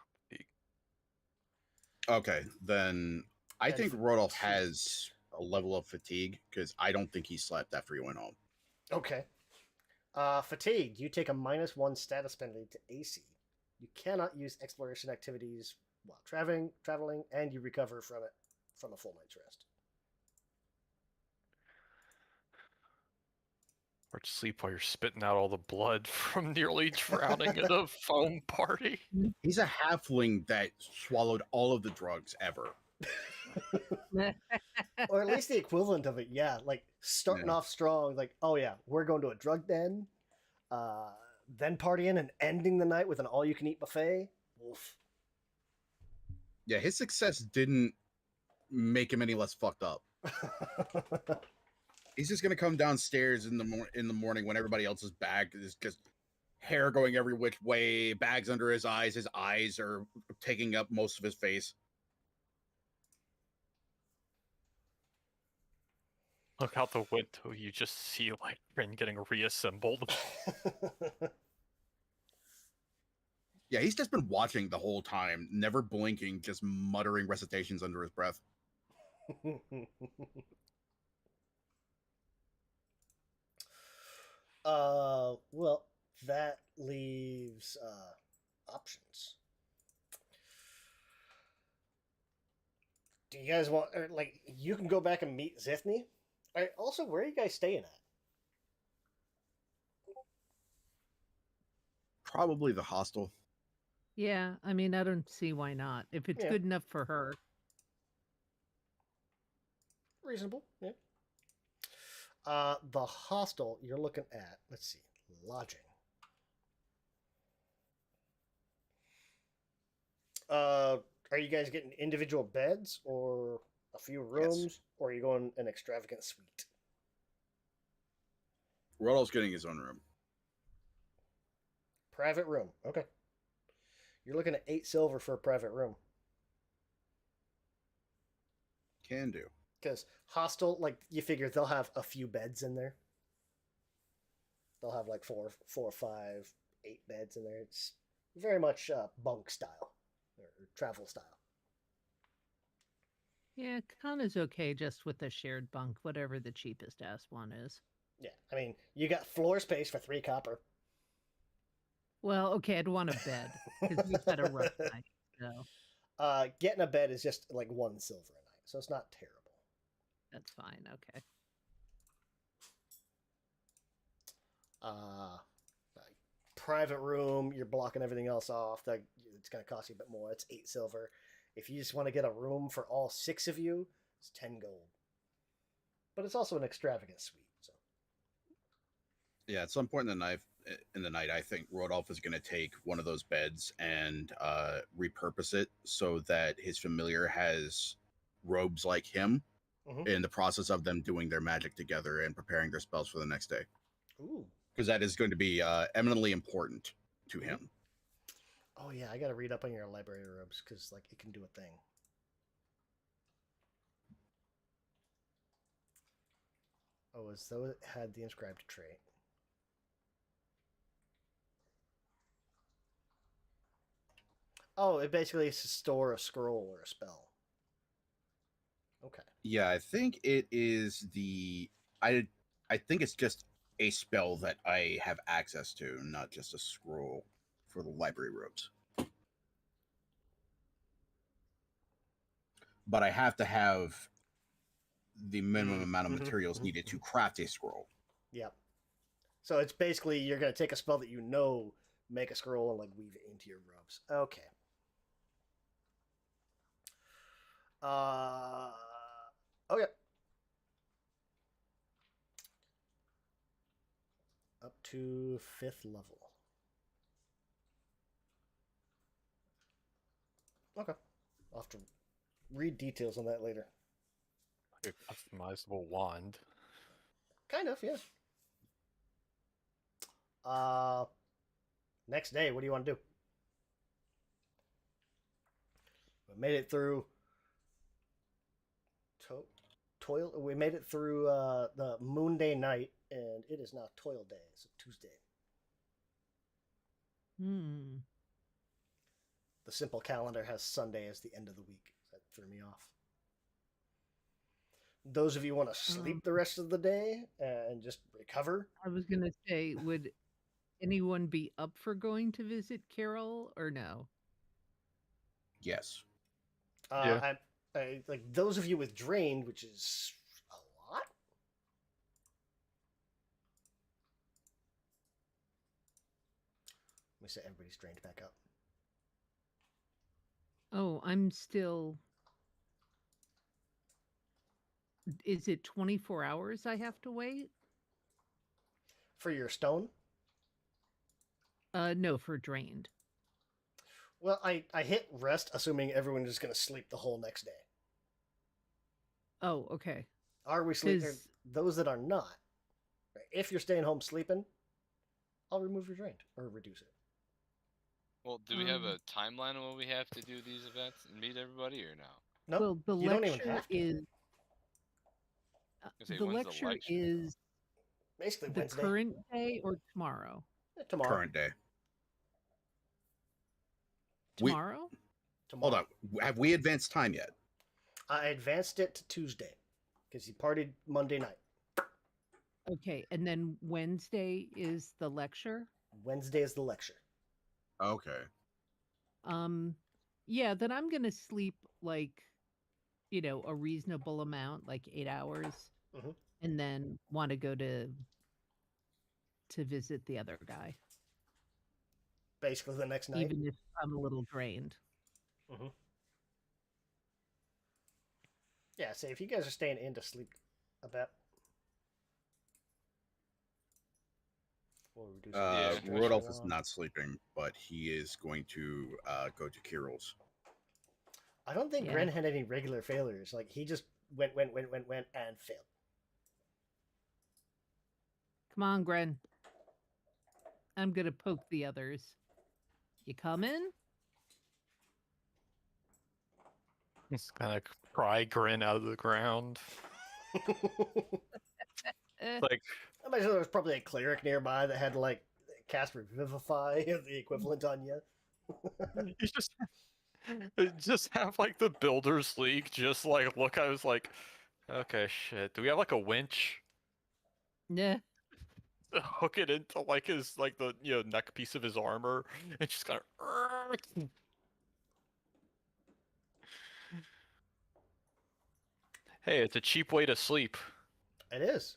Okay, then I And think f- Rodolph has a level of fatigue because I don't think he slept after he went home. Okay. Fatigued. You take a -1 status penalty to AC. You cannot use exploration activities while traveling, and you recover from it from a full night's rest. Or to sleep while you're spitting out all the blood from nearly drowning in a foam party. He's a halfling that swallowed all of the drugs ever. Or at least the equivalent of it, yeah. Like starting Yeah. off strong, like, oh yeah, we're going to a drug den, then partying and ending the night with an all-you-can-eat buffet. Oof. Yeah, his success didn't make him any less fucked up. He's just gonna come downstairs in the morning when everybody else is back. There's just hair going every which way, bags under his eyes. His eyes are taking up most of his face. Look out the window, you just see like Rin getting reassembled. Yeah, he's just been watching the whole time, never blinking, just muttering recitations under his breath. Well, that leaves options. Do you guys want, or, like, you can go back and meet Zithny? All right, also, where are you guys staying at? Probably the hostel. Yeah, I mean, I don't see why not. If it's Yeah. good enough for her. Reasonable, yeah. The hostel you're looking at, let's see, lodging. Are you guys getting individual beds or a few rooms, or are you going an extravagant suite? Rodolph's getting his own room. Private room, okay. You're looking at 8 silver for a private room. Can do. Because hostel, like, you figure they'll have a few beds in there. They'll have like 4, 5, 8 beds in there. It's very much bunk style or travel style. Yeah, Kana's okay just with the shared bunk, whatever the cheapest ass one is. Yeah, I mean, you got floor space for 3 copper. Well, okay, I'd want a bed because we've had a rough night. So Getting a bed is just like 1 silver a night, so it's not terrible. that's fine. Okay. Private room, you're blocking everything else off. It's going to cost you a bit more. It's 8 silver. If you just want to get a room for all 6 of you, it's 10 gold. But it's also an extravagant suite. So Yeah, at some point in the night, I think Rodolph is going to take one of those beds and repurpose it so that his familiar has robes like him in the process of them doing their magic together and preparing their spells for the next day. Ooh. Because that is going to be eminently important to him. Oh yeah, I got to read up on your library robes because like it can do a thing. Oh, as though it had the inscribed trait. Oh, it basically is to store a scroll or a spell. Okay. Yeah, I think it is I think it's just a spell that I have access to, not just a scroll for the library robes. But I have to have the minimum amount of materials needed to craft a scroll. Yep. So it's basically you're going to take a spell that you know, make a scroll, and like weave it into your robes. Okay. Okay. Up to 5th level. Okay. I'll have to read details on that later. Like a customizable wand. Kind of, yeah. Next day, what do you want to do? We made it through toil. We made it through the Moon Day night, and it is now Toil Day. It's a Tuesday. The simple calendar has Sunday as the end of the week. That threw me off. Those of you want to sleep the rest of the day and just recover? I was going to say, would anyone be up for going to visit Carol or no? Yes. Yeah. I like those of you with drained, which is a lot. Let me set everybody's drained back up. Oh, I'm still. Is it 24 hours I have to wait? For your stone? No, for drained. Well, I hit rest, assuming everyone is going to sleep the whole next day. Oh, okay. Are we sleeping? 'Cause- Those that are not, if you're staying home sleeping, I'll remove your drain or reduce it. Well, do we have a timeline on when we have to do these events and meet everybody, or no? Nope, Well, the you don't even lecture have to. is I say, the when's lecture lecture? is Basically the Wednesday. current day or tomorrow. Tomorrow. Current day. Tomorrow? Hold on. Have we advanced time yet? I advanced it to Tuesday because he partied Monday night. Okay, and then Wednesday is the lecture. Wednesday is the lecture. Okay. Yeah, then I'm gonna sleep like, a reasonable amount, like 8 hours, Mhm. and then want to go to visit the other guy, Basically the next night. even if I'm a little drained. Mm-hmm. Yeah, so if you guys are staying in to sleep a bit, we'll reduce it. Rodolph is not sleeping, but he is going to go to Kiril's. I don't think Yeah. Gren had any regular failures. Like he just went, and failed. Come on, Gren. I'm gonna poke the others. You coming? Just kind of pry Grin out of the ground. Like, I imagine there was probably a cleric nearby that had like cast Revivify, the equivalent on you. you just have like the Builders League just like look. I was like, okay, shit. Do we have like a winch? Nah. To hook it into like his the neck piece of his armor and just kind of. Hey, it's a cheap way to sleep. It is.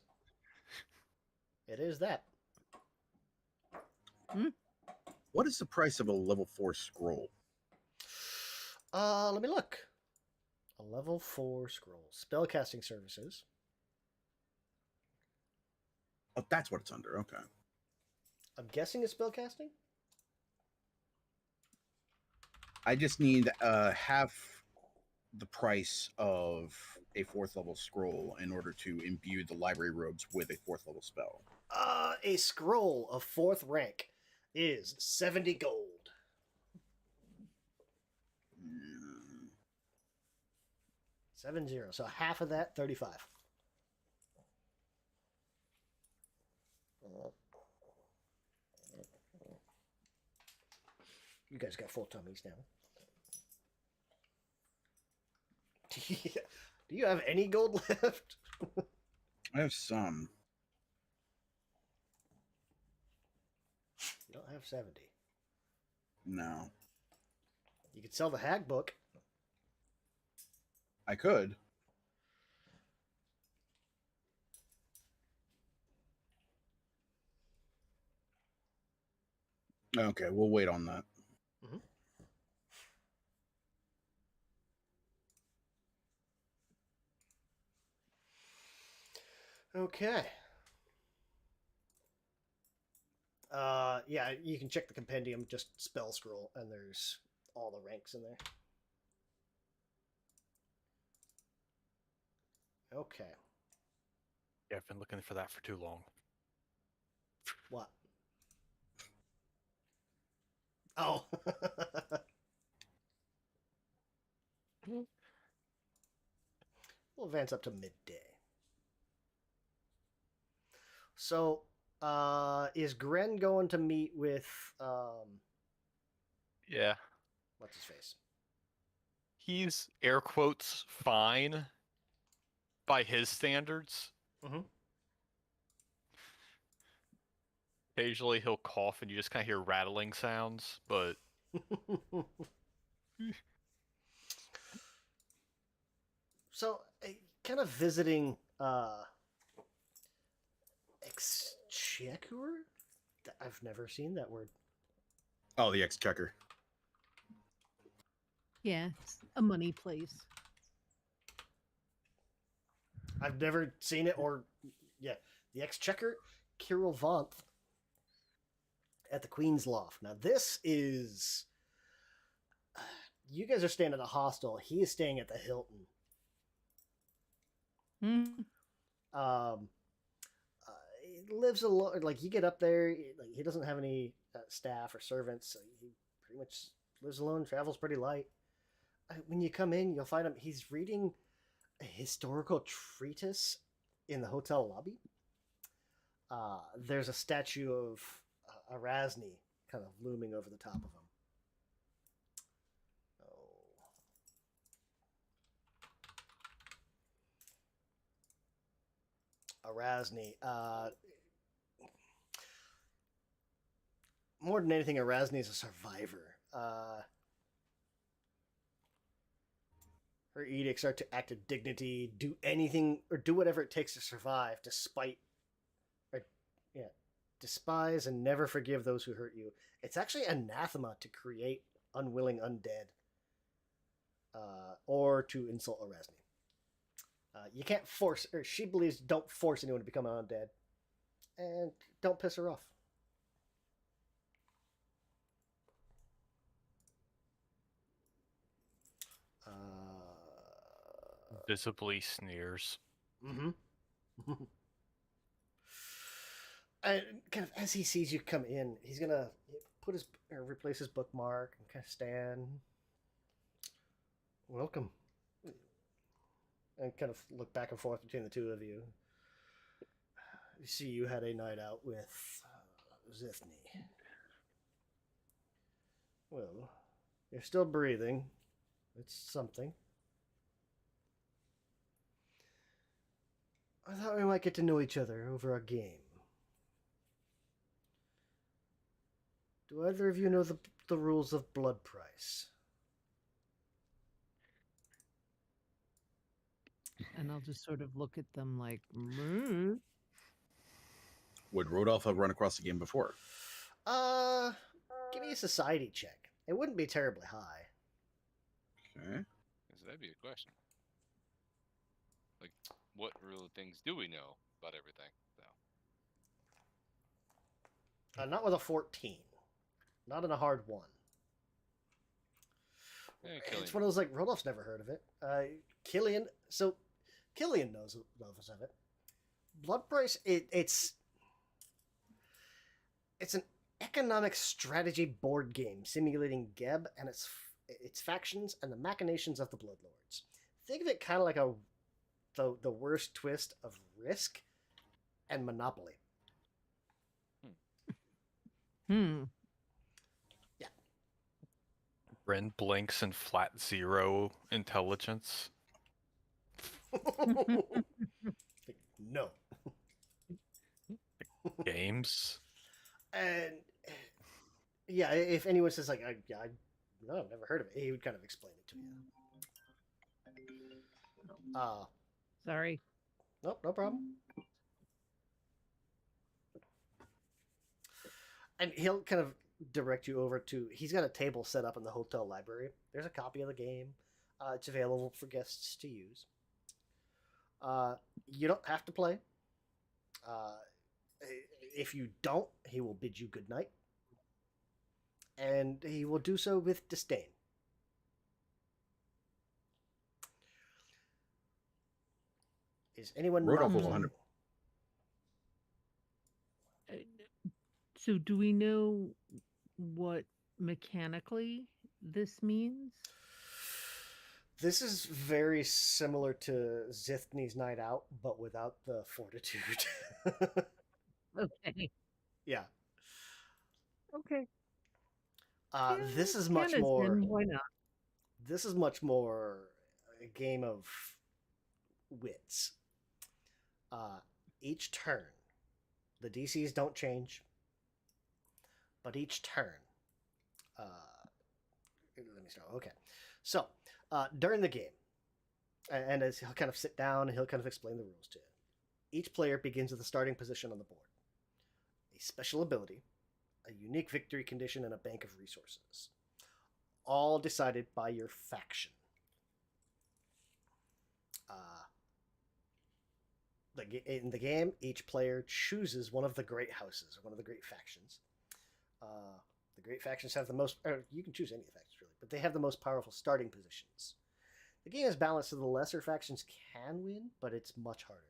It is that. What is the price of a level 4 scroll? Let me look. A level 4 scroll. Spellcasting services. Oh, that's what it's under. Okay. I'm guessing it's spellcasting? I just need half the price of a 4th level scroll in order to imbue the library robes with a 4th level spell. A scroll of 4th rank is 70 gold. 70. So half of that, 35. You guys got full tummies now. Do you have any gold left? I have some. You don't have 70. No. You could sell the hag book. I could. Okay, we'll wait on that. Mm-hmm. Okay. Yeah, you can check the compendium, just spell scroll, and there's all the ranks in there. Okay. Yeah, I've been looking for that for too long. What? Oh. We'll advance up to midday. So, is Gren going to meet with, Yeah. what's his face? He's air quotes fine by his standards. Mm-hmm. Occasionally he'll cough and you just kind of hear rattling sounds, but So, kind of visiting, Exchequer? I've never seen that word. Oh, the Exchequer. Yeah, it's a money place. I've never seen it, or yeah, the Exchequer, Kirill Vanth at the Queen's Loft. Now this is You guys are staying at a hostel. He is staying at the Hilton. He lives alone. Like, you get up there, like, he doesn't have any staff or servants. So he pretty much lives alone, travels pretty light. When you come in, you'll find him. He's reading a historical treatise in the hotel lobby. There's a statue of Erasni kind of looming over the top of him. Erasni. More than anything, Erasni is a survivor. Her edicts are to act with dignity, do anything or do whatever it takes to survive, despise and never forgive those who hurt you. It's actually anathema to create unwilling undead, or to insult Erasni. You can't force, or she believes, don't force anyone to become an undead, and don't piss her off. Visibly sneers. Mm-hmm. And kind of as he sees you come in, he's gonna replace his bookmark and kind of stand. Welcome. And kind of look back and forth between the two of you. You see, you had a night out with Zithny. Well, you're still breathing. It's something. I thought we might get to know each other over a game. Do either of you know the rules of blood price? And I'll just sort of look at them like, Would Rodolph have run across the game before? Give me a society check. It wouldn't be terribly high. Okay. So that'd be a question. Like, what real things do we know about everything? So. Not with a 14. Not in a hard one. It's one of those, like, Rodolph's never heard of it. Killian knows of it. Blood price, it's an economic strategy board game simulating Geb and its factions and the machinations of the Bloodlords. Think of it kind of like the worst twist of Risk and Monopoly. Hmm. Yeah. Ren blinks in flat zero intelligence. No. Games. And yeah, if anyone says like, no, I've never heard of it, he would kind of explain it to you. Sorry. Nope, no problem. And he'll kind of direct you over to. He's got a table set up in the hotel library. There's a copy of the game. It's available for guests to use. You don't have to play. If you don't, he will bid you good night. And he will do so with disdain. Is anyone Rodolph not will 100. So do we know what mechanically this means? This is very similar to Zithny's Night Out, but without the fortitude. Okay. Yeah. Okay. This is much Dennis, more. then why not? This is much more a game of wits. Each turn, the DCs don't change, but each turn. Let me start. Okay, so during the game, and as he'll kind of sit down and he'll kind of explain the rules to you. Each player begins with a starting position on the board, a special ability, a unique victory condition, and a bank of resources, all decided by your faction. In the game, each player chooses one of the great houses, or one of the great factions. The great factions have the most. Or you can choose any factions really, but they have the most powerful starting positions. The game is balanced so the lesser factions can win, but it's much harder.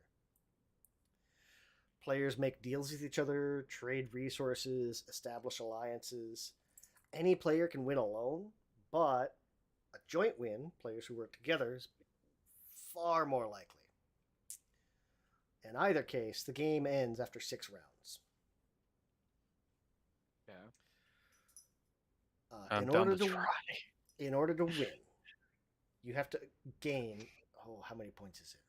Players make deals with each other, trade resources, establish alliances. Any player can win alone, but a joint win, players who work together, is far more likely. In either case, the game ends after 6 rounds. Yeah. I'm In down order to to try. in order to win, you have to gain. Oh, how many points is it?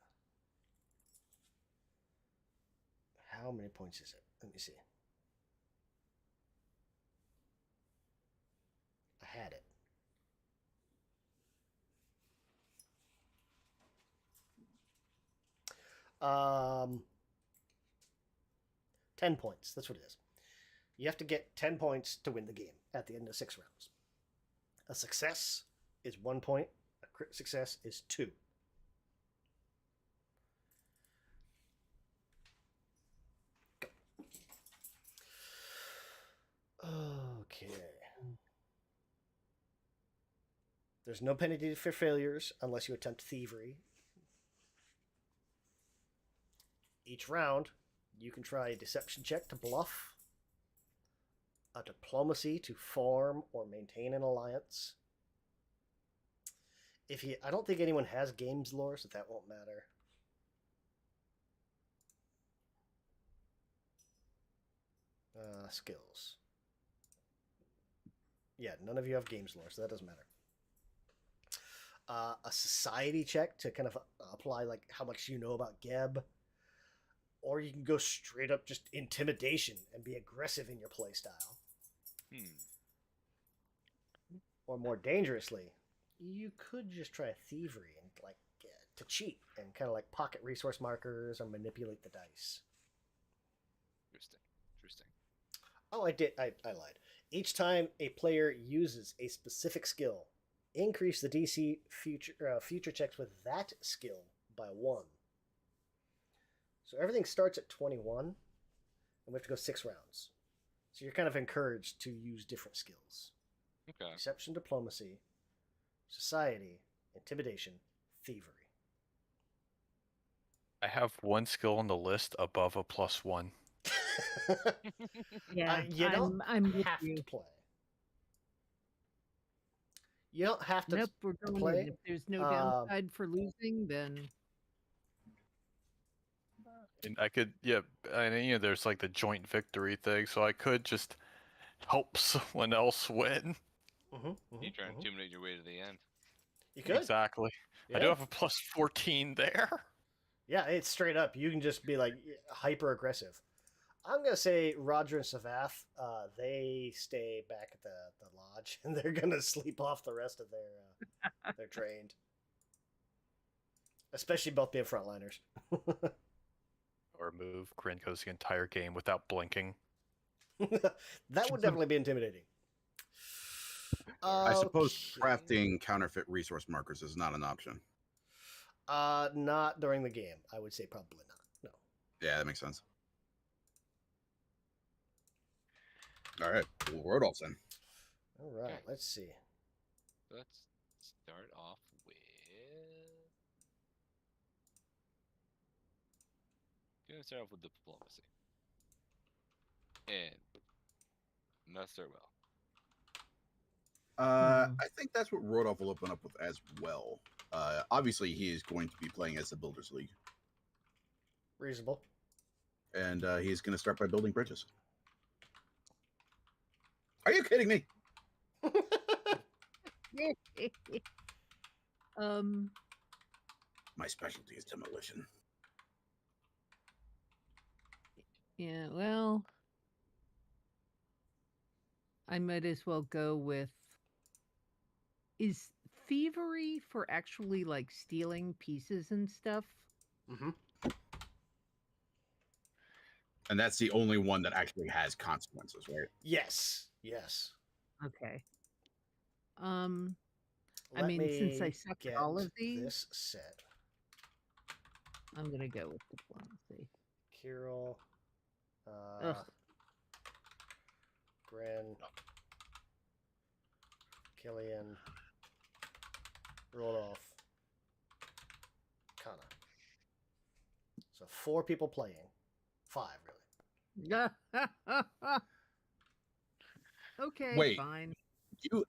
How many points is it? Let me see. I had it. Um, 10 points. That's what it is. You have to get 10 points to win the game at the end of 6 rounds. A success is 1 point. A crit success is 2. Go. Okay. There's no penalty for failures unless you attempt thievery. Each round, you can try a deception check to bluff, a diplomacy to form or maintain an alliance. I don't think anyone has games lore, so that won't matter. Skills. Yeah, none of you have games lore, so that doesn't matter. A society check to kind of apply like how much you know about Geb. Or you can go straight up just intimidation and be aggressive in your playstyle. Or more dangerously, you could just try thievery and like to cheat and kind of like pocket resource markers or manipulate the dice. Interesting. Oh, I lied. Each time a player uses a specific skill, increase the DC future checks with that skill by 1. So everything starts at 21, and we have to go 6 rounds. So you're kind of encouraged to use different skills. Okay. Deception, diplomacy, society, intimidation, thievery. I have 1 skill on the list above a +1. Yeah, you don't I'm with have you. to play. You don't have to Nope, we're going play. in. If there's no downside for losing, then And I could, yeah, and there's like the joint victory thing, so I could just help someone else win. You're trying to intimidate your way to the end. You could. Exactly. Yeah. I do have a +14 there. Yeah, it's straight up. You can just be like hyper aggressive. I'm gonna say Roger and Savath, they stay back at the lodge, and they're gonna sleep off the rest of their trained. Especially both being frontliners. Or move Gringo's the entire game without blinking. That would definitely be intimidating. I suppose Okay. crafting counterfeit resource markers is not an option. Not during the game. I would say probably not. No. Yeah, that makes sense. All right, Rodolph's in. All right. Okay. Let's see. Let's start off with. Gonna start off with diplomacy. And not start well. I think that's what Rodolph will open up with as well. Obviously, he is going to be playing as the Builders League, Reasonable. and he's going to start by building bridges. Are you kidding me? My specialty is demolition. yeah, well, I might as well go with. Is thievery for actually like stealing pieces and stuff? Mm-hmm. And that's the only one that actually has consequences, right? Yes. Yes. Okay. Let mean, since I me suck at get all of these- this set. I'm gonna go with diplomacy. Kirill. Ugh. Gren. Killian, Rodolph, Kana. So 4 people playing. 5, really. Okay, Wait. fine. You.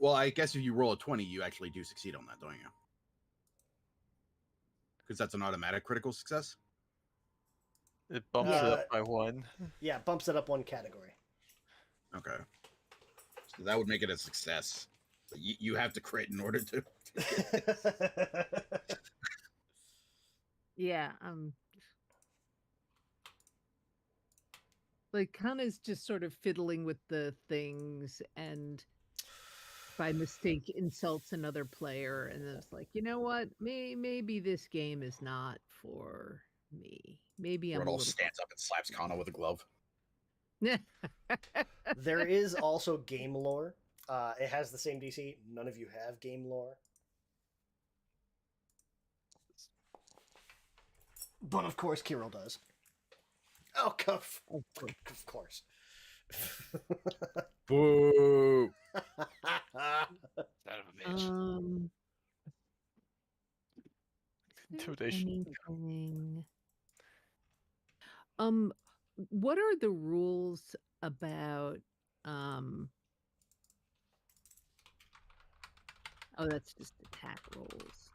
Well, I guess if you roll a 20, you actually do succeed on that, don't you? Because that's an automatic critical success. It bumps it up by 1. Yeah, bumps it up 1 category. Okay. So that would make it a success. But you have to crit in order to. Yeah, like Kana's just sort of fiddling with the things and by mistake insults another player, and then it's like, you know what? Maybe this game is not for me. Maybe I'm a Rodolph little. stands up and slaps Kana with a glove. There is also game lore. It has the same DC. None of you have game lore. But of course, Kirill does. Oh, of course. Boo! Son of a bitch. Intimidation. Anything. What are the rules about oh, that's just attack rolls.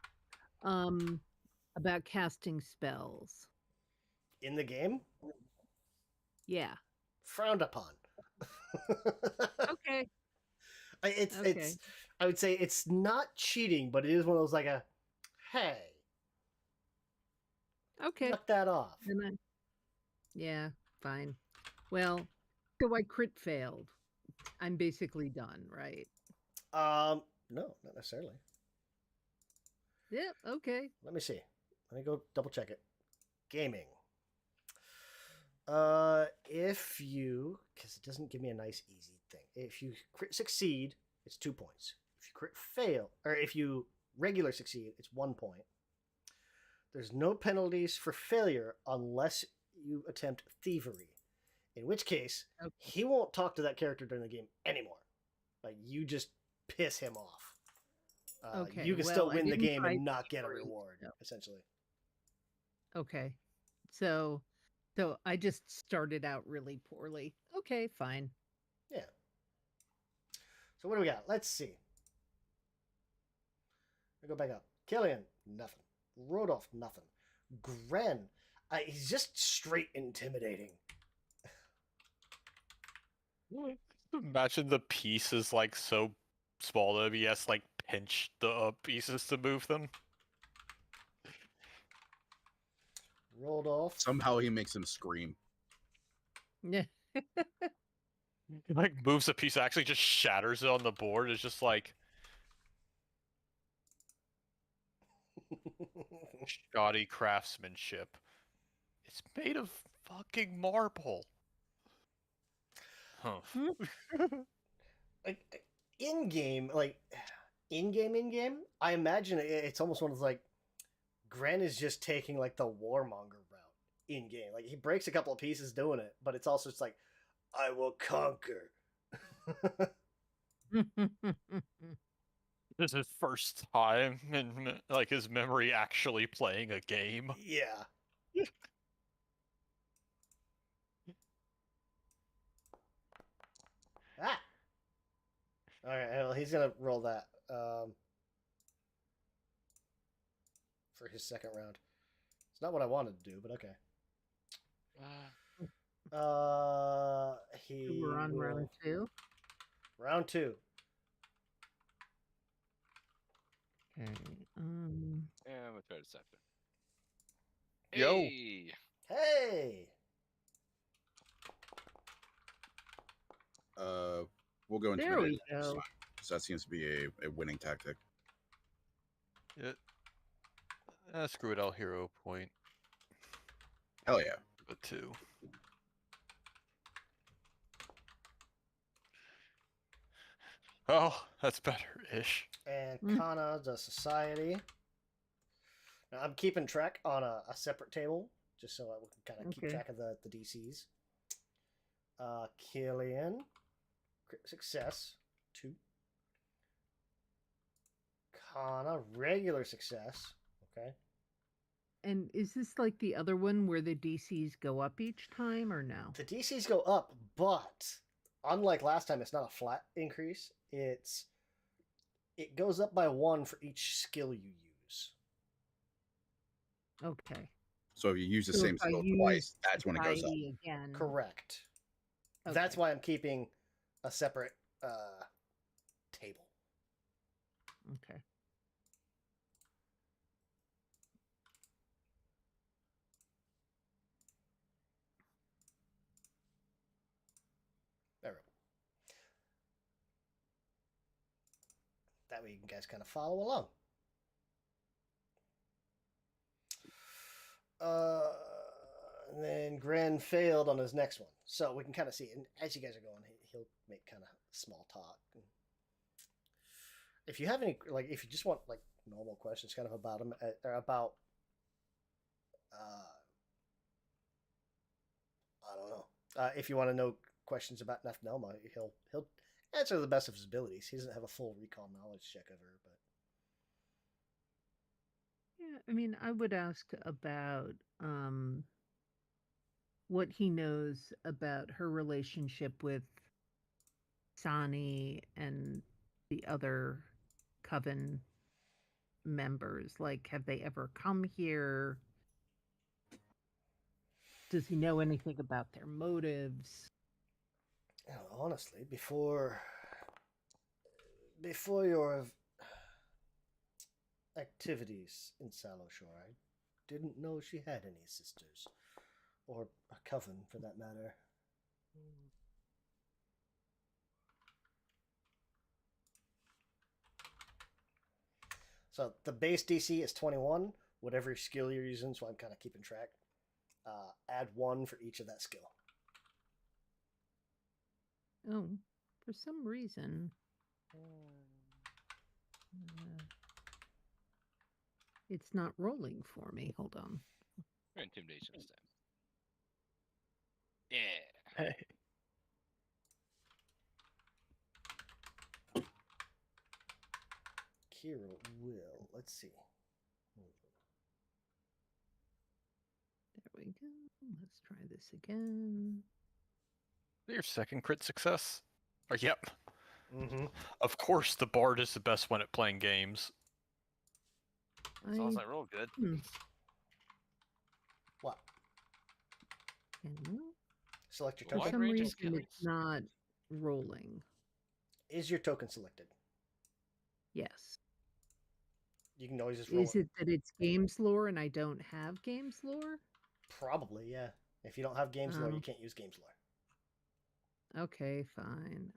About casting spells. In the game, Yeah. frowned upon. Okay. It's Okay. I would say it's not cheating, but it is one of those like a hey, Okay. knock that off. Yeah, fine. Well, so I crit failed. I'm basically done, right? No, not necessarily. Yeah, okay. Let me see. Let me go double check it. Gaming. If you, because it doesn't give me a nice easy thing. If you crit succeed, it's 2 points. If you crit fail, or if you regular succeed, it's 1 point. There's no penalties for failure unless you attempt thievery. In which case, Okay. he won't talk to that character during the game anymore. Like, you just piss him off. Okay, You can well, still I win the didn't game try and not get a thievery, reward, so- essentially. Okay. So I just started out really poorly. Okay, fine. Yeah. So what do we got? Let's see. I go back up. Killian, nothing. Rodolph, nothing. Gren, he's just straight intimidating. Imagine the piece is like so small that he has to like pinch the pieces to move them. Rodolph. Somehow he makes him scream. Yeah. He like moves a piece, actually just shatters it on the board. It's just like shoddy craftsmanship. It's made of fucking marble. Huh. Like in game, I imagine it's almost one of those like Gren is just taking like the warmonger route in game. Like he breaks a couple of pieces doing it, but it's also just like I will conquer. This is his first time in like his memory actually playing a game. Yeah. Ah. All right. Well, he's gonna roll that for his second round. It's not what I wanted to do, but okay. He We're on will- round 2. Round 2. Okay. Yeah, I'm gonna try to deception. Yo. Hey! Hey. We'll go into There we go. So that seems to be a winning tactic. Screw it, I'll hero point. Hell yeah. But 2. Oh, that's better-ish. And Mm. Kana does society. Now I'm keeping track on a separate table, just so I can kind of keep Okay. track of the DCs. Killian, crit success, 2. Kana, regular success. Okay. And is this like the other one where the DCs go up each time or no? The DCs go up, but unlike last time, it's not a flat increase. It goes up by 1 for each skill you use. Okay. So if you use the So same if I skill use twice, that's when it goes up. Society again. Correct. That's Okay. why I'm keeping a separate table. Okay. There we go. That way you can guys kind of follow along. And then Gren failed on his next one. So we can kind of see, and as you guys are going, he'll make kind of small talk. If you have any, like, if you just want, like, normal questions kind of about him, or about, I don't know. If you want to know questions about Nephnelma, he'll answer to the best of his abilities. He doesn't have a full recall knowledge check of her, but Yeah, I mean, I would ask about what he knows about her relationship with Sani and the other coven members. Like, have they ever come here? Does he know anything about their motives? you know, honestly, before your activities in Sallow Shore, I didn't know she had any sisters, or a coven for that matter. So the base DC is 21. Whatever skill you're using, so I'm kind of keeping track. Add 1 for each of that skill. Oh, for some reason. It's not rolling for me. Hold on. Intimidation this time. Yeah. Hey. Kira will. Let's see. There we go. Let's try this again. Your second crit success? Oh, yep. Mm-hmm. Of course, the bard is the best one at playing games. As long as I I roll good. What? can Select your For Wide token. some range of reason, skills. it's not rolling. Is your token selected? Yes. You can always just roll Is it that it's games lore and I don't have games lore? Probably, yeah. If you don't have games lore, you Oh. can't use games lore. Okay, fine.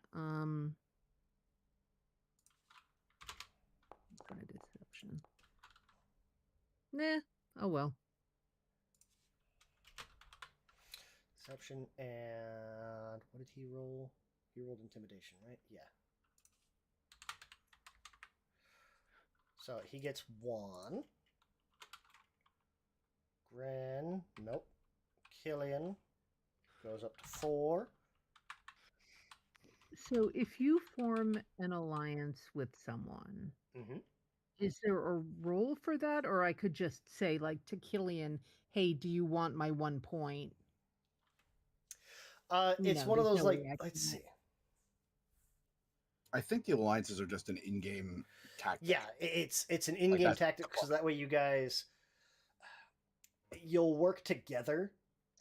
Try deception. Nah. Oh well. Deception and what did he roll? He rolled intimidation, right? Yeah. So he gets 1. Gren, nope. Killian goes up to 4. So if you form an alliance with someone, Mm-hmm. is there a role for that? Or I could just say like to Killian, hey, do you want my 1 point? It's No, one of there's those, no like, way I let's can- see. I think the alliances are just an in-game tactic. Yeah, it's an in-game that's tactic, the so that way you guys, you'll work together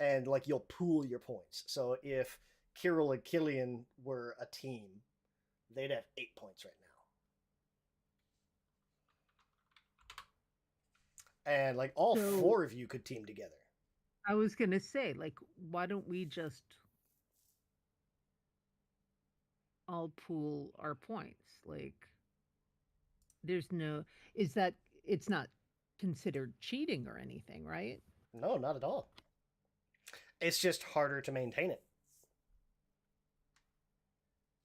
and like you'll pool your points. So if Kirill and Killian were a team, they'd have 8 points right now. And like all So- 4 of you could team together. I was gonna say, like, why don't we just all pool our points? Like, there's no, is that, it's not considered cheating or anything, right? No, not at all. It's just harder to maintain it.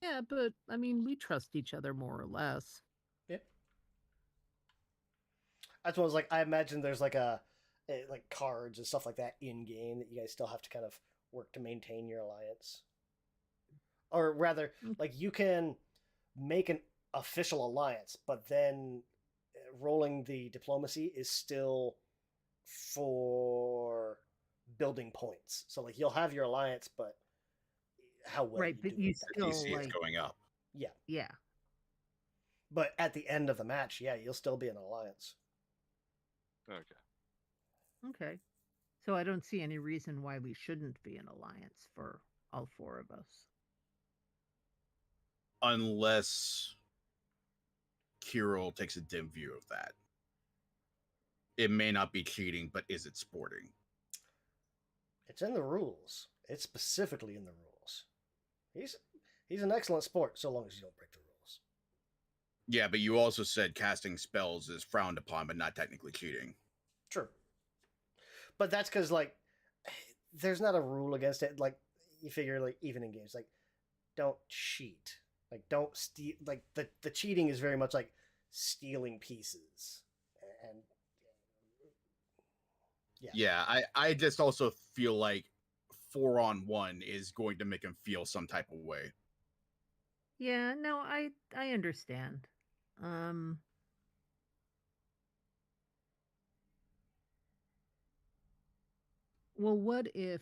Yeah, but I mean, we trust each other more or less. Yeah. That's what I was like. I imagine there's like like cards and stuff like that in game that you guys still have to kind of work to maintain your alliance. Or rather, like you can make an official alliance, but then rolling the diplomacy is still for building points. So like you'll have your alliance, but how well Right, you but do you it. The still DC is like going up. Yeah, yeah. but at the end of the match, yeah, you'll still be an alliance. Okay. Okay. So I don't see any reason why we shouldn't be an alliance for all four of us. Unless Kirill takes a dim view of that. It may not be cheating, but is it sporting? It's in the rules. It's specifically in the rules. He's an excellent sport so long as you don't break the rules. Yeah, but you also said casting spells is frowned upon, but not technically cheating. True. But that's because like there's not a rule against it. Like you figure like even in games, like don't cheat. Like don't steal. Like the cheating is very much like stealing pieces. And Yeah, I just also feel like 4-on-1 is going to make him feel some type of way. Yeah, no, I understand. Well, what if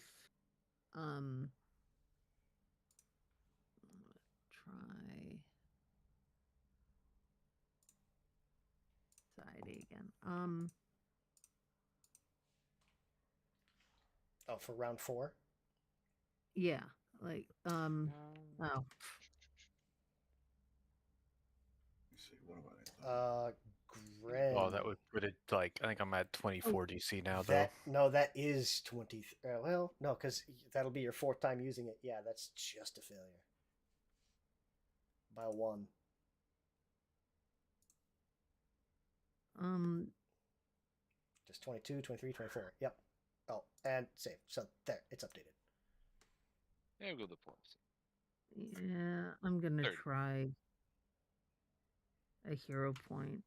try society again. oh, for round 4. Yeah, like oh, Let's see, what about it? Gren. Oh, that would put it like I think I'm at 24 DC now though. That is 20. Well, no, because that'll be your 4th time using it. Yeah, that's just a failure by 1. Just 22, 23, 24. Yep. Oh, and save. So there, it's updated. There go the points. yeah, I'm gonna 30. try a hero point.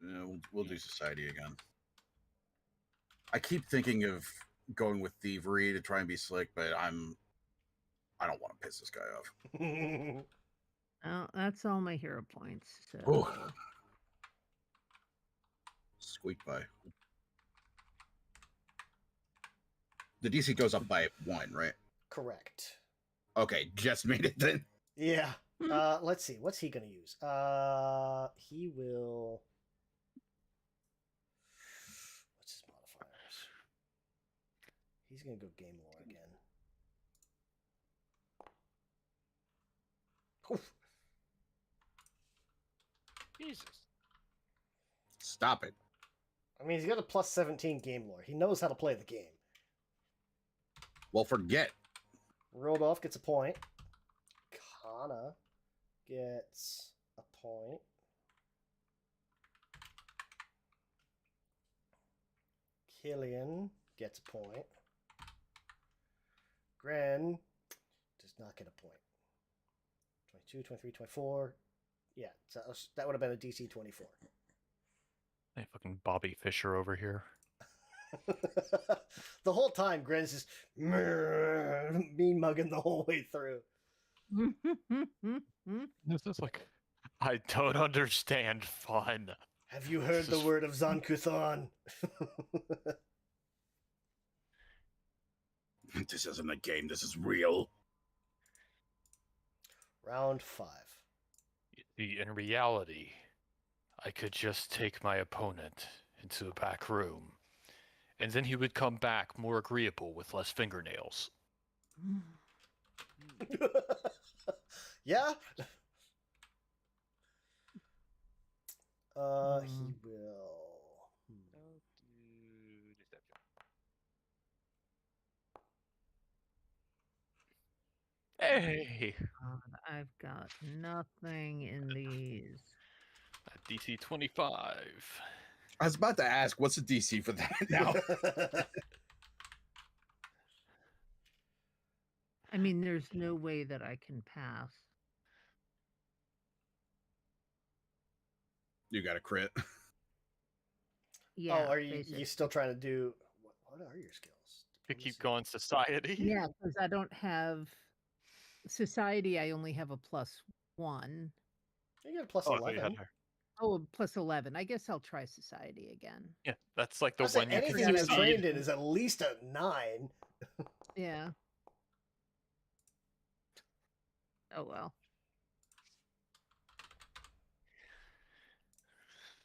Yeah, we'll do society again. I keep thinking of going with thievery to try and be slick, but I don't want to piss this guy off. Oh, that's all my hero points. So Ooh. Squeak by. The DC goes up by 1, right? Correct. Okay, just made it then. Yeah. Let's see. What's he gonna use? He will. What's his modifiers? He's gonna go game lore again. Oof. Jesus. Stop it. I mean, he's got a plus 17 game lore. He knows how to play the game. Well, forget. Rodolph gets a point. Kana gets a point. Killian gets a point. Gren does not get a point. 22, 23, 24. Yeah, so that would have been a DC 24. Hey, fucking Bobby Fischer over here. The whole time, Gren's just mean mugging the whole way through. This is like, I don't understand fun. Have you heard This the is- word of Zan-Kuthon? This isn't a game. This is real. Round 5. In reality, I could just take my opponent into a back room, and then he would come back more agreeable with less fingernails. Yeah. He will. Deception. Hey, God, I've got nothing in these. at DC 25. I was about to ask, what's the DC for that now? I mean, there's no way that I can pass. You got a crit. Yeah. Oh, are you basically. still trying to do? What are your skills? You keep Diplomacy? going society. Yeah, because I don't have society. I only have a +1. You get a plus Oh, I thought you had 11. her. Oh, a +11. I guess I'll try society again. Yeah, that's like I the say one you can anything you're succeed. trained in is at least a 9. Yeah. Oh well.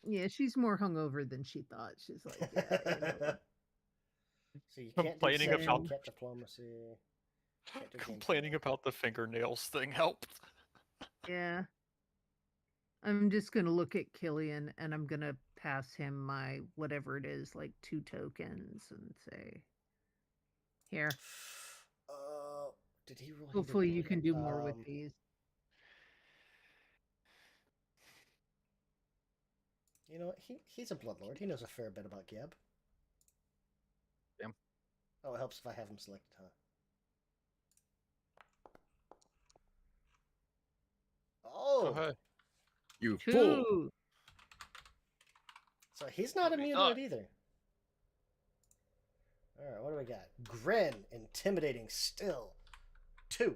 Yeah, she's more hungover than she thought. She's like, yeah, you know what? So you can't do Complaining deception, about- you can't diplomacy. Can't do Complaining gameplay. about the fingernails thing helped. Yeah. I'm just gonna look at Killian and I'm gonna pass him my whatever it is, like 2 tokens, and say, here. Did he really? Hopefully you can do more with these. You know what? He's a bloodlord. He knows a fair bit about Geb. Damn. Oh, it helps if I have him selected, huh? Oh, Oh, hey. You fool. 2. so he's not What we immune to thought. it either. All right, what do we got? Gren, intimidating still. 2.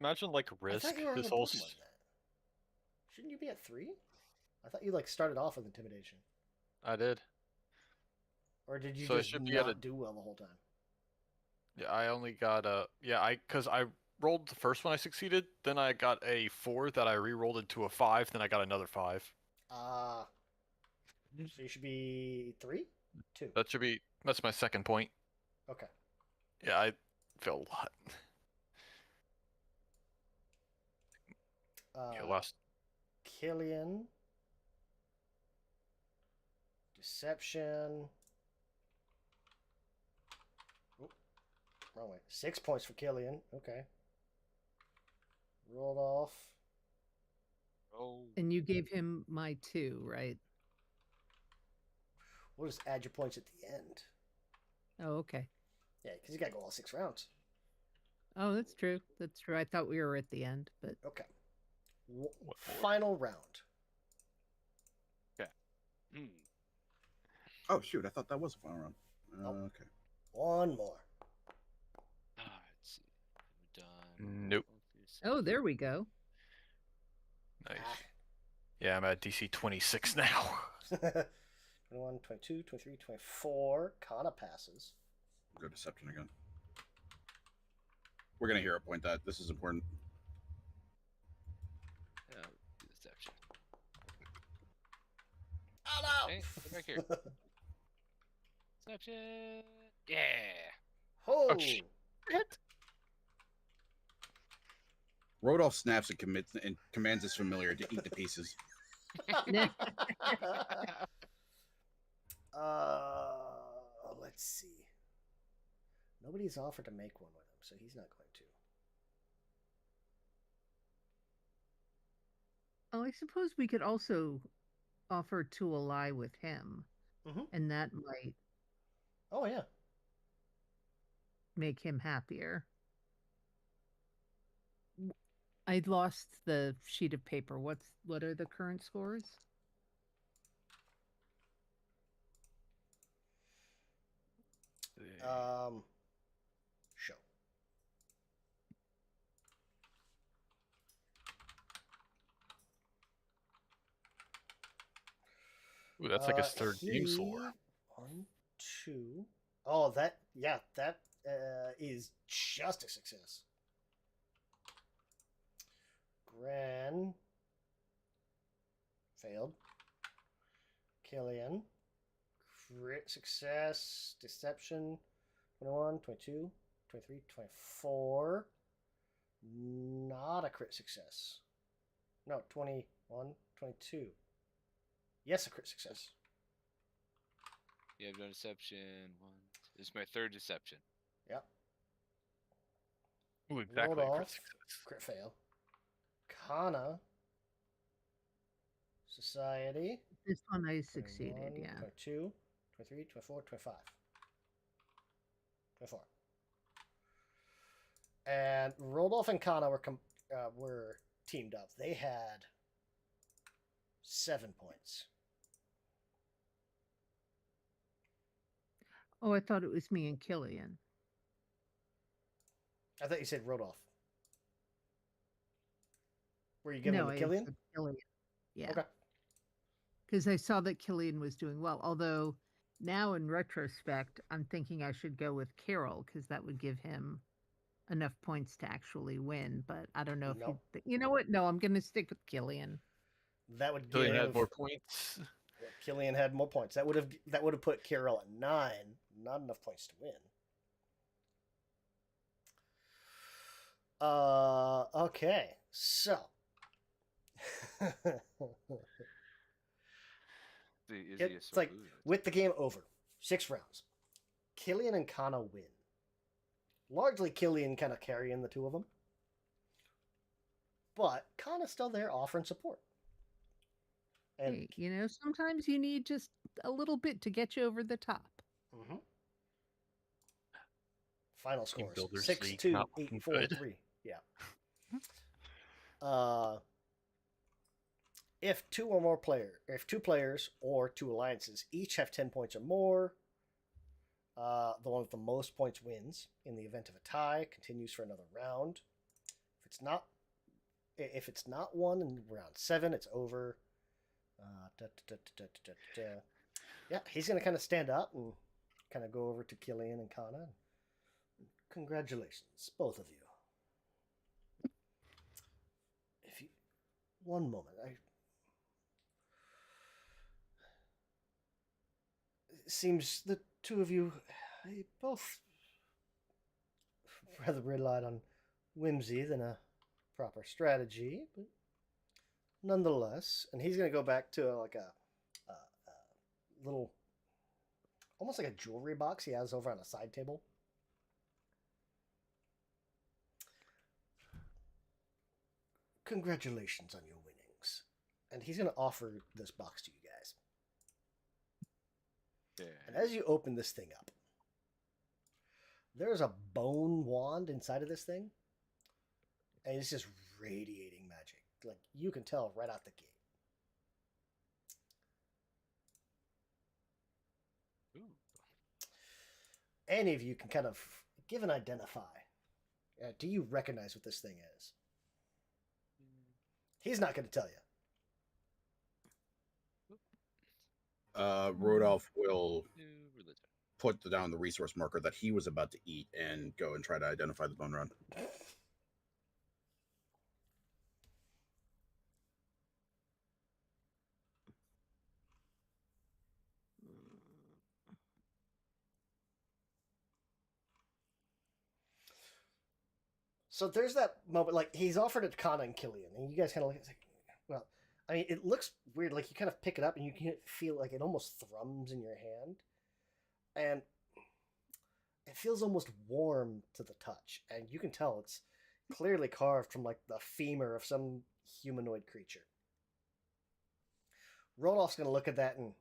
Imagine like I risk. thought you were This on whole. above more than that. Shouldn't you be at 3? I thought you like started off with intimidation, I did. or did you So it just should be at not a- do well the whole time? Yeah, I only got a. Yeah, because I rolled the first one, I succeeded. Then I got a 4 that I re-rolled into a 5. Then I got another 5. So you should be 3, 2. That should be. That's my second point. Okay. Yeah, I failed a lot. Yeah, last. Killian. Deception. Oop, wrong way. 6 points for Killian. Okay. Rolled off. Oh, And you gave him my 2, right? We'll just add your points at the end. Oh, okay. Yeah, because you got to go all 6 rounds. Oh, that's true. That's true. I thought we were at the end, but Okay. What more? Final round. hmm. Oh shoot! I thought that was a final round. Nope. Okay. One more. Let's see. We're done. Nope. oh, there we go. Nice. Ah. Yeah, I'm at DC 26 now. 21, 22, 23, 24. Kana passes. Go deception again. We're gonna hero point that. This is important. Deception. Oh no! Hey, get back here. Deception. Yeah. Oh! shit. Rodolph snaps and commands his familiar to eat the pieces. Let's see. Nobody's offered to make one with him, so he's not going to. Oh, I suppose we could also offer to ally with him, Mhm. and that might Oh yeah. make him happier. I lost the sheet of paper. What are the current scores? Show. Ooh, that's like his third game he- score. 1, 2. Oh, that is just a success. Gran failed. Killian crit success. Deception 21, 22, 23, 24. Not a crit success. No, 21, 22. Yes, a crit success. Yeah, I've done deception once. This is my third deception. Yep. Ooh, exactly. Rolled a crit off. success. Crit fail. Kana. Society. This one I succeeded, 21, yeah. 22, 23, 24, 25. 24. And Rodolph and Kana were teamed up, they had 7 points. Oh, I thought it was me and Killian. I thought you said Rodolph. Were you giving No, it to I Killian? said Killian. Yeah. Okay. Because I saw that Killian was doing well. Although now in retrospect, I'm thinking I should go with Carol because that would give him enough points to actually win. But I don't know if Nope. you know what? No, I'm going to stick with Killian. That would Killian give had more points. Killian had more points. That would have put Carol at 9. Not enough points to win. Okay. So it's like with the game over, 6 rounds, Killian and Kana win. Largely Killian kind of carrying the two of them, but Kana's still there offering support. And Hey, you know, sometimes you need just a little bit to get you over the top. mhm. Final Team scores Builders 6-2, League, not 8, looking 4, good. 3. Yeah. If two players or 2 alliances each have 10 points or more, the one with the most points wins. In the event of a tie, continues for another round. If it's not won in round 7, it's over. Yeah, he's gonna kind of stand up and kind of go over to Killian and Kana. Congratulations, both of you. If you, one moment, it seems the two of you both rather relied on whimsy than a proper strategy, but nonetheless. And he's gonna go back to like a little, almost like a jewelry box he has over on a side table. Congratulations on your winnings. And he's going to offer this box to you guys. Yeah. And as you open this thing up, there's a bone wand inside of this thing. And it's just radiating magic. Like, you can tell right out the gate. Ooh. Any of you can kind of give an identify. Do you recognize what this thing is? He's not going to tell you. Rodolph will New religion. put down the resource marker that he was about to eat and go and try to identify the bone run. So there's that moment, like, he's offered it to Kana and Killian, and you guys kind of look at it, like, well, I mean, it looks weird. Like, you kind of pick it up, and you can feel like it almost thrums in your hand. And it feels almost warm to the touch. And you can tell it's clearly carved from, like, the femur of some humanoid creature. Rodolph's going to look at that, and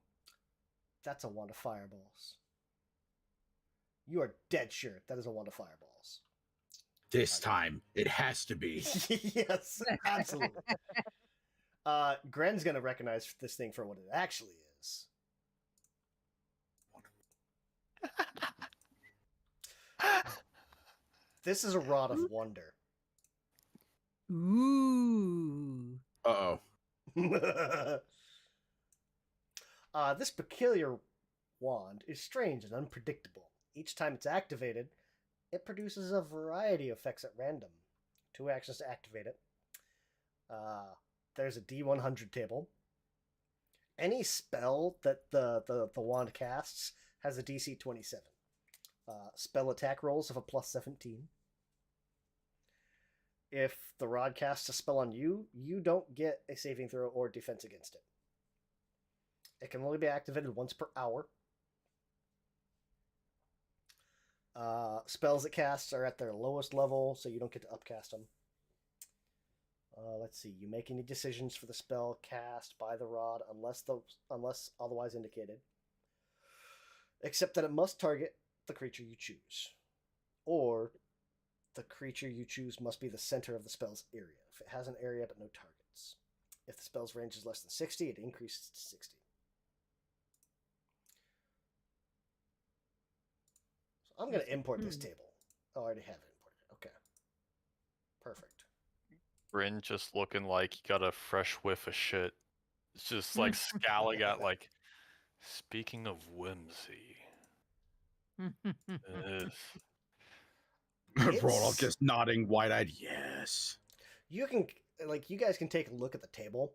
that's a wand of fireballs. You are dead sure that is a wand of fireballs. This time, it has to be. Yes, absolutely. Gren's going to recognize this thing for what it actually is. This is a rod of wonder. Ooh. Uh-oh. This peculiar wand is strange and unpredictable. Each time it's activated, it produces a variety of effects at random. 2 actions to activate it. There's a D100 table. Any spell that the wand casts has a DC 27. Spell attack rolls of a plus 17. If the rod casts a spell on you, you don't get a saving throw or defense against it. It can only be activated once per hour. Spells it casts are at their lowest level, so you don't get to upcast them. Let's see. You make any decisions for the spell cast by the rod unless otherwise indicated, except that it must target the creature you choose, or the creature you choose must be the center of the spell's area. If it has an area but no targets. If the spell's range is less than 60, it increases to 60. So I'm going to import this table. Oh, I already have it imported. Okay. Perfect. Bryn just looking like he got a fresh whiff of shit. It's just like scowling at like, speaking of whimsy. Ugh. Rodolph just nodding wide-eyed. Yes. You can, like, you guys can take a look at the table.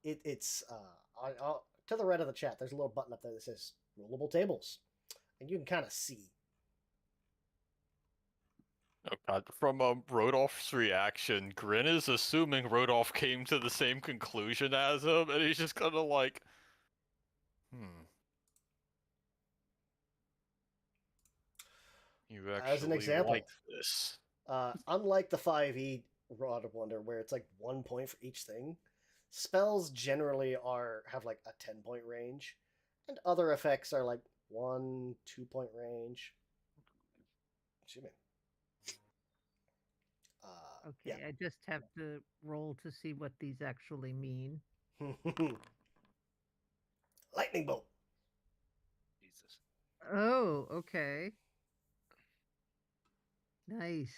It's to the right of the chat. There's a little button up there that says rollable tables, and you can kind of see. Oh god, from Rodolph's reaction, Grin is assuming Rodolph came to the same conclusion as him, and he's just kind of like, You actually As an example, like this. Unlike the 5e Rod of Wonder, where it's like 1 point for each thing, spells generally have like a 10-point range, and other effects are like 1-2 point range. Excuse me. Okay, I just have to roll to see what these actually mean. Lightning bolt. Jesus. Oh, okay. Nice.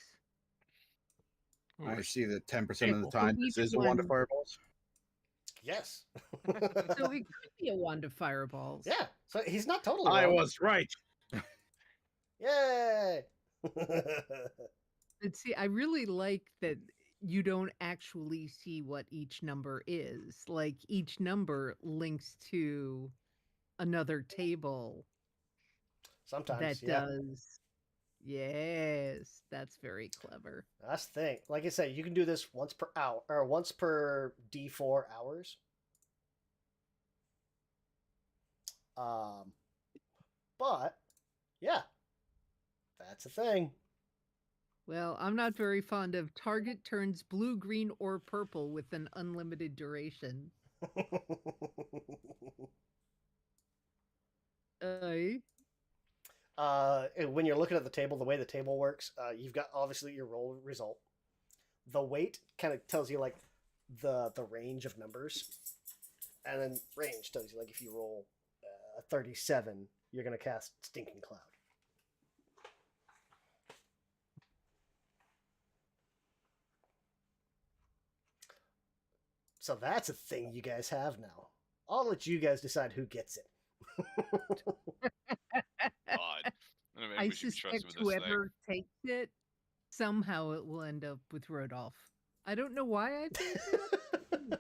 I see that 10% of the Okay, time so this each is a wand of one- fireballs. Yes. So it could be a wand of fireballs. Yeah. So he's not totally I wrong. was right. Yay! But see, I really like that you don't actually see what each number is. Like each number links to another table Sometimes, that yeah. does. Yes, that's very clever. That's the thing. Like I said, you can do this once per hour or once per D4 hours. But yeah, that's a thing. Well, I'm not very fond of target turns blue, green, or purple with an unlimited duration. When you're looking at the table, the way the table works, you've got obviously your roll result. The weight kind of tells you like the range of numbers, and then range tells you like if you roll a 37, you're gonna cast Stinking Cloud. So that's a thing you guys have now. I'll let you guys decide who gets it. God. Maybe I we should be suspect trusted with this thing. whoever takes it, somehow it will end up with Rodolph. I don't know why I think that.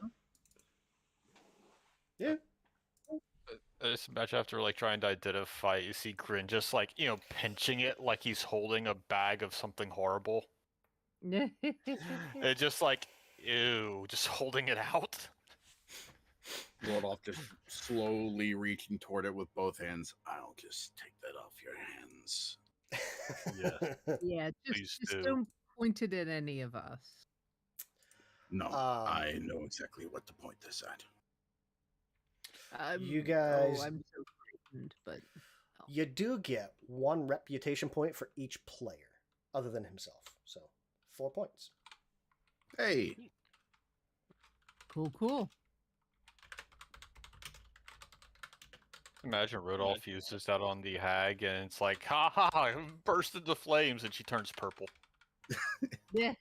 Yeah. I just imagine after like trying to identify, you see Grin just like, pinching it like he's holding a bag of something horrible. It's just like, ew, just holding it out. Rodolph just slowly reaching toward it with both hands. I'll just take that off your hands. Yeah. Yeah, Please just do. don't point it at any of us. No, I know exactly what to point this at. You guys- I'm so frightened, but You do get 1 reputation point for each player, other than himself. So 4 points. Hey, cool. Imagine Rodolph uses that on the hag, and it's like, ha ha, ha, burst into flames, and she turns purple. Yeah.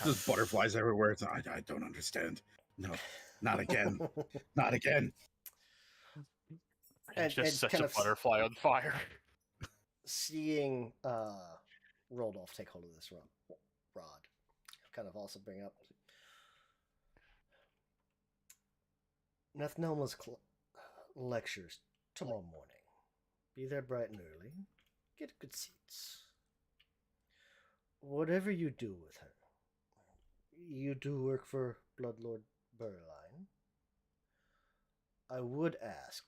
there's butterflies everywhere. I don't understand. No, not again. Not again. And just and sets kind a of butterfly on fire. Seeing Rodolph take hold of this rod, kind of also bring up Nethnelma's lectures tomorrow morning. Be there bright and early. Get good seats. Whatever you do with her, you do work for Bloodlord Burline. I would ask.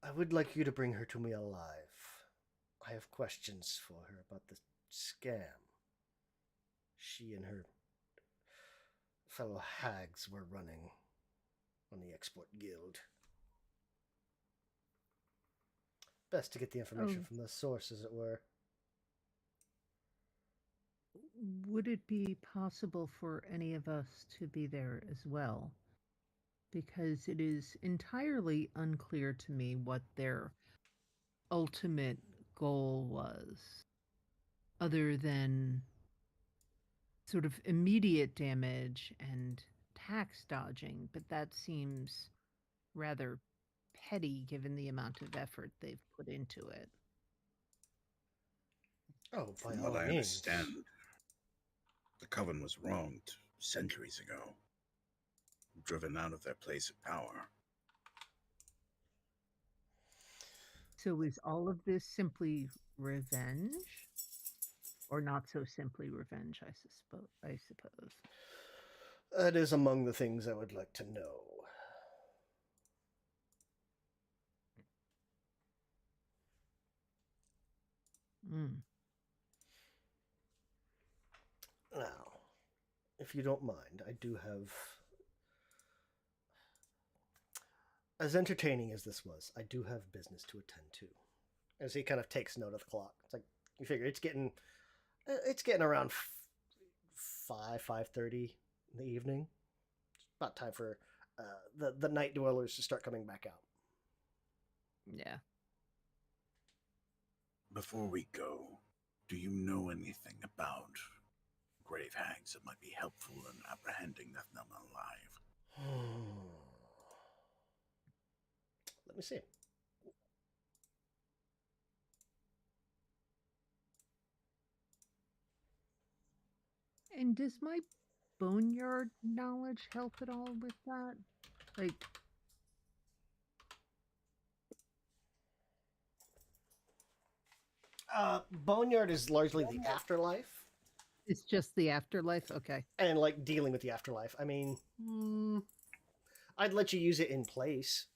I would like you to bring her to me alive. I have questions for her about the scam she and her fellow hags were running on the Export Guild. best to get the information Oh. from the source, as it were. Would it be possible for any of us to be there as well? Because it is entirely unclear to me what their ultimate goal was, other than sort of immediate damage and tax dodging, but that seems rather petty given the amount of effort they've put into it. Oh, by From all what I means. understand, the Coven was wronged centuries ago, driven out of their place of power. So is all of this simply revenge? Or not so simply revenge, I suppose. That is among the things I would like to know. Mm. Now, if you don't mind, I do have... As entertaining as this was, I do have business to attend to. As he kind of takes note of the clock. It's like, you figure it's getting around 5:30 in the evening. It's about time for the night dwellers to start coming back out. Yeah. Before we go, do you know anything about grave hags that might be helpful in apprehending Nethnelma alive? Let me see. And does my boneyard knowledge help at all with that? Like, Boneyard is largely the afterlife, it's just the afterlife? Okay. and like dealing with the afterlife. I mean, I'd let you use it in place,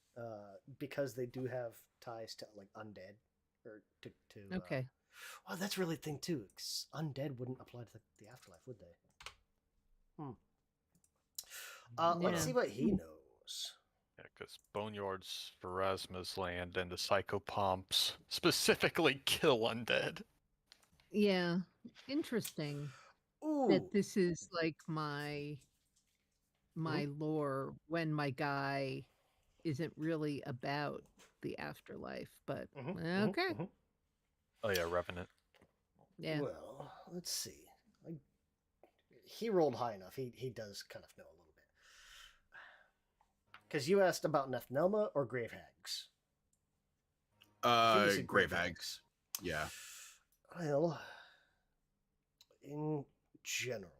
because they do have ties to like undead, or to. Okay. Well, that's really the thing too. 'Cause undead wouldn't apply to the afterlife, would they? Let's Yeah. see what he knows. Yeah, because Boneyard's Pharasma's land and the Psychopomps specifically kill undead. Yeah. Interesting Ooh, that this is like my lore when my guy isn't really about the afterlife, but okay. Oh yeah, Revenant. Yeah. Well, let's see. He rolled high enough. He does kind of know a little bit. Because you asked about Nethnelma or Grave Hags. Previously, Grave hags. Yeah. Well, in general,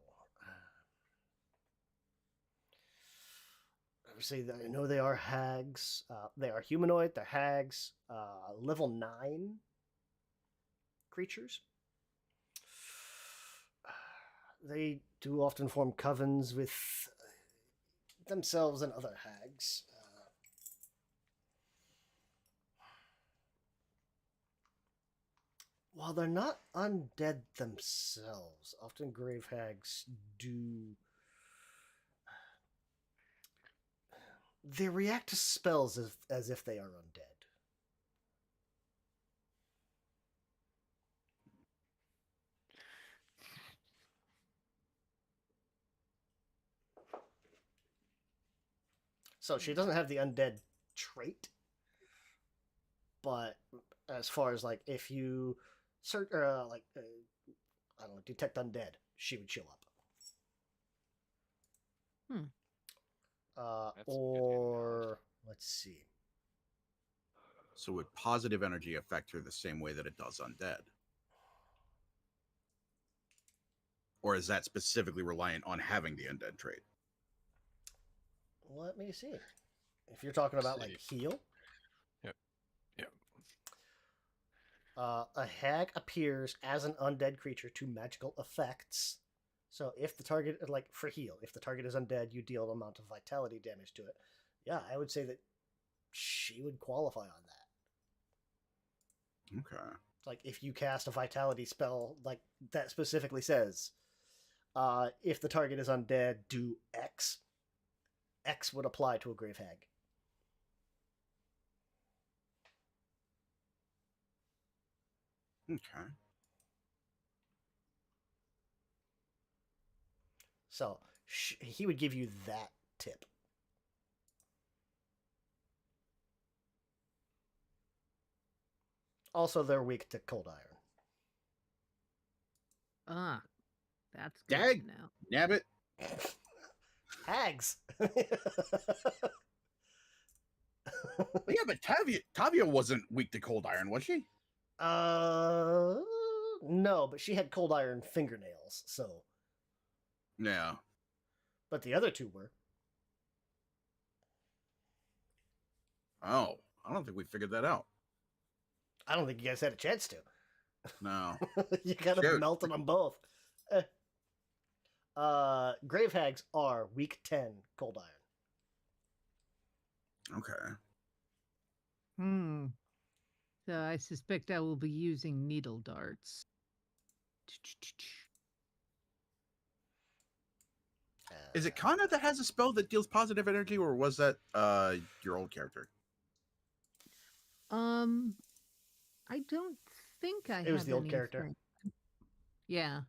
obviously, I know they are hags. They are humanoid. They're hags. Level 9 creatures. They do often form covens with themselves and other hags. While they're not undead themselves, often grave hags do. They react to spells as if they are undead. So she doesn't have the undead trait, but as far as like if you search I don't know, detect undead, she would show up. That's good Or let's see. So would positive energy affect her the same way that it does undead? Or is that specifically reliant on having the undead trait? Let me see. If you're talking about like heal. Yep. Yep. A hag appears as an undead creature to magical effects. So if the target, like for heal, if the target is undead, you deal an amount of vitality damage to it. Yeah, I would say that she would qualify on that. Okay. Like if you cast a vitality spell, like that specifically says, if the target is undead, do X. X would apply to a grave hag. Okay. So he would give you that tip. Also, they're weak to cold iron. Ah, that's good Dag to know. nabbit. Hags. Yeah, but Tavia wasn't weak to cold iron, was she? No, but she had cold iron fingernails, so. Yeah. But the other two were. Oh, I don't think we figured that out. I don't think you guys had a chance to. No. You kind of Shoot. melted them both. Grave hags are weak 10 cold iron. Okay. So I suspect I will be using needle darts. Is it Kana that has a spell that deals positive energy, or was that your old character? I don't think I It was have the old character. anything. Yeah,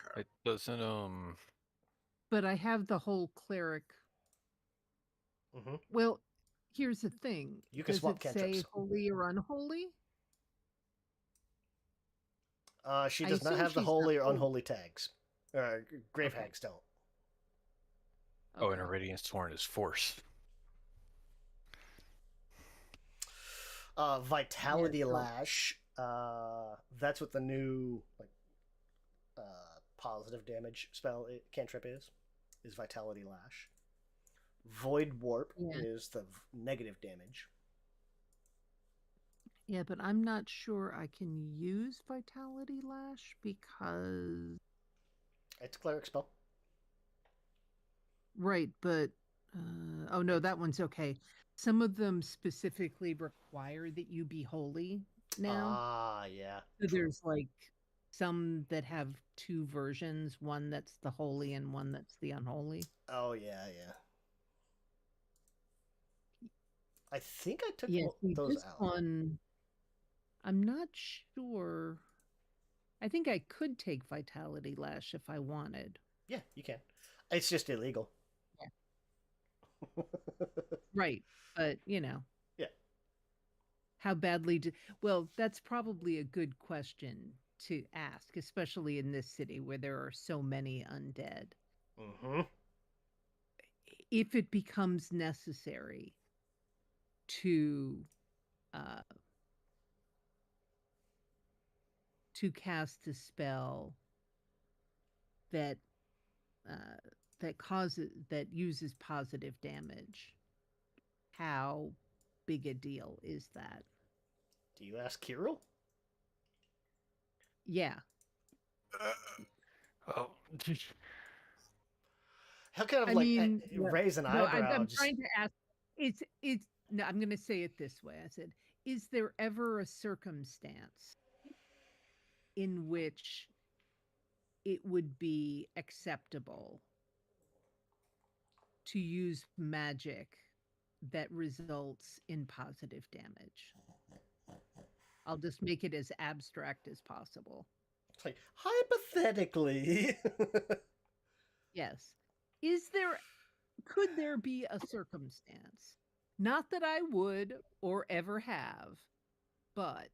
Okay. It doesn't. but I have the whole cleric. Mm-hmm. Well, here's the thing. You can Does swap it say cantrips. holy or unholy? She I does not assume have the she's holy not or holy. unholy tags. Grave Okay. hags don't. Oh, and Okay. a radiant sworn is force. Vitality Yeah, so- lash. That's what the new positive damage spell cantrip is vitality lash. Void warp Yeah. is the negative damage. Yeah, but I'm not sure I can use Vitality Lash because... It's a cleric spell. Right, but... oh no, that one's okay. Some of them specifically require that you be holy now. Ah, yeah. So true. there's like some that have two versions, one that's the holy and one that's the unholy. Oh, yeah, yeah. I think I took Yeah, see, those this out. one, I'm not sure. I think I could take Vitality Lash if I wanted. Yeah, you can. It's just illegal. Right, but you know. Yeah. How badly do... Well, that's probably a good question to ask, especially in this city where there are so many undead. Mm-hmm. If it becomes necessary to cast a spell that uses positive damage, how big a deal is that? Do you ask Kirill? Yeah. Oh, He'll kind of I like mean, raise an no, eyebrow. I'm just... trying to ask. It's no. I'm going to say it this way. I said, is there ever a circumstance in which it would be acceptable to use magic that results in positive damage? I'll just make it as abstract as possible. It's like, hypothetically. Yes. Could there be a circumstance? Not that I would or ever have, but...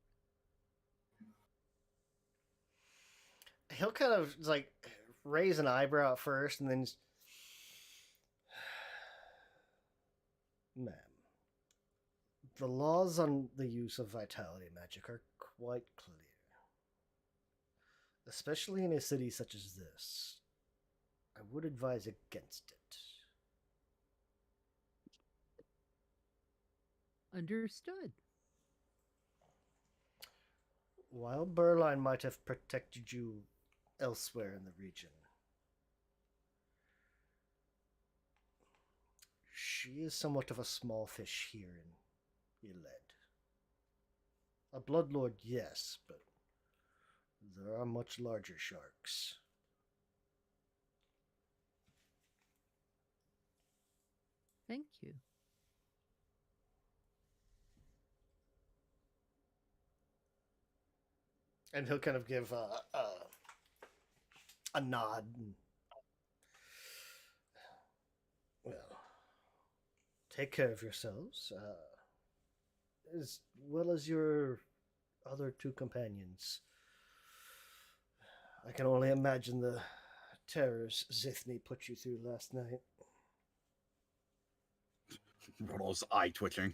He'll kind of like raise an eyebrow at first and then just... Ma'am, the laws on the use of vitality magic are quite clear. Especially in a city such as this. I would advise against it. Understood. While Berline might have protected you elsewhere in the region, she is somewhat of a small fish here in Iled. A bloodlord, yes, but there are much larger sharks. Thank you. And he'll kind of give a nod. Well, take care of yourselves, as well as your other two companions. I can only imagine the terrors Zithni put you through last night. Rodol's eye twitching.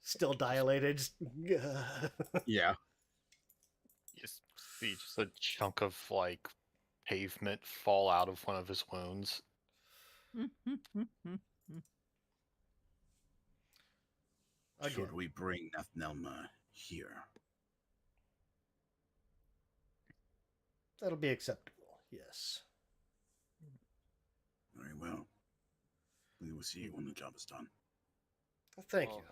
Still dilated. Just, Yeah. You just see just a chunk of like pavement fall out of one of his wounds. Again, Should we bring Nathnelma here? that'll be acceptable, yes. Very well. We will see you when the job is done. Thank Well, you.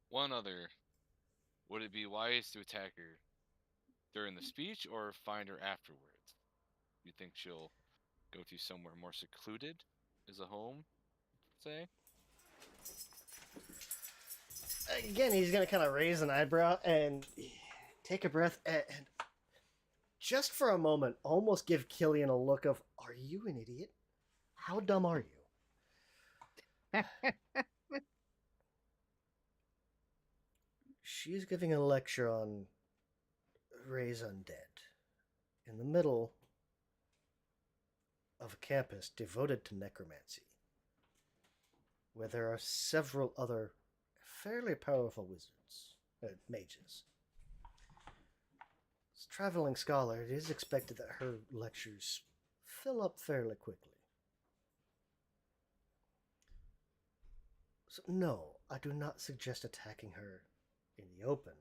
One other. Would it be wise to attack her during the speech or find her afterwards? You think she'll go to somewhere more secluded as a home, say? Again, he's going to kind of raise an eyebrow and take a breath and just for a moment almost give Killian a look of, are you an idiot? How dumb are you? She's giving a lecture on Raise Undead in the middle of a campus devoted to necromancy, where there are several other fairly powerful wizards, mages. As a traveling scholar, it is expected that her lectures fill up fairly quickly. So, no, I do not suggest attacking her in the open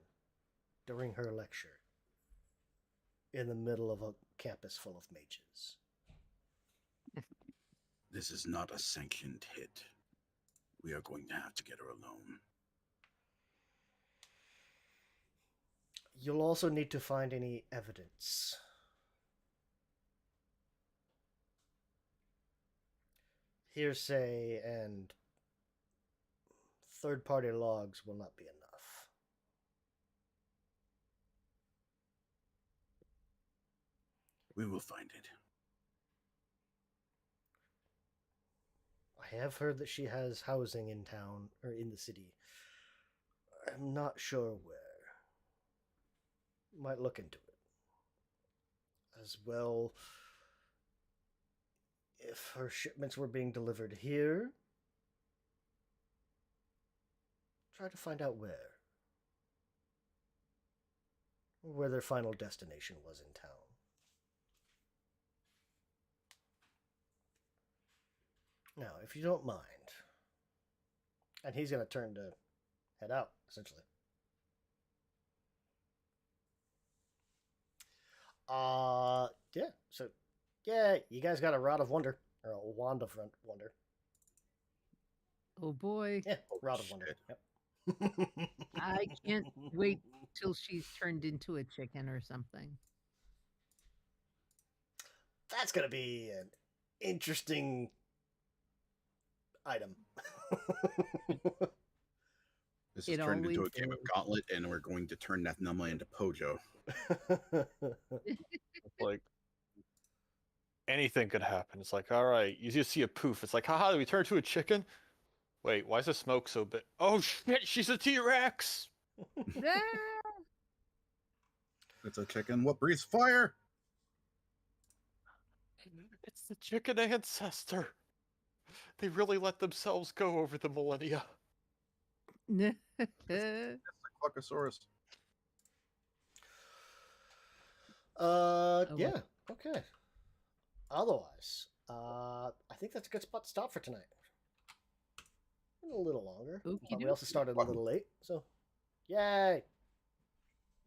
during her lecture in the middle of a campus full of mages. This is not a sanctioned hit. We are going to have to get her alone. You'll also need to find any evidence. Hearsay and third-party logs will not be enough. We will find it. I have heard that she has housing in town, or in the city. I'm not sure where. Might look into it. As well, if her shipments were being delivered here, try to find out where their final destination was in town. Now, if you don't mind, and he's going to turn to head out, essentially. Yeah, so, yeah, you guys got a Rod of Wonder, or a Wand of Wonder. Oh boy. Yeah, Rod of Wonder. shit. Yep. I can't wait till she's turned into a chicken or something. That's going to be an interesting item. This It is turned into a always game of is. Gauntlet, and we're going to turn Nathnelma into Pojo. Like anything could happen. It's like, all right, you just see a poof. It's like, haha, did we turn into a chicken? Wait, why is the smoke so big? Oh shit, she's a T-Rex. Ah! It's a chicken. What breathes fire? It's the chicken ancestor. They really let themselves go over the millennia. It's the Cluckosaurus. Yeah, okay. Otherwise, I think that's a good spot to stop for tonight. A little longer, but we also Okey-dokey. started a little late, so yay!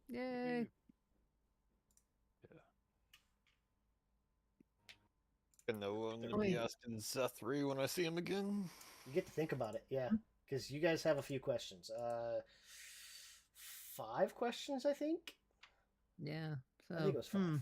Yay. I know I'm gonna Oh, be yeah. asking Zethri when I see him again. You get to think about it, yeah, because you guys have a few questions. 5 questions, I think. Yeah. So I think it was 5.